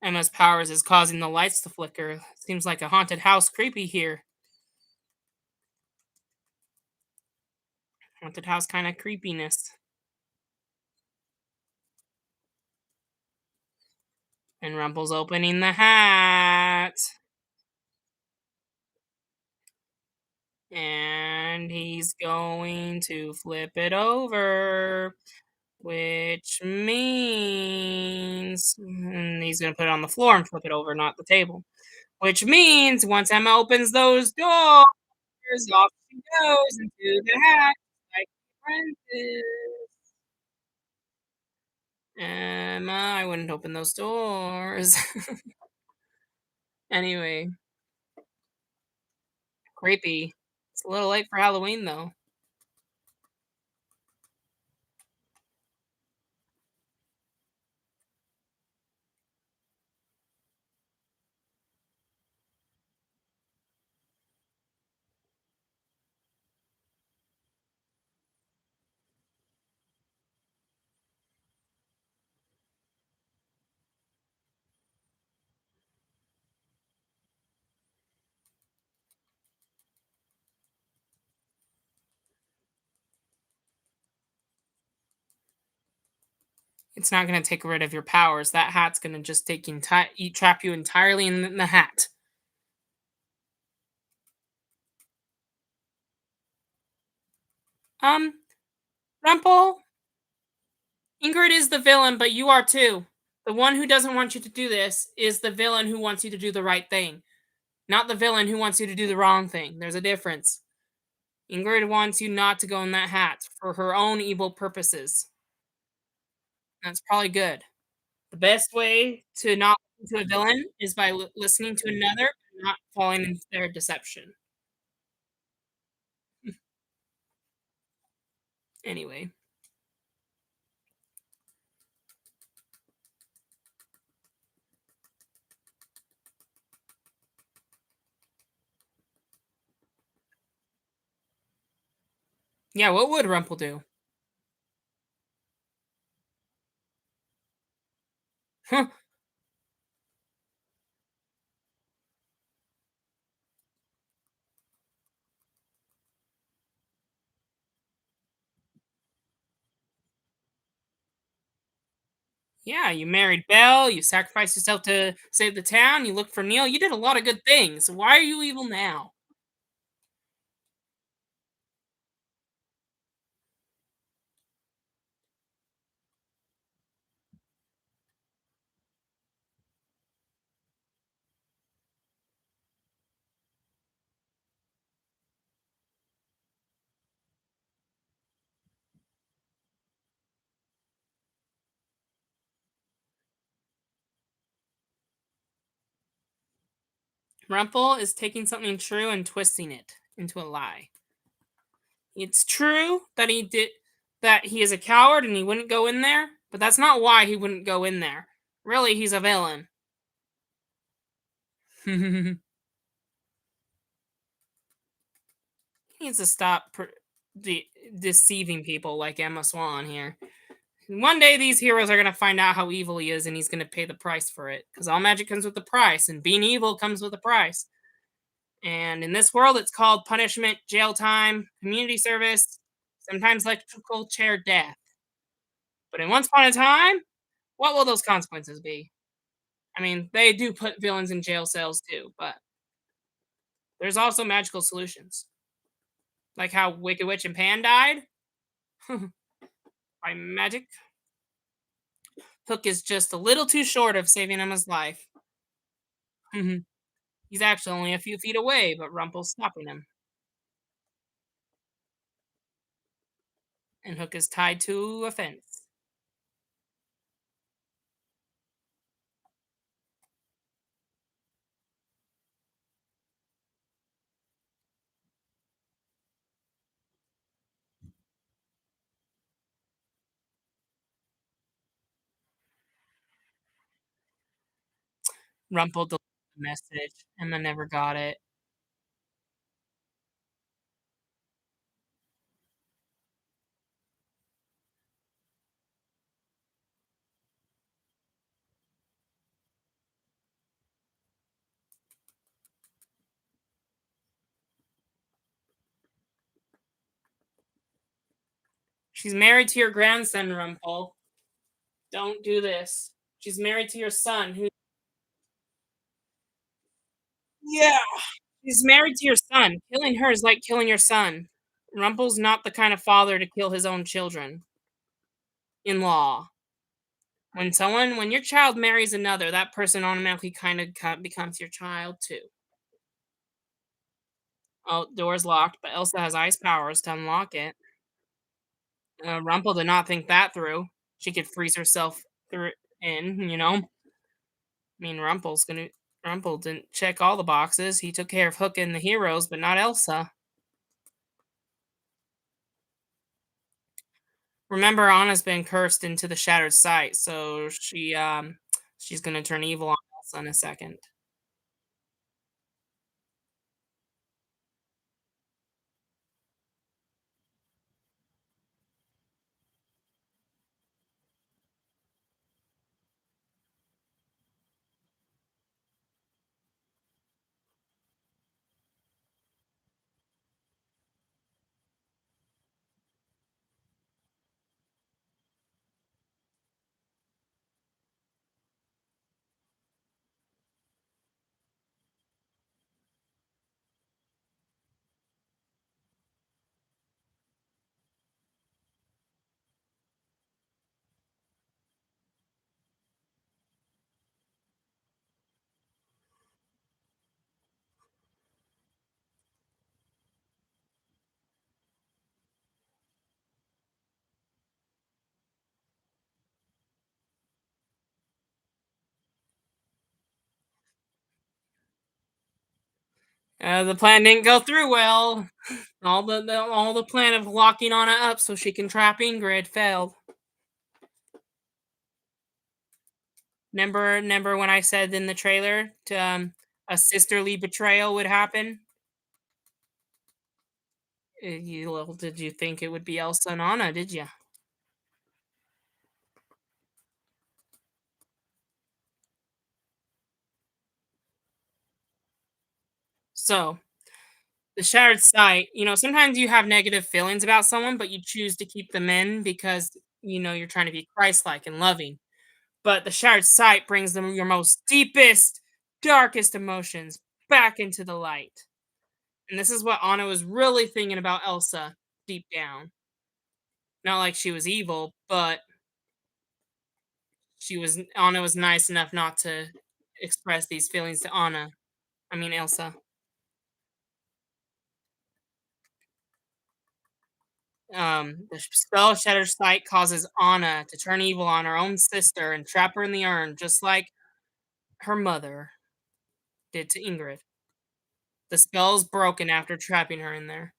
[SPEAKER 1] Emma's powers is causing the lights to flicker. Seems like a haunted house creepy here. Haunted house kind of creepiness. And Rumple's opening the hat. And he's going to flip it over, which means he's going to put it on the floor and flip it over, not the table. Which means once Emma opens those doors, off she goes into the hat like the princess. Emma, I wouldn't open those doors. Anyway, creepy. It's a little late for Halloween, though. It's not going to take rid of your powers. That hat's going to just trap you entirely in the hat. Um, Rumple, Ingrid is the villain, but you are too. The one who doesn't want you to do this is the villain who wants you to do the right thing, not the villain who wants you to do the wrong thing. There's a difference. Ingrid wants you not to go in that hat for her own evil purposes. That's probably good. The best way to not listen to a villain is by listening to another and not falling into their deception. Anyway, yeah, what would Rumple do? Huh. Yeah, you married Belle, you sacrificed yourself to save the town, you looked for Neil, you did a lot of good things. Why are you evil now? Rumple is taking something true and twisting it into a lie. It's true that he is a coward and he wouldn't go in there, but that's not why he wouldn't go in there. Really, he's a villain. He needs to stop deceiving people like Emma Swan here. One day these heroes are going to find out how evil he is and he's going to pay the price for it because all magic comes with a price and being evil comes with a price. And in this world, it's called punishment, jail time, community service, sometimes electrical chair death. But in Once Upon a Time, what will those consequences be? I mean, they do put villains in jail cells too, but there's also magical solutions. Like how Wicked Witch and Pan died by magic. Hook is just a little too short of saving him his life. Mhm. He's actually only a few feet away, but Rumple's stopping him. And Hook is tied to a fence. Rumple deleted the message. Emma never got it. She's married to your grandson, Rumple. Don't do this. She's married to your son, who Yeah, she's married to your son. Killing her is like killing your son. Rumple's not the kind of father to kill his own children in law. When your child marries another, that person automatically kinda becomes your child too. Oh, door's locked, but Elsa has ice powers to unlock it. Rumple did not think that through. She could freeze herself through I mean, Rumple didn't check all the boxes. He took care of Hook and the heroes, but not Elsa. Remember, Anna's been cursed into the shattered sight, so she's gonna turn evil on Elsa in a second. The plan didn't go through well. All the plan of locking Anna up so she can trap Ingrid failed. Remember when I said in the trailer to a sisterly betrayal would happen? Little did you think it would be Elsa and Anna, did you? So the shattered sight, sometimes you have negative feelings about someone, but you choose to keep them in because you're trying to be Christ-like and loving. But the shattered sight brings them your most deepest, darkest emotions back into the light. And this is what Anna was really thinking about Elsa deep down. Not like she was evil, but Anna was nice enough not to express these feelings to Anna. I mean Elsa. The spell Shattered Sight causes Anna to turn evil on her own sister and trap her in the urn, just like her mother did to Ingrid. The spell is broken after trapping her in there.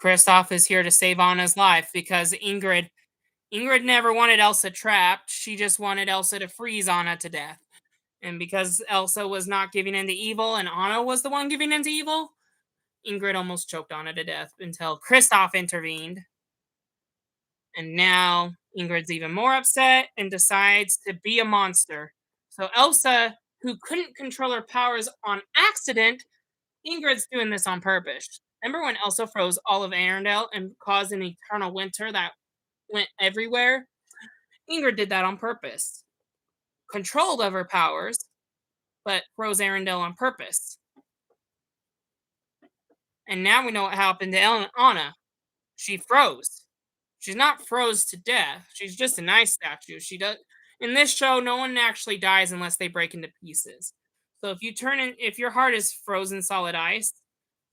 [SPEAKER 1] Kristoff is here to save Anna's life because Ingrid never wanted Elsa trapped. She just wanted Elsa to freeze Anna to death. And because Elsa was not giving in to evil and Anna was the one giving in to evil, Ingrid almost choked Anna to death until Kristoff intervened. And now Ingrid's even more upset and decides to be a monster. So Elsa, who couldn't control her powers on accident, Ingrid's doing this on purpose. Remember when Elsa froze all of Arendelle and caused an eternal winter that went everywhere? Ingrid did that on purpose. Controlled of her powers, but froze Arendelle on purpose. And now we know what happened to Anna. She froze. She's not froze to death. She's just an ice statue. She does In this show, no one actually dies unless they break into pieces. So if your heart is frozen solid ice,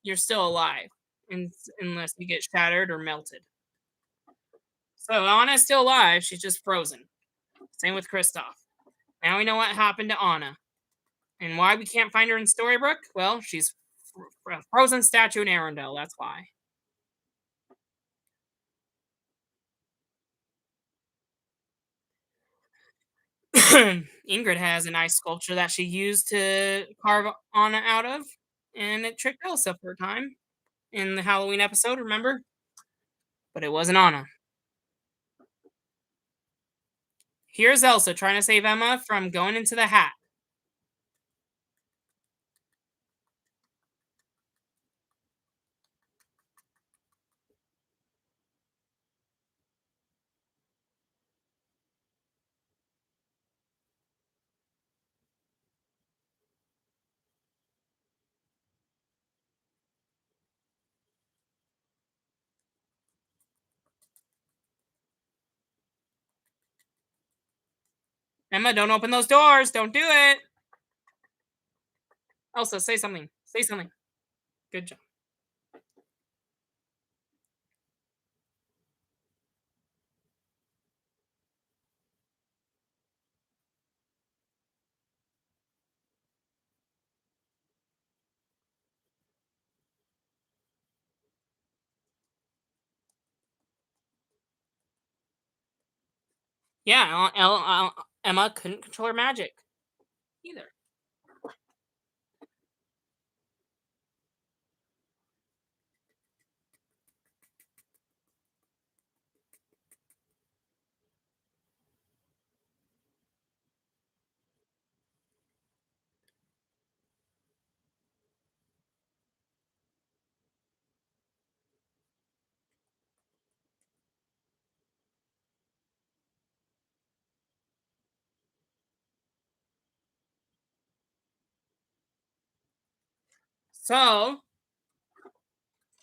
[SPEAKER 1] you're still alive, unless you get shattered or melted. So Anna's still alive. She's just frozen. Same with Kristoff. Now we know what happened to Anna and why we can't find her in Storybrooke. Well, she's a frozen statue in Arendelle. That's why. Ingrid has an ice sculpture that she used to carve Anna out of, and it tricked Elsa for a time in the Halloween episode, remember? But it wasn't Anna. Here's Elsa trying to save Emma from going into the hat. Emma, don't open those doors. Don't do it. Elsa, say something. Say something. Good job. Yeah, Emma couldn't control her magic either. So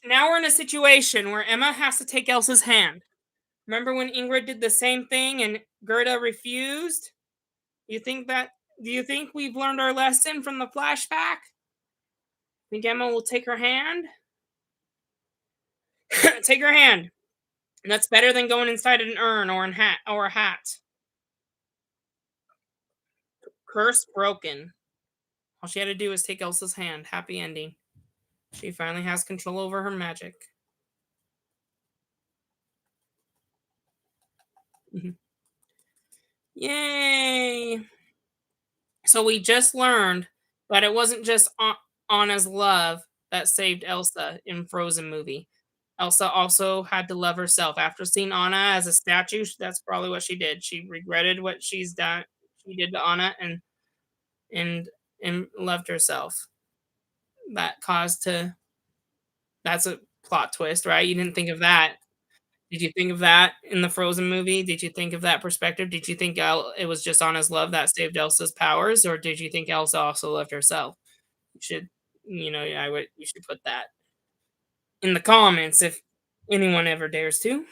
[SPEAKER 1] now we're in a situation where Emma has to take Elsa's hand. Remember when Ingrid did the same thing and Gerda refused? You think that do you think we've learned our lesson from the flashback? Think Emma will take her hand? Take her hand. That's better than going inside an urn or a hat. Curse broken. All she had to do was take Elsa's hand. Happy ending. She finally has control over her magic. Mhm. Yay! So we just learned that it wasn't just Anna's love that saved Elsa in Frozen movie. Elsa also had to love herself. After seeing Anna as a statue, that's probably what she did. She regretted what she did to Anna and and loved herself. That caused to That's a plot twist, right? You didn't think of that. Did you think of that in the Frozen movie? Did you think of that perspective? Did you think it was just Anna's love that saved Elsa's powers, or did you think Elsa also loved herself? You should, you should put that in the comments if anyone ever dares to.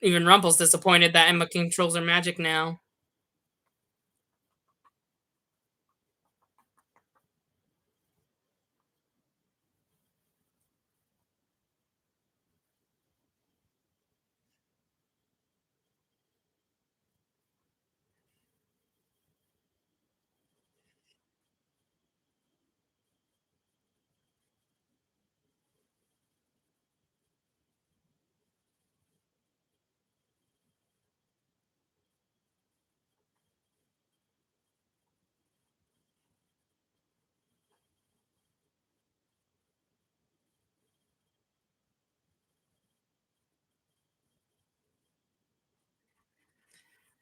[SPEAKER 1] Even Rumple's disappointed that Emma controls her magic now.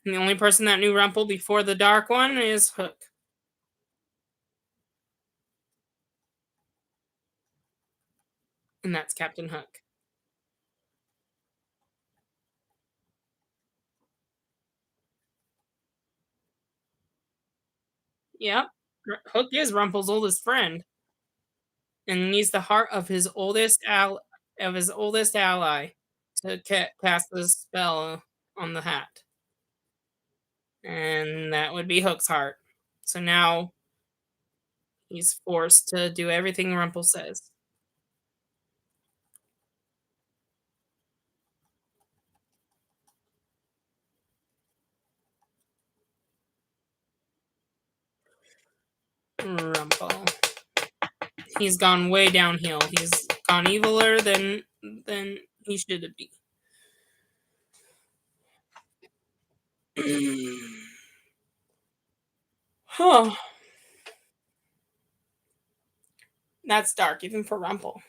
[SPEAKER 1] And the only person that knew Rumple before the Dark One is Hook. and that's Captain Hook. Yep. Hook is Rumple's oldest friend, and needs the heart of his oldest ally to cast the spell on the hat, and that would be Hook's heart. So now he's forced to do everything Rumple says. Rumple. He's gone way downhill. He's gone eviler than he should be. Huh. That's dark, even for Rumple.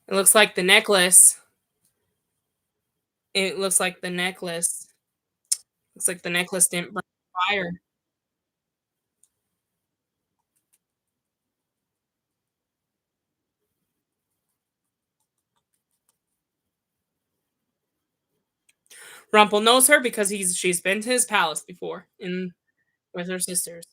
[SPEAKER 1] It looks like the necklace. It looks like the necklace. Looks like the necklace didn't burn fire. Rumple knows her because she's been to his palace before in with her sisters.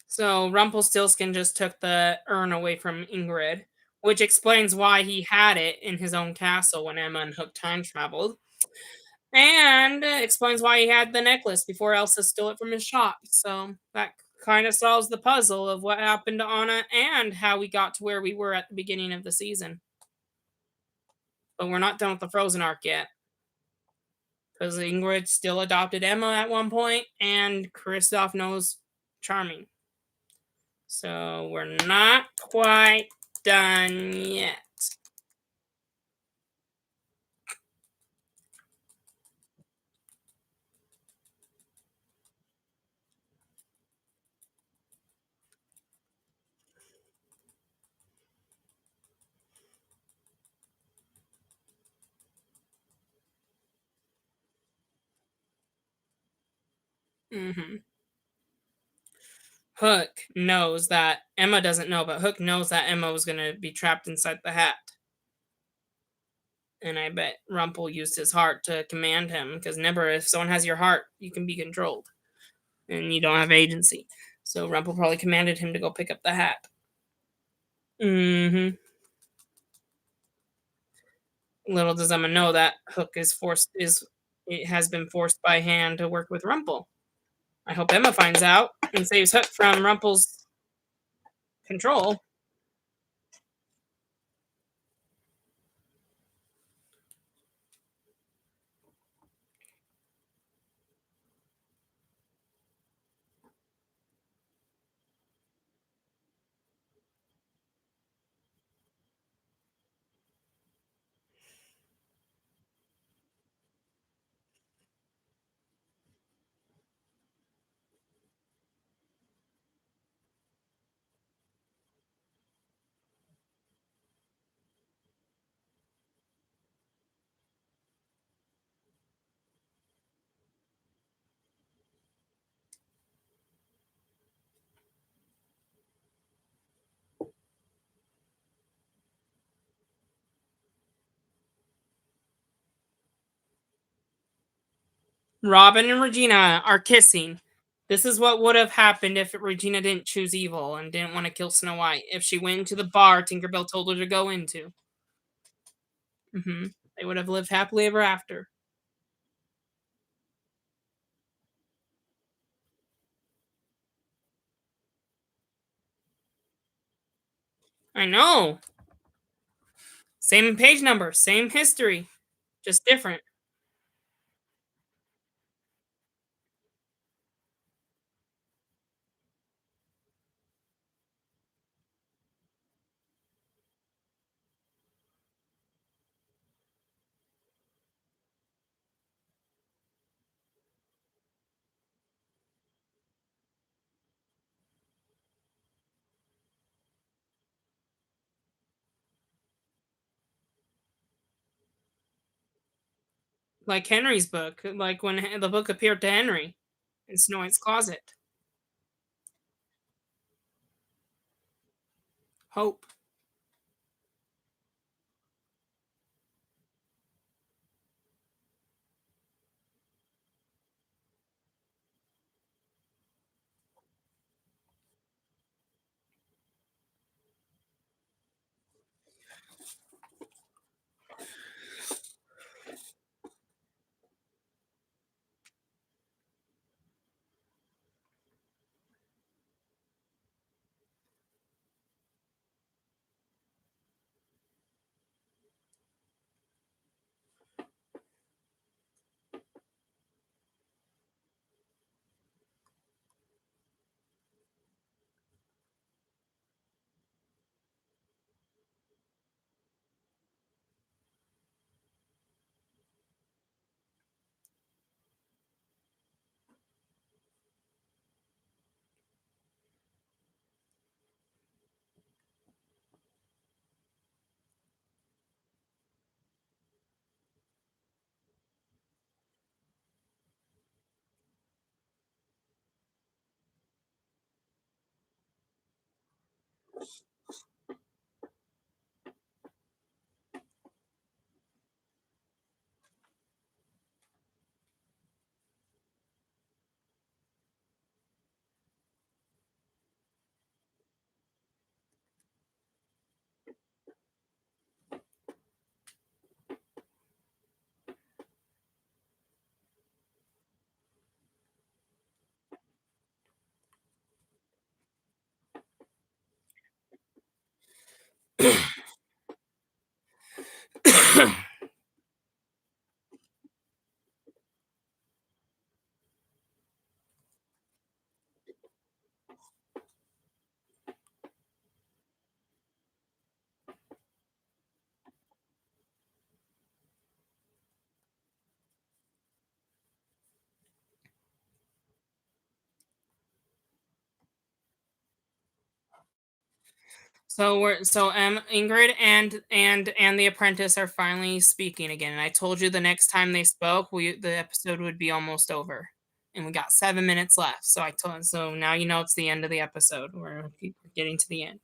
[SPEAKER 1] So Rumpelstiltskin just took the urn away from Ingrid, which explains why he had it in his own castle when Emma and Hook time traveled, and explains why he had the necklace before Elsa stole it from his shop. So that kind of solves the puzzle of what happened to Anna and how we got to where we were at the beginning of the season. But we're not done with the Frozen arc yet, because Ingrid still adopted Emma at one point, and Kristoff knows Charming. So we're not quite done yet. Hmm. Hook knows that Emma doesn't know, but Hook knows that Emma was going to be trapped inside the hat. And I bet Rumple used his heart to command him because remember, if someone has your heart, you can be controlled and you don't have agency. So Rumple probably commanded him to go pick up the hat. Hmm. Little does Emma know that Hook it has been forced by hand to work with Rumple. I hope Emma finds out and saves Hook from Rumple's control. Robin and Regina are kissing. This is what would have happened if Regina didn't choose evil and didn't want to kill Snow White. If she went into the bar Tinkerbell told her to go into, they would have lived happily ever after. I know. Same page number, same history, just different. Like Henry's book, like when the book appeared to Henry in Snow White's closet. Hope. Ingrid and the apprentice are finally speaking again. And I told you the next time they spoke, the episode would be almost over. And we got 7 minutes left. So now you know it's the end of the episode. We're getting to the end.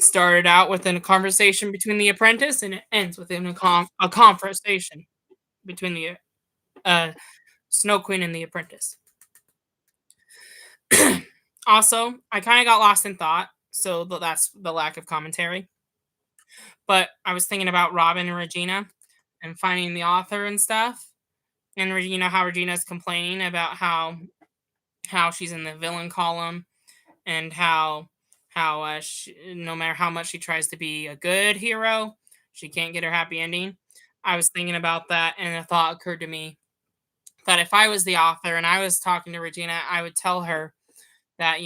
[SPEAKER 1] Started out within a conversation between the apprentice and it ends within a conversation between the uh Snow Queen and the apprentice. Also, I kind of got lost in thought, so that's the lack of commentary. But I was thinking about Robin and Regina and finding the author and stuff. And Regina, how Regina's complaining about how she's in the villain column and no matter how much she tries to be a good hero, she can't get her happy ending. I was thinking about that, and a thought occurred to me that if I was the author and I was talking to Regina, I would tell her that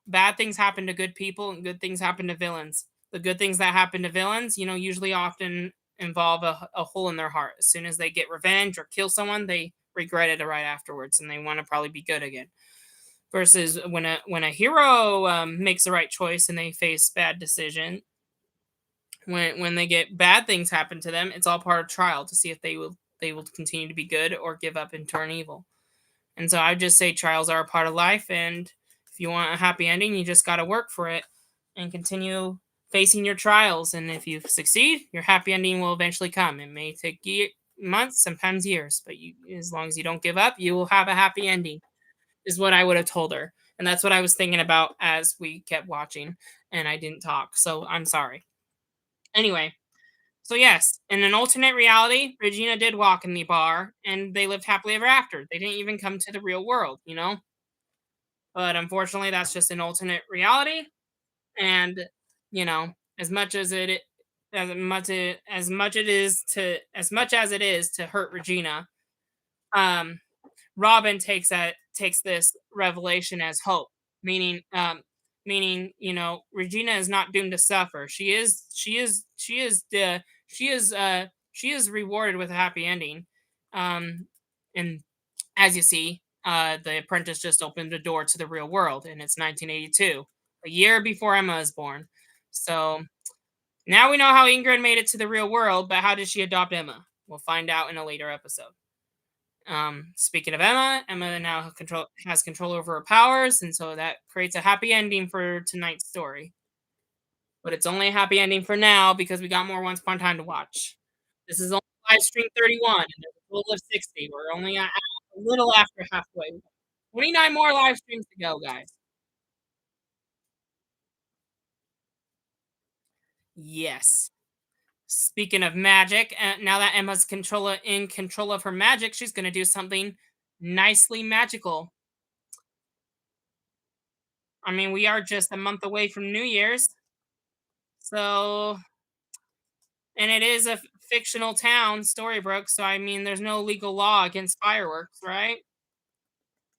[SPEAKER 1] bad things happen to good people and good things happen to villains. The good things that happen to villains, usually often involve a hole in their heart. As soon as they get revenge or kill someone, they regret it right afterwards and they want to probably be good again. Versus when a hero makes the right choice and they face bad decision, when they get bad things happen to them, it's all part of trial to see if they will continue to be good or give up and turn evil. And so I just say trials are a part of life. And if you want a happy ending, you just got to work for it and continue facing your trials. And if you succeed, your happy ending will eventually come. It may take months, sometimes years, but as long as you don't give up, you will have a happy ending, is what I would have told her. And that's what I was thinking about as we kept watching and I didn't talk. So I'm sorry. Anyway, so yes, in an alternate reality, Regina did walk in the bar and they lived happily ever after. They didn't even come to the real world, you know? But unfortunately, that's just an alternate reality. And you know, as much as as much as it is to hurt Regina, um, Robin takes this revelation as hope, meaning Regina is not doomed to suffer. She is rewarded with a happy ending. And as you see, the apprentice just opened the door to the real world, and it's 1982, a year before Emma is born. So now we know how Ingrid made it to the real world, but how did she adopt Emma? We'll find out in a later episode. Speaking of Emma, Emma now has control over her powers, and so that creates a happy ending for tonight's story. But it's only a happy ending for now because we got more Once Upon a Time to watch. This is only live stream 31, and there's a total of 60. We're only a little after halfway. 29 more live streams to go, guys. Yes. Speaking of magic, now that Emma's in control of her magic, she's going to do something nicely magical. I mean, we are just a month away from New Year's. So, and it is a fictional town, Storybrooke. So, I mean, there's no legal law against fireworks, right?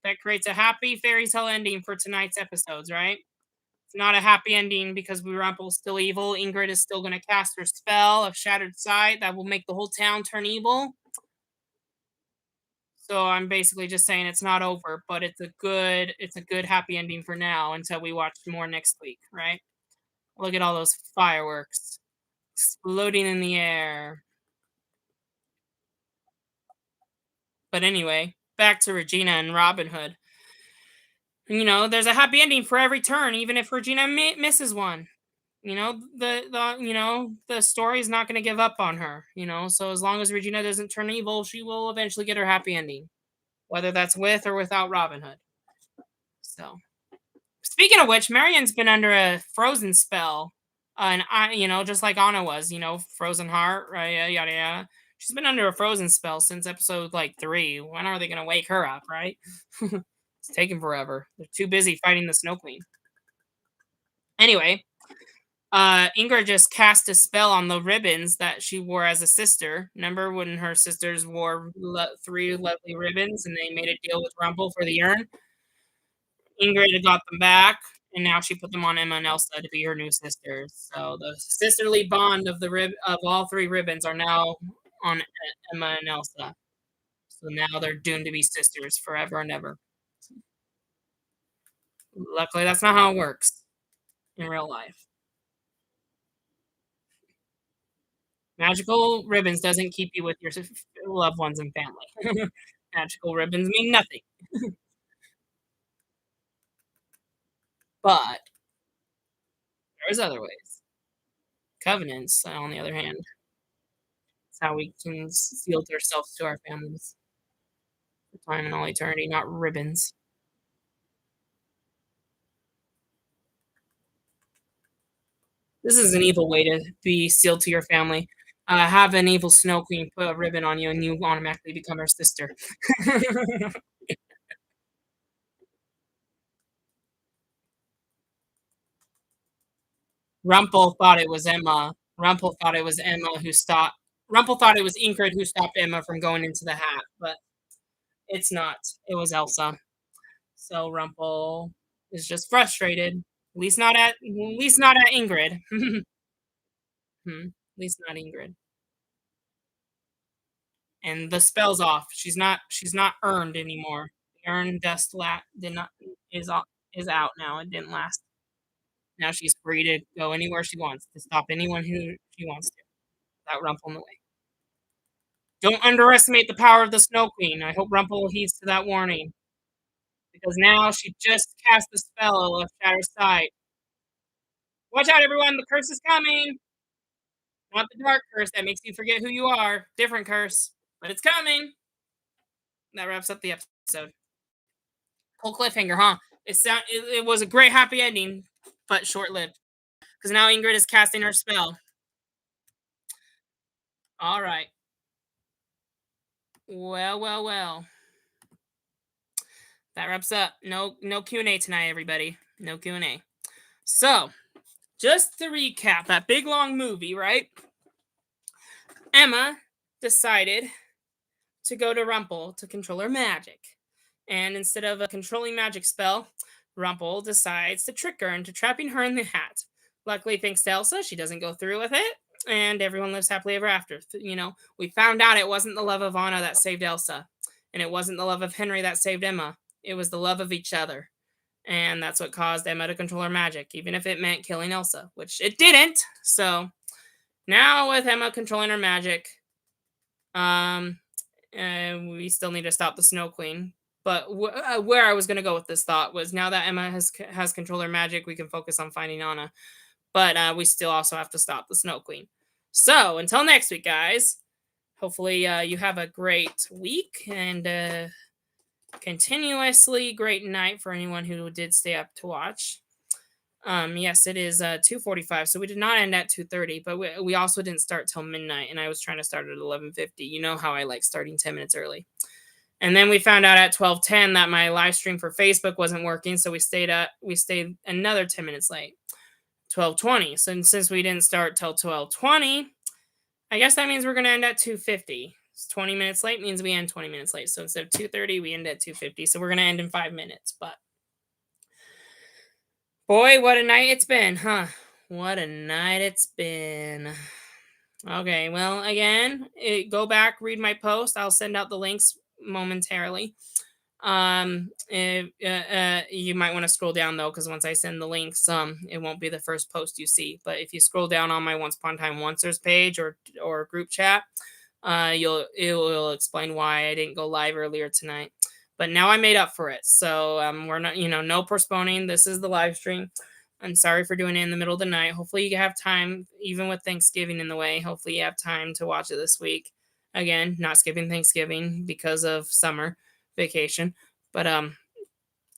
[SPEAKER 1] That creates a happy fairy tale ending for tonight's episodes, right? It's not a happy ending because Rumpel's still evil. Ingrid is still going to cast her spell of Shattered Sight that will make the whole town turn evil. So I'm basically just saying it's not over, but it's a good happy ending for now until we watch more next week, right? Look at all those fireworks exploding in the air. But anyway, back to Regina and Robin Hood. There's a happy ending for every turn, even if Regina misses one. The story is not going to give up on her. So as long as Regina doesn't turn evil, she will eventually get her happy ending, whether that's with or without Robin Hood. So, speaking of which, Marion's been under a frozen spell, and just like Anna was, frozen heart, right? Yada yada. She's been under a frozen spell since episode like 3. When are they gonna wake her up, right? It's taking forever. They're too busy fighting the Snow Queen. Anyway, Ingrid just cast a spell on the ribbons that she wore as a sister. Remember when her sisters wore 3 lovely ribbons and they made a deal with Rumple for the urn? Ingrid had got them back, and now she put them on Emma and Elsa to be her new sisters. So the sisterly bond of of all 3 ribbons are now on Emma and Elsa. So now they're doomed to be sisters forever and ever. Luckily, that's not how it works in real life. Magical ribbons doesn't keep you with your loved ones and family. Magical ribbons mean nothing. But there's other ways. Covenants, on the other hand, it's how we can seal ourselves to our families for time and all eternity, not ribbons. This is an evil way to be sealed to your family. Have an evil Snow Queen put a ribbon on you, and you automatically become her sister. Rumpel thought it was Emma. Rumpel thought it was Emma who stopped. Rumpel thought it was Ingrid who stopped Emma from going into the hat, but it's not. It was Elsa. So Rumpel is just frustrated. At least not at Ingrid. At least not Ingrid. And the spell's off. She's not earned anymore. The earned dust did not is out now. It didn't last. Now she's free to go anywhere she wants to stop anyone who she wants to without Rumpel in the way. Don't underestimate the power of the Snow Queen. I hope Rumpel heeds to that warning because now she just cast the spell of Shattered Sight. Watch out, everyone! The curse is coming. Not the dark curse that makes you forget who you are. Different curse, but it's coming. That wraps up the episode. Whole cliffhanger, huh? It was a great happy ending, but short lived. Because now Ingrid is casting her spell. All right. Well. that wraps up. No Q&A tonight, everybody. No Q&A. So, just to recap that big long movie, right? Emma decided to go to Rumpel to control her magic. And instead of a controlling magic spell, Rumpel decides to trick her into trapping her in the hat. Luckily, thanks to Elsa, she doesn't go through with it, and everyone lives happily ever after. We found out it wasn't the love of Anna that saved Elsa, and it wasn't the love of Henry that saved Emma. It was the love of each other. And that's what caused Emma to control her magic, even if it meant killing Elsa, which it didn't. So now with Emma controlling her magic, um, we still need to stop the Snow Queen. But where I was going to go with this thought was now that Emma has controlled her magic, we can focus on finding Anna. But we still also have to stop the Snow Queen. So until next week, guys. Hopefully you have a great week and continuously great night for anyone who did stay up to watch. Yes, it is 2:45, so we did not end at 2:30, but we also didn't start till midnight, and I was trying to start at 11:50. You know how I like starting 10 minutes early. And then we found out at 12:10 that my live stream for Facebook wasn't working, so we stayed another 10 minutes late. 12:20. So since we didn't start till 12:20, I guess that means we're going to end at 2:50. 20 minutes late means we end 20 minutes late. So instead of 2:30, we end at 2:50. So we're going to end in 5 minutes, but boy, what a night it's been, huh? What a night it's been. Okay, well, again, go back, read my post. I'll send out the links momentarily. You might want to scroll down though, because once I send the links, it won't be the first post you see. But if you scroll down on my Once Upon a Time Oncers page or group chat, it will explain why I didn't go live earlier tonight. But now I made up for it. So we're not, no postponing. This is the live stream. I'm sorry for doing it in the middle of the night. Hopefully you have time, even with Thanksgiving in the way. Hopefully you have time to watch it this week. Again, not skipping Thanksgiving because of summer vacation. But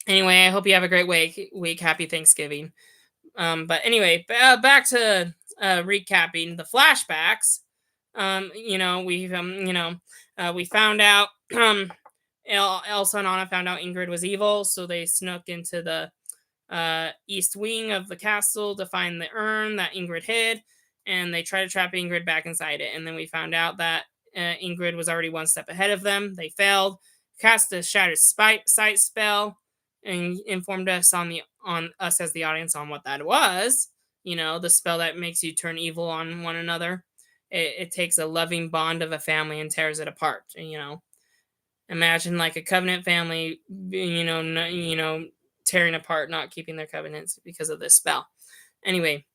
[SPEAKER 1] anyway, I hope you have a great week. Happy Thanksgiving. But anyway, back to recapping the flashbacks. We found out Elsa and Anna found out Ingrid was evil, so they snuck into the east wing of the castle to find the urn that Ingrid hid, and they tried to trap Ingrid back inside it. And then we found out that Ingrid was already one step ahead of them. They failed, cast a shattered sight spell, and informed us on us as the audience on what that was. The spell that makes you turn evil on one another. It takes a loving bond of a family and tears it apart. Imagine like a covenant family, tearing apart, not keeping their covenants because of this spell. Anyway,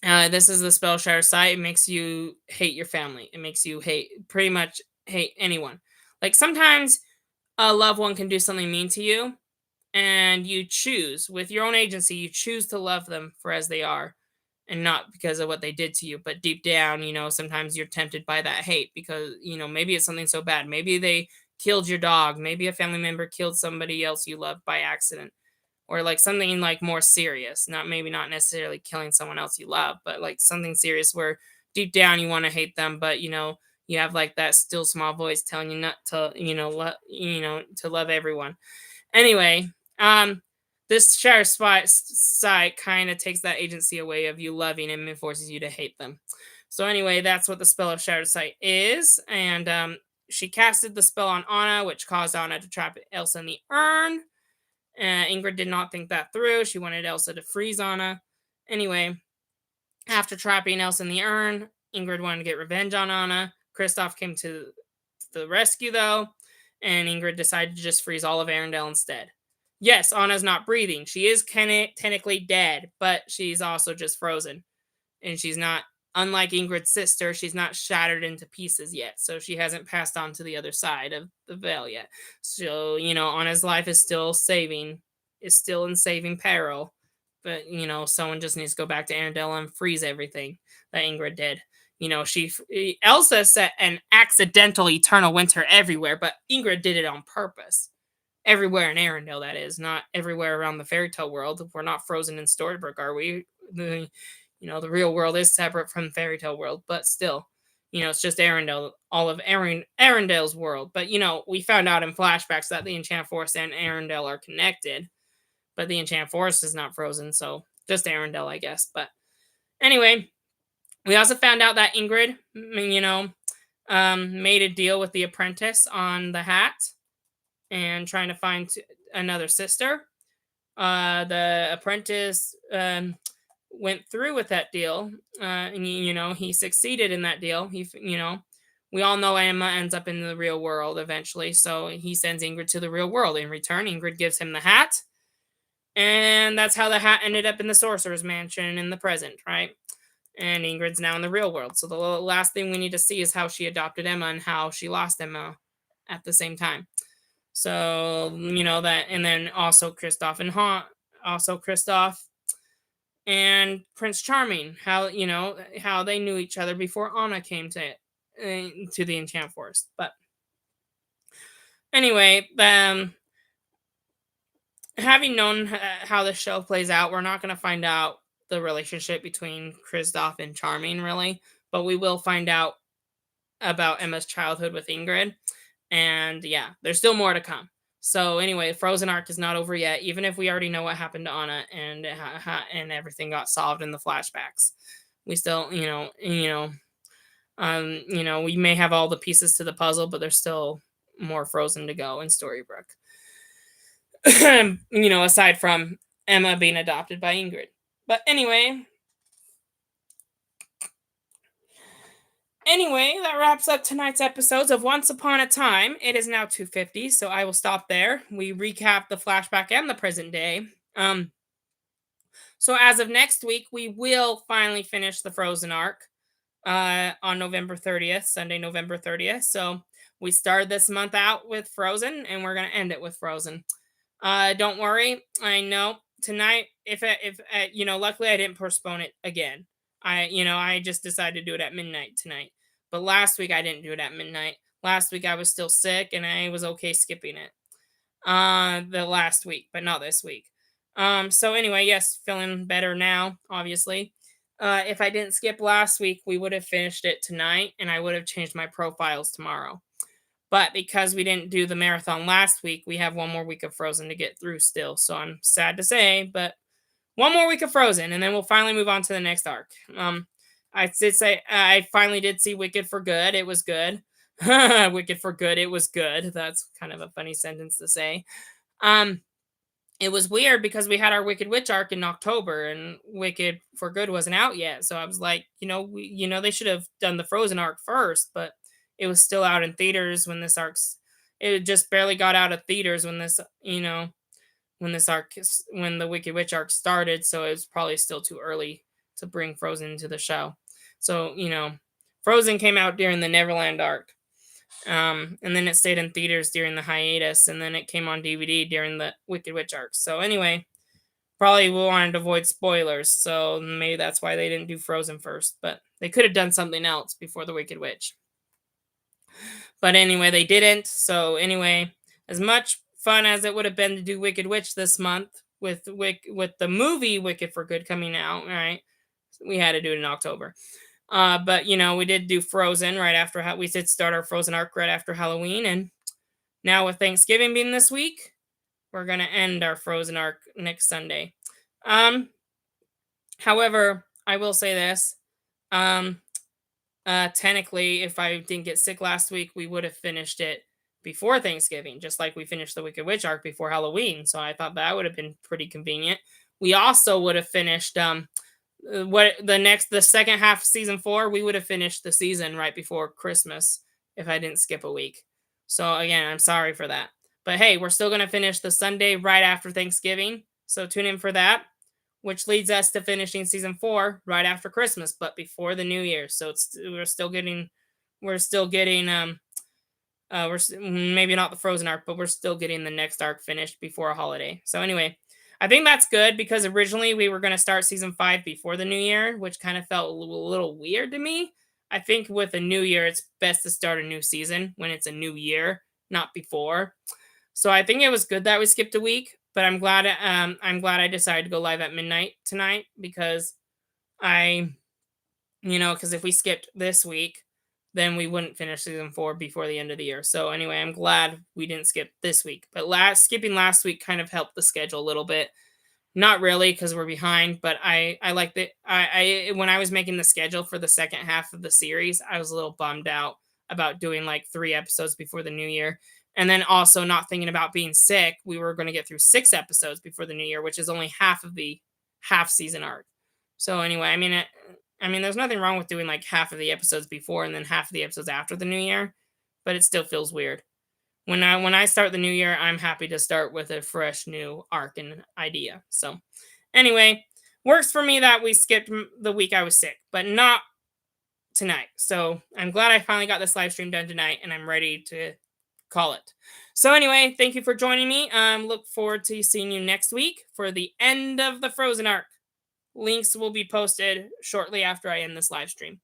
[SPEAKER 1] this is the spell Shatter Sight. It makes you hate your family. It makes you pretty much hate anyone. Like sometimes a loved one can do something mean to you, and you choose with your own agency. You choose to love them for as they are, and not because of what they did to you. But deep down, sometimes you're tempted by that hate because maybe it's something so bad. Maybe they killed your dog. Maybe a family member killed somebody else you loved by accident. Or like something like more serious, not necessarily killing someone else you love, but like something serious where deep down you want to hate them, but you have like that still small voice telling you not to, to love everyone. Anyway, this Shatter Sight kind of takes that agency away of you loving them and forces you to hate them. So anyway, that's what the spell of Shattered Sight is, and she casted the spell on Anna, which caused Anna to trap Elsa in the urn. Ingrid did not think that through. She wanted Elsa to freeze Anna. Anyway, after trapping Elsa in the urn, Ingrid wanted to get revenge on Anna. Kristoff came to the rescue, though, and Ingrid decided to just freeze all of Arendelle instead. Yes, Anna's not breathing. She is technically dead, but she's also just frozen. And she's not, unlike Ingrid's sister, she's not shattered into pieces yet. So she hasn't passed on to the other side of the veil yet. So, Anna's life is still in saving peril. But, someone just needs to go back to Arendelle and freeze everything that Ingrid did. Elsa set an accidental eternal winter everywhere, but Ingrid did it on purpose. Everywhere in Arendelle, that is, not everywhere around the fairy tale world. We're not frozen in Storybrooke, are we? The real world is separate from the fairy tale world, but still, It's just Arendelle, all of Arendelle's world. But we found out in flashbacks that the Enchant Forest and Arendelle are connected, but the Enchant Forest is not frozen, so just Arendelle, I guess. But anyway, we also found out that Ingrid, made a deal with the apprentice on the hat and trying to find another sister. The apprentice went through with that deal, and he succeeded in that deal. We all know Emma ends up in the real world eventually, so he sends Ingrid to the real world. In return, Ingrid gives him the hat, and that's how the hat ended up in the sorcerer's mansion in the present, right? And Ingrid's now in the real world. So the last thing we need to see is how she adopted Emma and how she lost Emma at the same time. So that, and then also Kristoff and Prince Charming, how they knew each other before Anna came to the Enchant Forest. But anyway, having known how the show plays out, we're not going to find out the relationship between Kristoff and Charming really, but we will find out about Emma's childhood with Ingrid. And yeah, there's still more to come. So anyway, Frozen arc is not over yet, even if we already know what happened to Anna and everything got solved in the flashbacks. We still, we may have all the pieces to the puzzle, but there's still more Frozen to go in Storybrooke. Aside from Emma being adopted by Ingrid. But Anyway, that wraps up tonight's episodes of Once Upon a Time. It is now 2:50, so I will stop there. We recap the flashback and the present day. So as of next week, we will finally finish the Frozen arc on November 30th, Sunday, November 30th. So we started this month out with Frozen, and we're going to end it with Frozen. Don't worry. I know tonight, luckily I didn't postpone it again. I just decided to do it at midnight tonight. But last week I didn't do it at midnight. Last week I was still sick and I was okay skipping it. The last week, but not this week. So anyway, yes, feeling better now, obviously. If I didn't skip last week, we would have finished it tonight and I would have changed my profiles tomorrow. But because we didn't do the marathon last week, we have one more week of Frozen to get through still. So I'm sad to say, but one more week of Frozen, and then we'll finally move on to the next arc. I did say I finally did see Wicked for Good. It was good. Wicked for Good. It was good. That's kind of a funny sentence to say. It was weird because we had our Wicked Witch arc in October, and Wicked for Good wasn't out yet. So I was like, they should have done the Frozen arc first, but it was still out in theaters when this arc's. It just barely got out of theaters when this, when the Wicked Witch arc started, so it was probably still too early to bring Frozen into the show. So Frozen came out during the Neverland arc, and then it stayed in theaters during the hiatus, and then it came on DVD during the Wicked Witch arc. So anyway, probably we wanted to avoid spoilers, so maybe that's why they didn't do Frozen first. But they could have done something else before the Wicked Witch. But anyway, they didn't. So anyway, as much fun as it would have been to do Wicked Witch this month with the movie Wicked for Good coming out, right? We had to do it in October. But we did do Frozen right after we did start our Frozen arc right after Halloween, and now with Thanksgiving being this week, we're gonna end our Frozen arc next Sunday. However, I will say this. Technically, if I didn't get sick last week, we would have finished it before Thanksgiving, just like we finished the Wicked Witch arc before Halloween. So I thought that would have been pretty convenient. We also would have finished the second half of season 4. We would have finished the season right before Christmas if I didn't skip a week. So again, I'm sorry for that. But hey, we're still gonna finish the Sunday right after Thanksgiving. So tune in for that, which leads us to finishing season 4 right after Christmas, but before the New Year. So we're still getting maybe not the Frozen arc, but we're still getting the next arc finished before a holiday. So anyway, I think that's good because originally we were going to start season 5 before the New Year, which kind of felt a little weird to me. I think with a new year, it's best to start a new season when it's a new year, not before. So I think it was good that we skipped a week. But I'm glad I decided to go live at midnight tonight because because if we skipped this week, then we wouldn't finish season 4 before the end of the year. So anyway, I'm glad we didn't skip this week. But skipping last week kind of helped the schedule a little bit. Not really, because we're behind, but I like that. I when I was making the schedule for the second half of the series, I was a little bummed out about doing like 3 episodes before the new year, and then also not thinking about being sick. We were going to get through 6 episodes before the new year, which is only half of the half season arc. So anyway, I mean, there's nothing wrong with doing like half of the episodes before and then half of the episodes after the new year, but it still feels weird. When I start the new year, I'm happy to start with a fresh new arc and idea. So, anyway, works for me that we skipped the week I was sick, but not tonight. So, I'm glad I finally got this live stream done tonight and I'm ready to call it. So, anyway, thank you for joining me. Look forward to seeing you next week for the end of the Frozen arc. Links will be posted shortly after I end this live stream.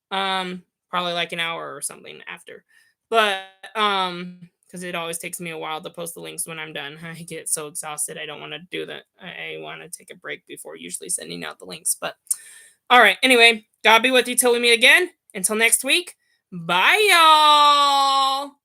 [SPEAKER 1] Probably like an hour or something after. But because it always takes me a while to post the links when I'm done. I get so exhausted. I don't want to do that. I want to take a break before usually sending out the links. But all right. Anyway, God be with you till we meet again. Until next week. Bye, y'all.